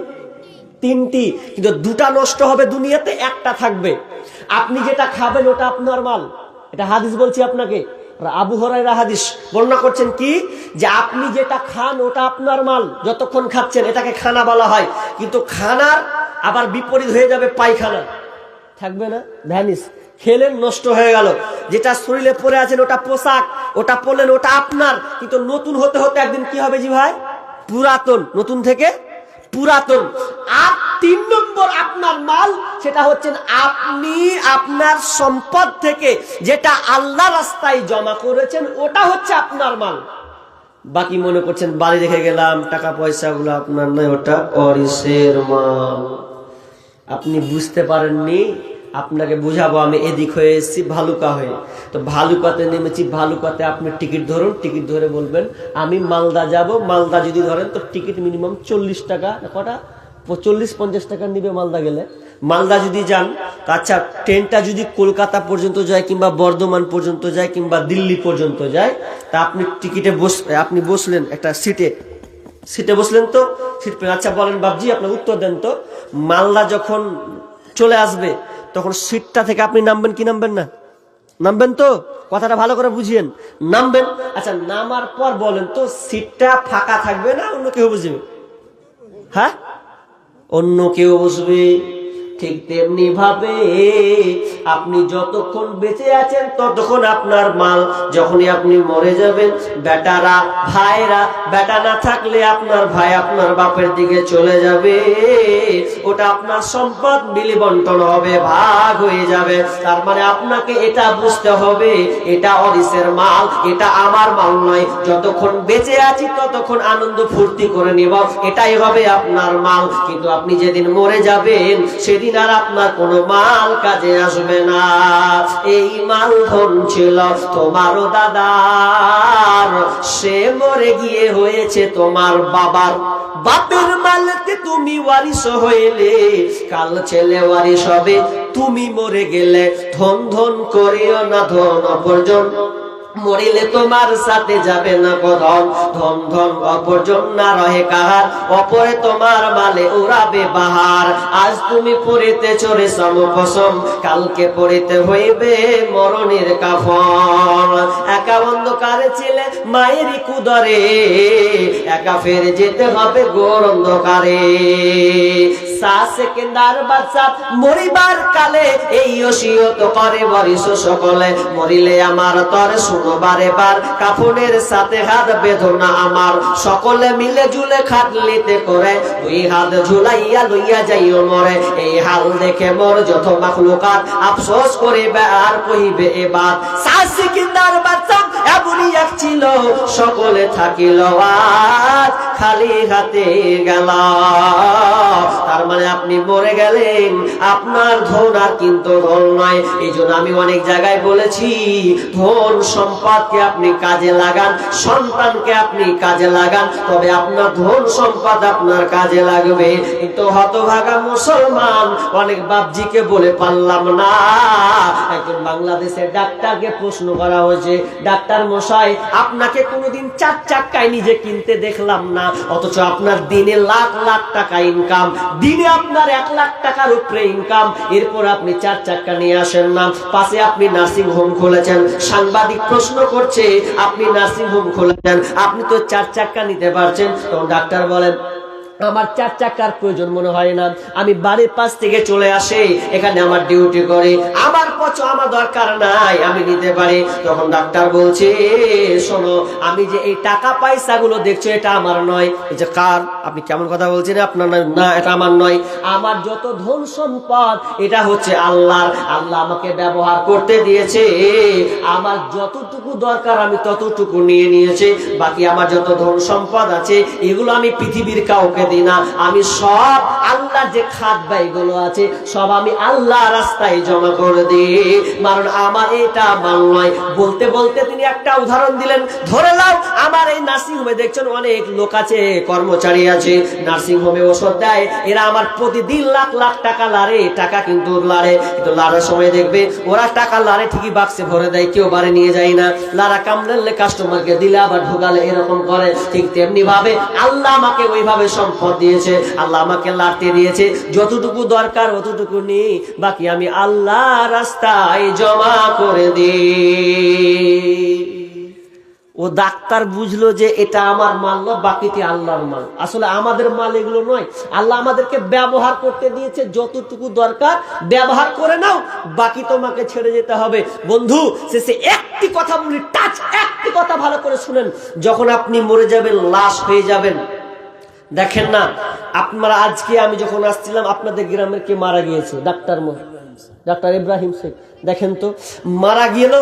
3টি। কিন্তু 2টা নষ্ট হবে দুনিয়াতে, একটা থাকবে। আপনি যেটা খাবেন ওটা আপনার মাল, এটা হাদিস বলছি আপনাকে। আবু হুরায়রা হাদিস বর্ণনা করছেন কি, যে আপনি যেটা খান ওটা আপনার মাল, যতক্ষণ খাচ্ছেন, এটাকে খানা বলা হয়। কিন্তু খানার আবার বিপরীত হয়ে যাবে পায়খানা, থাকবে না, ভ্যানিস, খেলেন নষ্ট হয়ে গেল। যেটা শরীরে পরে আছেন ওটা পোশাক, ওটা পরলেন, ওটা আপনার, কিন্তু নতুন হতে হতে একদিন কি হবে জি ভাই? পুরাতন, নতুন থেকে পুরাতন। আর 3 নম্বর আপনার মাল, সেটা হচ্ছেন আপনি আপনার সম্পদ থেকে যেটা আল্লাহ রাস্তায় জমা করেছেন, ওটা হচ্ছে আপনার মাল। বাকি মনে করছেন বাড়ি রেখে গেলাম, টাকা পয়সা গুলো আপনার নয়, ওটা ওয়ারিসের মাল। আপনি বুঝতে পারেননি, আপনাকে বুঝাবো। আমি এদিক হয়ে এসেছি ভালুকা হয়ে, তো ভালুকাতে নেমেছি। ভালুকাতে আপনি টিকিট ধরুন, টিকিট ধরে বলবেন আমি মালদা যাব। মালদা যদি ধরেন তো টিকিট মিনিমাম 40 টাকা, কটা 40-50 টাকা নিবে মালদা গেলে। মালদা যদি যান, আচ্ছা ট্রেনটা যদি কলকাতা পর্যন্ত যায়, কিংবা বর্ধমান পর্যন্ত যায়, কিংবা দিল্লি পর্যন্ত যায়, তা আপনি টিকিটে আপনি বসলেন একটা সিটে বসলেন, তো সিট পেয়ে, আচ্ছা বলেন বাবজি আপনার উত্তর দেন তো, মালদা যখন চলে আসবে তখন সিটটা থেকে আপনি নামবেন কি নামবেন না? নামবেন তো, কথাটা ভালো করে বুঝিয়েন, নামবেন। আচ্ছা নামার পর বলেন তো, সিটটা ফাঁকা থাকবে না অন্য কেউ বসবে? হ্যাঁ, অন্য কেউ বসবে। ঠিক তেমনি ভাবে আপনি যতক্ষণ বেঁচে আছেন ততক্ষণ আপনার মাল। যখনই আপনি মরে যাবেন, বেটারা ভাইরা, বেটা না থাকলে আপনার ভাই আপনার বাপের দিকে চলে যাবে, ওটা আপনার সম্পদ মিলি বন্টন হবে, ভাগ হয়ে যাবে। তার মানে আপনাকে এটা বুঝতে হবে, এটা ওয়ারিসের মাল, এটা আমার মাল নয়। যতক্ষণ বেঁচে আছি ততক্ষণ আনন্দ ফুর্তি করে নিব, এটাই হবে আপনার মাল। কিন্তু আপনি যেদিন মরে যাবেন সেদিন আর আপনার কোনো মাল কাজে আসবে না। এই মাল ধন ছিল তোমারও দাদার, সে মরে গিয়ে হয়েছে তোমার বাবার। বাপের মালকে তুমি ওয়ারিস হইলে, কাল ছেলে ওয়ারিস হবে। তুমি মরে গেলে ধন ধন করিও না, ধন অপরজন মরিলে তোমার সাথে যাবে না ধন। ধন ধন অপরজন না রহে কাহার, অপরে তোমার মালে উড়াবে বাহার। আজ তুমি পড়িতেছ রেশম পশম, কালকে পড়িতে হইবে মরণের কাফন। একা অন্ধকারে ছিলে মায়েরই কুদরে, একা ফের যেতে হবে ঘোর অন্ধকারে। সেকেন্ডার বাচ্চা মরিবার কালে এই ওসিয়ত করে ওয়ারিস সকলে, মরিলে আমার তর শোনো বারে বার, কাফনের সাথে হাত বেঁধো না আমার, সকলে মিলে ঝুলে খাটলিতে করে দুই হাত ঝুলাইয়া লইয়া যাইও মরে। এই হাল দেখে মোর যত মাখলুকাত আফসোস করিবে আর কহিবে এবার, সাসিকিন্দার বাচ্চা এমনই এক ছিল, সকলে থাকিল আজ খালি হাতে গেল। তার মানে আপনি মরে গেলেন, আপনার ধন আর কিন্তু ধন নয়। এই জন্য আমি অনেক জায়গায় বলেছি, ধন সম্পদকে আপনি কাজে লাগান, সন্তানকে আপনি কাজে লাগান, তবে আপনার ধন সম্পদ আপনার কাজে লাগবে। কিন্তু হতভাগা মুসলমান অনেক বাপজিকে বলে পারলাম না। একজন বাংলাদেশের ডাক্তারকে প্রশ্ন করা হয়েছে, ডাক্তার মশাই আপনাকে কোনোদিন 4 চাক্কায় নিজে কিনতে দেখলাম না, অথচ আপনার দিনে লাখ লাখ টাকা ইনকাম, দিনে আপনার 1 লাখ টাকার উপরে ইনকাম, এরপর আপনি 4 চাক্কা নিয়ে আসেন না। পাশে আপনি নার্সিং হোম খুলেছেন, সাংবাদিক প্রশ্ন করছে আপনি নার্সিং হোম খুলেছেন, আপনি তো 4 চাক্কা নিতে পারছেন। তখন ডাক্তার বলেন আমার 4 চাকার প্রয়োজন মনে হয় না, আমি বাড়ির পাশ থেকে চলে আসি, এখানে আমার ডিউটি করে, আমার আমার দরকার নাই, আমি নিতে পারি। তখন ডাক্তার বলছে শোনো, আমি যে এই টাকা পয়সা গুলো দেখছো এটা আমার নয়। এই যে কার, আপনি কেমন কথা বলছেন, আপনার না, এটা আমার নয়, আমার যত ধন সম্পদ এটা হচ্ছে আল্লাহর, আল্লাহ আমাকে ব্যবহার করতে দিয়েছে, আমার যতটুকু দরকার আমি ততটুকু নিয়ে নিয়েছে, বাকি আমার যত ধন সম্পদ আছে এগুলো আমি পৃথিবীর কাউকে দিই না, আমি সব আল্লাহ যে খাত ব্যয়গুলো আছে সব আমি আল্লাহ রাস্তায় জমা করে দিই, কারণ আমার এটা মাল নয়। বলতে বলতে তিনি একটা উদাহরণ দিলেন, ধরে নাও আমার এই নার্সিং হোমে দেখছেন অনেক লোক আছে, কর্মচারী আছে, নার্সিং হোমে ওষুধ দেয়, এরা আমার প্রতিদিন লাখ লাখ টাকা লারে, টাকা কিন্তু লারে, কিন্তু লারার সময় দেখবে ওরা টাকা লারে ঠিকই বাক্সে ভরে দেয়, কেউ বারে নিয়ে যায় না, লারা কামড়ালে কাস্টমারকে দিলে আবার ঢুকালে এরকম করে। ঠিক তেমনি ভাবে আল্লাহ আমাকে ওইভাবে সম্পদ দিয়েছে, আল্লাহ আমাকে লাড়তে দিয়েছে, যতটুকু দরকার অতটুকু নেই, বাকি আমি আল্লাহ রাস্তায় জমা করে দিই। ও ডাক্তার বুঝলো যে এটা আমার মাল না, বাকিতে আল্লাহর মাল। আসলে আমাদের মাল এগুলো নয়, আল্লাহ আমাদেরকে ব্যবহার করতে দিয়েছে, যতটুকু দরকার ব্যবহার করে নাও, বাকি তোমাকে ছেড়ে যেতে হবে। বন্ধু শেষে একটি কথা বলি, টাচ একটি কথা ভালো করে শুনেন, যখন আপনি মরে যাবেন, লাশ হয়ে যাবেন, দেখেন না আপনারা, আজকে আমি যখন আসছিলাম আপনাদের গ্রামের কে মারা গিয়েছে, ডাক্তার ইব্রাহিম শেখ, দেখেন তো মারা গেল,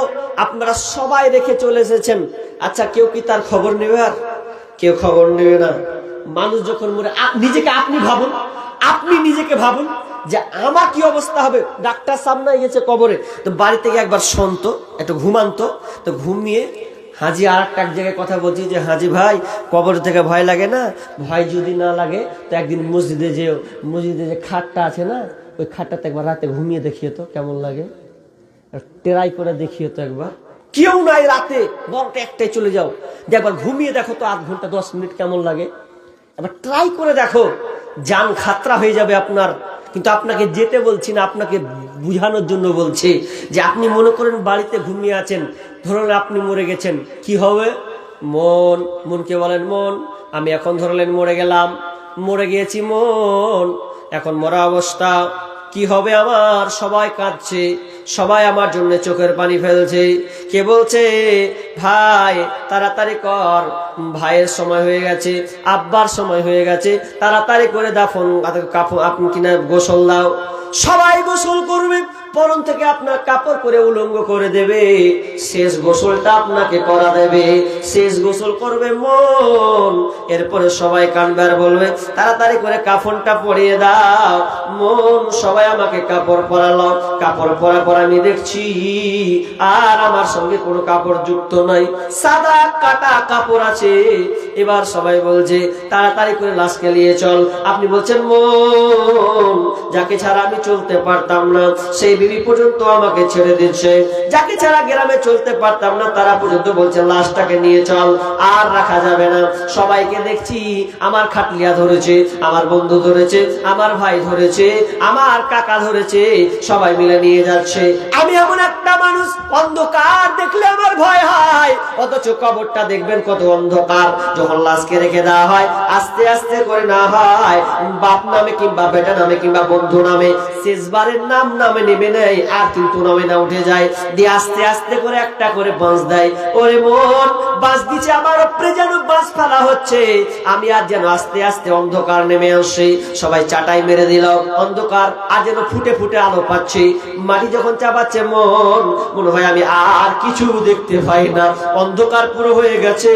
আপনারা সবাই রেখে চলে এসেছেন, আচ্ছা কেউ কি তার খবর নেবে? আর কেউ খবর নেবে না। মানুষ যখন মরে, নিজেকে আপনি ভাবুন, আপনি নিজেকে ভাবুন যে আমার কি অবস্থা হবে। ডাক্তার সামনে গেছে কবরে, তো বাড়ি থেকে একবার শোনত, একটু ঘুমান্ত, তো ঘুমিয়ে হাজি আর একটা এক জায়গায় কথা বলছি যে হাজি ভাই কবর থেকে ভয় লাগে না? ভয় যদি না লাগে তো একদিন মসজিদে যে খাটটা আছে না, ওই খাটটাতে একবার রাতে ঘুমিয়ে দেখিয়ে তো কেমন লাগে, ট্রাই করে দেখিয়ে তো একবার, কেউ নাই রাতে 12টা 1টায় চলে যাও, একবার ঘুমিয়ে দেখো তো 8 ঘন্টা 10 মিনিট কেমন লাগে, এবার ট্রাই করে দেখো, জান খাতরা হয়ে যাবে আপনার। কিন্তু আপনাকে যেতে বলছি না, আপনাকে বুঝানোর জন্য বলছি যে আপনি মনে করেন বাড়িতে ঘুমিয়ে আছেন, ধরুন আপনি মরে গেছেন, কি হবে? মনকে বলেন মন আমি এখন ধরলেন মরে গেলাম, মরে গিয়েছি মন, এখন মরা অবস্থা কি হবে আমার? সবাই কাঁদছে, সবাই আমার জন্য চোখের পানি ফেলছে, কে বলছে ভাই তাড়াতাড়ি কর, ভাইয়ের সময় হয়ে গেছে, আব্বার সময় হয়ে গেছে, তাড়াতাড়ি করে দাফন আপনি কিনা গোসল দাও। সবাই গোসল করবে, পরন থেকে আপনার কাপড় করে উলঙ্গ করে দেবে, শেষ গোসলটা আপনাকে করা দেবে, শেষ গোসল করবে মন, এরপরে সবাই কাঁদবে আর বলবে তাড়াতাড়ি করে কাফনটা পরিয়ে দাও। মন সবাই আমাকে কাপড় পরালো, কাপড় পরা পর আমি দেখছি আর আমার সঙ্গে কোনো কাপড় যুক্ত নাই, সাদা কাটা কাপড় আছে। এবার সবাই বলছে তাড়াতাড়ি করে লাশকে নিয়ে চল। আপনি বলছেন মন যাকে ছাড়া আমি চলতে পারতাম না সেই বিবি পর্যন্ত আমাকে ছেড়ে দিচ্ছে, যাকে ছাড়া গ্রামে চলতে পারতাম না তারা পর্যন্ত বলছে লাশটাকে নিয়ে চল, আর রাখা যাবে না। সবাইকে দেখছি আমার খাটলিয়া ধরেছে, আমার বন্ধু ধরেছে, আমার ভাই ধরেছে, আমার কাকা ধরেছে, সবাই মিলে নিয়ে যাচ্ছে। আমি এমন একটা মানুষ অন্ধকার দেখলে আমার ভয় হয়, অথচ কবরটা দেখবেন কত অন্ধকার। যখন লাশকে রেখে দেওয়া হয়, আস্তে আস্তে করে না হয় বাপ নামে কিংবা বেটা নামে কিংবা বন্ধু নামে, শেষবারের নামে নেবে নেই, আর কিন্তু নামে না উঠে যায়, দিয়ে আস্তে আস্তে করে একটা করে বাঁশ দেয়। ওরে মন, বাঁশ দিচ্ছে আমার উপরে যেন বাঁশ ফেলা হচ্ছে, আমি আর যেন আস্তে আস্তে অন্ধকার নেমে আসে। সবাই চাটাই মেরে দিল, অন্ধকার আর যেন ফুটে ফুটে আলো পাচ্ছে। মাটি যখন চাপাচ্ছে মনে হয় আমি আর কিছু দেখতে পাই না, অন্ধকার পুরো হয়ে গেছে।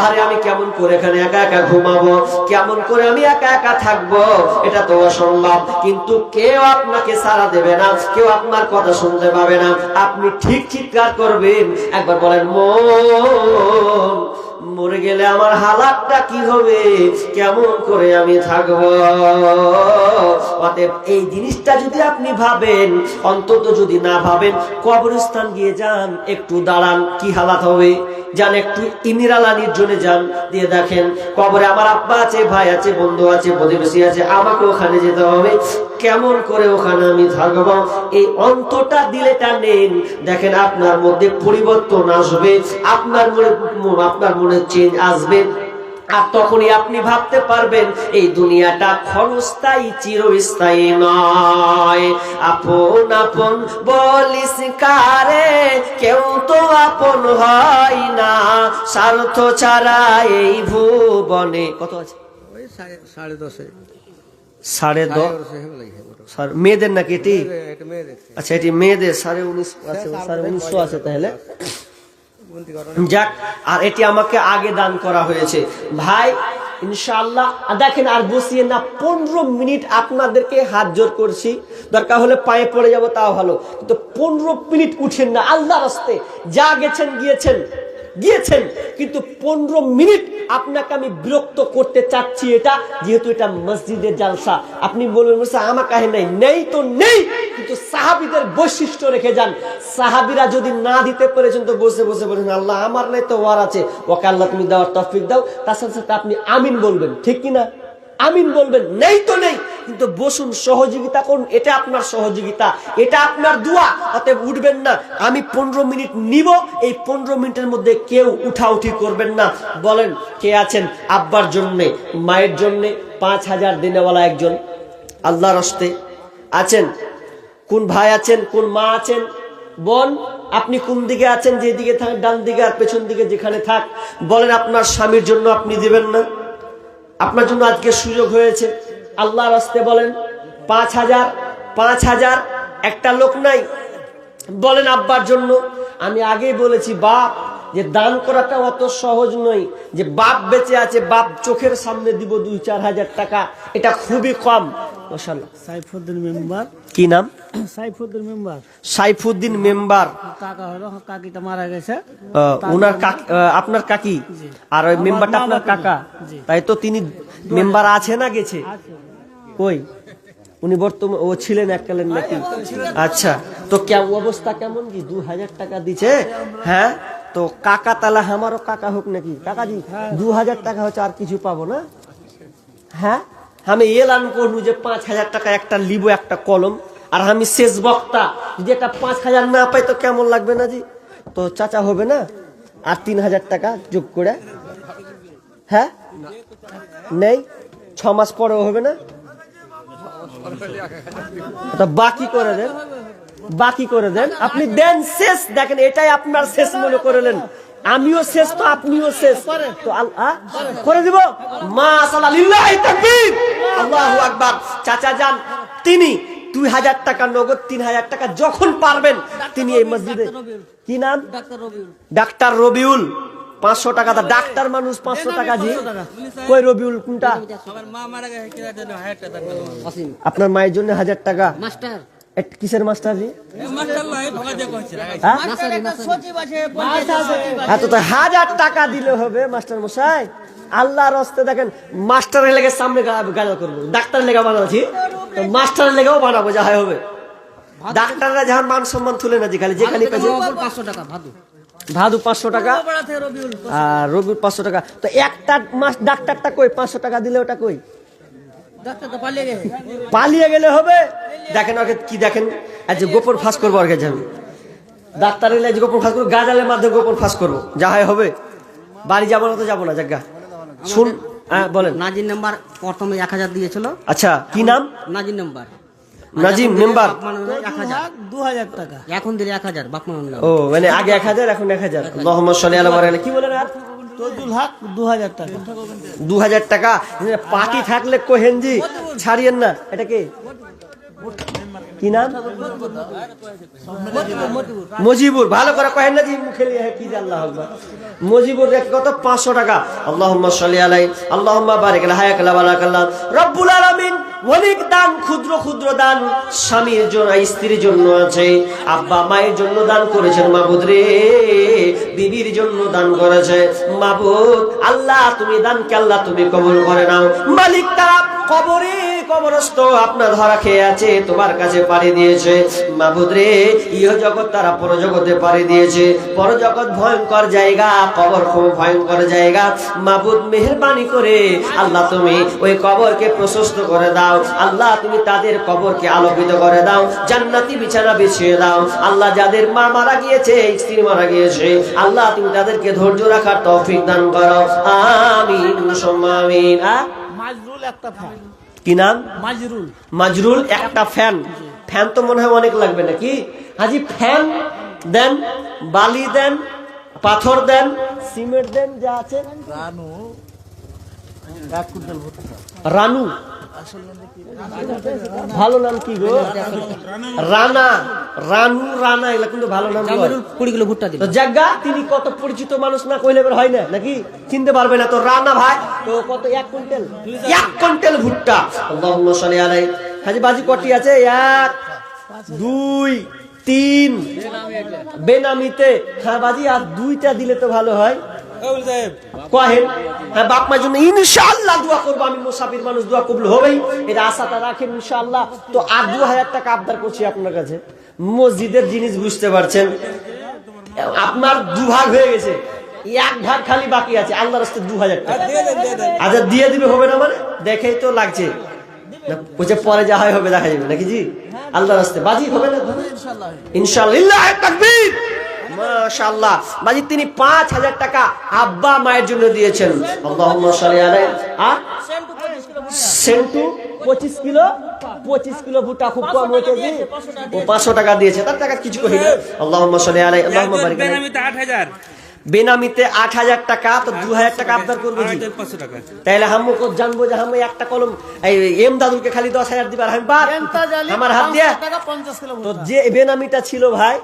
আরে আমি কেমন করে এখানে একা একা ঘুমাবো, কেমন করে আমি একা একা থাকবো, এটা তো অসম্ভব। কিন্তু কেউ আপনাকে সাড়া দেবে না, কেউ আপনার কথা শুনতে পাবে না। আপনি ঠিক চিৎকার করবেন, একবার বলেন মন, মরে গেলে আমার হালাতটা কি হবে, কেমন করে আমি থাকবো। অতএব এই জিনিসটা যদি আপনি ভাবেন, অন্তত যদি না ভাবেন, কবরস্থান গিয়ে যান, একটু দাঁড়ান, কি হালাত হবে যান, একটু ইমিরালা নির্জনে যান, দিয়ে দেখেন কবরে আমার আব্বা আছে, ভাই আছে, বন্ধু আছে, প্রতিবেশী আছে, আমাকে ওখানে যেতে হবে, কেমন করে ওখানে আমি থাকবো। এই অন্তটা দিলে টানেন, দেখেন আপনার মধ্যে পরিবর্তন আসবে, আপনার মনে চেঞ্জ আসবে। আর তখনই আপনি ভাবতে পারবেন এই দুনিয়াটা ক্ষণস্থায়ী, চিরস্থায়ী নয়। আপন আপন বলিস কারে, কেউ তো আপন হয় না, স্বার্থ ছাড়া এই ভুবনে। কত আছে? সাড়ে 10। 10.5 মেয়েদের নাকি এটি? আচ্ছা, এটি মেয়েদের 19.5 আছে, 1900 আছে তাহলে। যাক, আর এটি আমাকে আগে দান করা হয়েছে ভাই, ইনশাআল্লাহ। দেখেন আর বসিয়ে না, 15 মিনিট আপনাদেরকে হাত জোর করছি, দরকার হলে পায়ে পড়ে যাব তাও ভালো, কিন্তু 15 মিনিট উঠেন না আল্লাহর রাস্তে। যা গেছেন গিয়েছেন, কিন্তু 15 মিনিট আপনাকে আমি বিরক্ত করতে চাচ্ছি, এটা যেহেতু এটা মসজিদের জালসা। আপনি বলবেন আমার কাছে নেই তো নেই, কিন্তু সাহাবীদের বৈশিষ্ট্য রেখে যান। সাহাবীরা যদি না দিতে পেরেছেন তো বসে বসে বলেন আল্লাহ আমার নাই তো ওয়ার আছে, ওকে আল্লাহ তুমি দেওয়ার তৌফিক দাও। তার সাথে সাথে আপনি আমিন বলবেন, ঠিক কিনা? আমিন বলবেন, নেই তো নেই, কিন্তু বসুন, সহযোগিতা করুন, এটা আপনার সহযোগিতা, এটা আপনার দোয়া। অতএব উঠবেন না, আমি 15 মিনিট নিব, এই 15 মিনিটের মধ্যে কেউ উঠাউঠি করবেন না। বলেন কে আছেন আব্বার জন্য, মায়ের জন্য 5000 দিনেওয়ালা একজন আল্লাহর রাস্তে আছেন? কোন ভাই আছেন, কোন মা আছেন? বোন, আপনি কোন দিকে আছেন? যেদিকে থাক, ডান দিকে আর পেছন দিকে যেখানে থাক, বলেন আপনার স্বামীর জন্য আপনি দিবেন না? আপনার জন্য আজকে সুযোগ হয়েছে, আল্লাহর রাস্তে বলেন 5000 একটা লোক নাই, বলেন আব্বার জন্য। আমি আগেই বলেছি বাপ, যে দান করাটা অত সহজ নয়, যে বাপ বেঁচে আছে, বাপ চোখের সামনে দিব 2-4 হাজার টাকা, এটা খুবই কম। মাশাআল্লাহ। সাইফুদ্দিন মেম্বার। কি নাম? সাইফুদ্দিন মেম্বার। কাকা হলো, কাকিটা মারা গেছে। ওনার আপনার কাকি, আর ওই মেম্বারটা আপনার কাকা, তাই তো? তিনি মেম্বার আছে না গেছে? কই উনি বর্তমানে? ও ছিলেন এককালীন নাকি? আচ্ছা, তো অবস্থা কেমন কি? 2000 টাকা দিছে, হ্যাঁ? তো কাকা তালা আমারও কাকা হোক নাকি? কাকাজি 2000 টাকা হচ্ছে, আর কিছু পাবো না? হ্যাঁ, আমি এলান করবো যে 5000 টাকা একটা লিব, একটা কলম, আর আমি শেষ বক্তা, যদি একটা 5000 না পাই তো কেমন লাগবে না জি? তো চাচা হবে না আর 3000 টাকা যোগ করে? হ্যাঁ, নেই, 6 মাস পরেও হবে না? বাকি করে দেন, আপনি দেন, শেষ। দেখেন এটাই আপনার শেষ মনে করলেন, আমিও শেষ তো আপনিও শেষ, তো করে দিব। মাশাআল্লাহ, লিল্লাহি তাকবীর, আল্লাহু আকবার। চাচা যান, তিনি 2000 টাকা নগদ, 3000 টাকা যখন পারবেন তিনি এই মসজিদে। কি নাম? ডাক্তার রবিউল। 500 টাকা, ডাক্তার মানুষ 500 টাকা জি। কই রবিউল কোনটা? আপনার মায়ের জন্য 1000 টাকা। কিসের মাস্টার জি? 1000 টাকা দিলে হবে মাস্টার মশাই? আল্লাহর রাস্তে দেখেন, মাস্টারের লেগে সামনে গাল করবো, ডাক্তারের লেগে বানাচ্ছি, মাস্টারের লেগেও বানাবো, যা হবে। ডাক্তাররা যখন মান সম্মান তুলে না, যেখানে 500 টাকা, ভাদু 500 টাকা, আর রবিউল 500 টাকা। তো একটা ডাক্তারটা কই? 500 টাকা দিলে ওটা কই? পালিয়ে গেলে হবে। দেখেন ওকে কি, দেখেন আজ গোপন ফাঁস করবো, ওর কাছে ডাক্তারের ইলাজ গোপন ফাঁস করবো, গাজালের মাধ্যমে গোপন ফাঁস করবো, যা হয় হবে। বাড়ি যাবো না তো যাবো না, জায়গা শুন। হ্যাঁ বলেন। নাজির নাম্বার প্রথমে 1000 দিয়েছিল। আচ্ছা কি নাম? নাজির নাম্বার। নাজিম মেম্বার। 2000 টাকা এখন দিলে 1000 বাপ মানলাম। ও মানে আগে 1000 এখন 1000। আল্লাহুম্মা সাল্লি আলা মারহাবা। কি বলেন আর? তজুল হক 2000 টাকা। 2000 টাকা পার্টি থাকলে কোহেনজি ছাড়িয়েন না। এটা কি নাম? মজিবুর। ভালো করে কহেন না জি, মুখে নিয়ে কি যে আল্লাহ আকবার। মজিবুর রেট কত? 500 টাকা। আল্লাহুম্মা সাল্লি আলাইহি আল্লাহুম্মা বারিক আলা হায়াকাল্লাহ বারাকাল্লাহ। রব্বুল আলামিন অনেক দান, ক্ষুদ্র ক্ষুদ্র দান স্বামীর জন্য, স্ত্রীর জন্য আছে, আব্বা মায়ের জন্য দান করেছেন মাবুদ রে, বিবির জন্য দান করেছে মাবুদ। আল্লাহ তুমি দানকে আল্লাহ তুমি কবুল করে নাও মালিক। তারা কবরে কবরস্থ আপনার ধরা খেয়ে আছে, তোমার কাছে পাড়ি দিয়েছে মাবুদ রে। ইহ জগৎ তারা পরজগতে পাড়ি দিয়েছে। পরজগৎ ভয়ঙ্কর জায়গা, কবর খুব ভয়ঙ্কর জায়গা মাবুদ। মেহেরবানি করে আল্লাহ তুমি ওই কবরকে প্রশস্ত করে দাও। আল্লাহ তুমি তাদের কবরকে আলোকিত করে দাও, জান্নাতি বিছানা বিছিয়ে দাও। আল্লাহ যাদের মা মারা গিয়েছে, স্ত্রী মারা গিয়েছে, আল্লাহ তুমি তাদেরকে ধৈর্য রাখার তৌফিক দান করো। আমিন সুম্মা আমিন। মাজরুল একটা ফ্যান। কি নাম? মাজরুল। মাজরুল একটা ফ্যান। ফ্যান তো মনে হয় অনেক লাগবে নাকি হাজি? ফ্যান দেন, বালি দেন, পাথর দেন, সিমেন্ট দেন, যা আছে। রানু 1 কুইন্টাল ভর্তি। রানু ভালো নাম কি গো? রানা। রানু রানা এগুলা কিন্তু ভালো নাম। 20 কিলো ভুট্টা দিল। তো জায়গা তিনি কত পরিচিত মানুষ না কইলে বের হয় না নাকি? চিনতে পারবে না তো। রানা ভাই তো কত? 1 কুইন্টাল। 1 কুইন্টাল ভুট্টা। আল্লাহুম্মা সাল্লি আলাইহি। হাজি বাজি কটি আছে? 1 2 3 বেনামিতে। হ্যাঁ বাজি আর 2টা দিলে তো ভালো হয়। কহেন হ্যাঁ বাপ মায়ের জন্য ইনশাআল্লাহ দোয়া করবো আমি। মুসাফির মানুষ, দোয়া কবুল হবেই, এটা আশাটা রাখেন ইনশাআল্লাহ। তো আর 2000 টাকা আবদার করছি আপনার কাছে। মসজিদের জিনিস বুঝতে পারছেন, আপনার দুভাগ হয়ে গেছে, 1 ভাগ খালি বাকি আছে। আল্লাহর রাস্তায় 2000 টাকা আচ্ছা দিয়ে দিবে, হবে না মানে? দেখেই তো লাগছে ওই যে পরে যা হয় হবে, দেখা যাবে নাকি জি? আল্লাহর রাস্তায় বাজি হবে না ইনশাআল্লাহ। তাকবীর মাশাআল্লাহ। বাজি তিনি 5000 টাকা আব্বা মায়ের জন্য দিয়েছেন। আল্লাহুম্মা সাল্লি আলাইহি। আর সেন্টু 25 কিলো। 25 কিলো ভুট্টা খুব কম হয়েছে জি। ও 500 টাকা দিয়েছে, তার টাকা কিছু কই না। আল্লাহুম্মা সাল্লি আলাইহি আল্লাহুম্মা বারিক আলাইহি। বেনামিতে 8000। বেনামিতে 8000 টাকা। তো 2000 টাকা আবদার করবো জি। 500 টাকা। তাইলে হামু কো জানবো যে হামু একটা কলম এই এম দাদুকে খালি 10000 দিবার। আমি বাদ আমার হাত দিয়া। তো যে বেনামিটা ছিল ভাই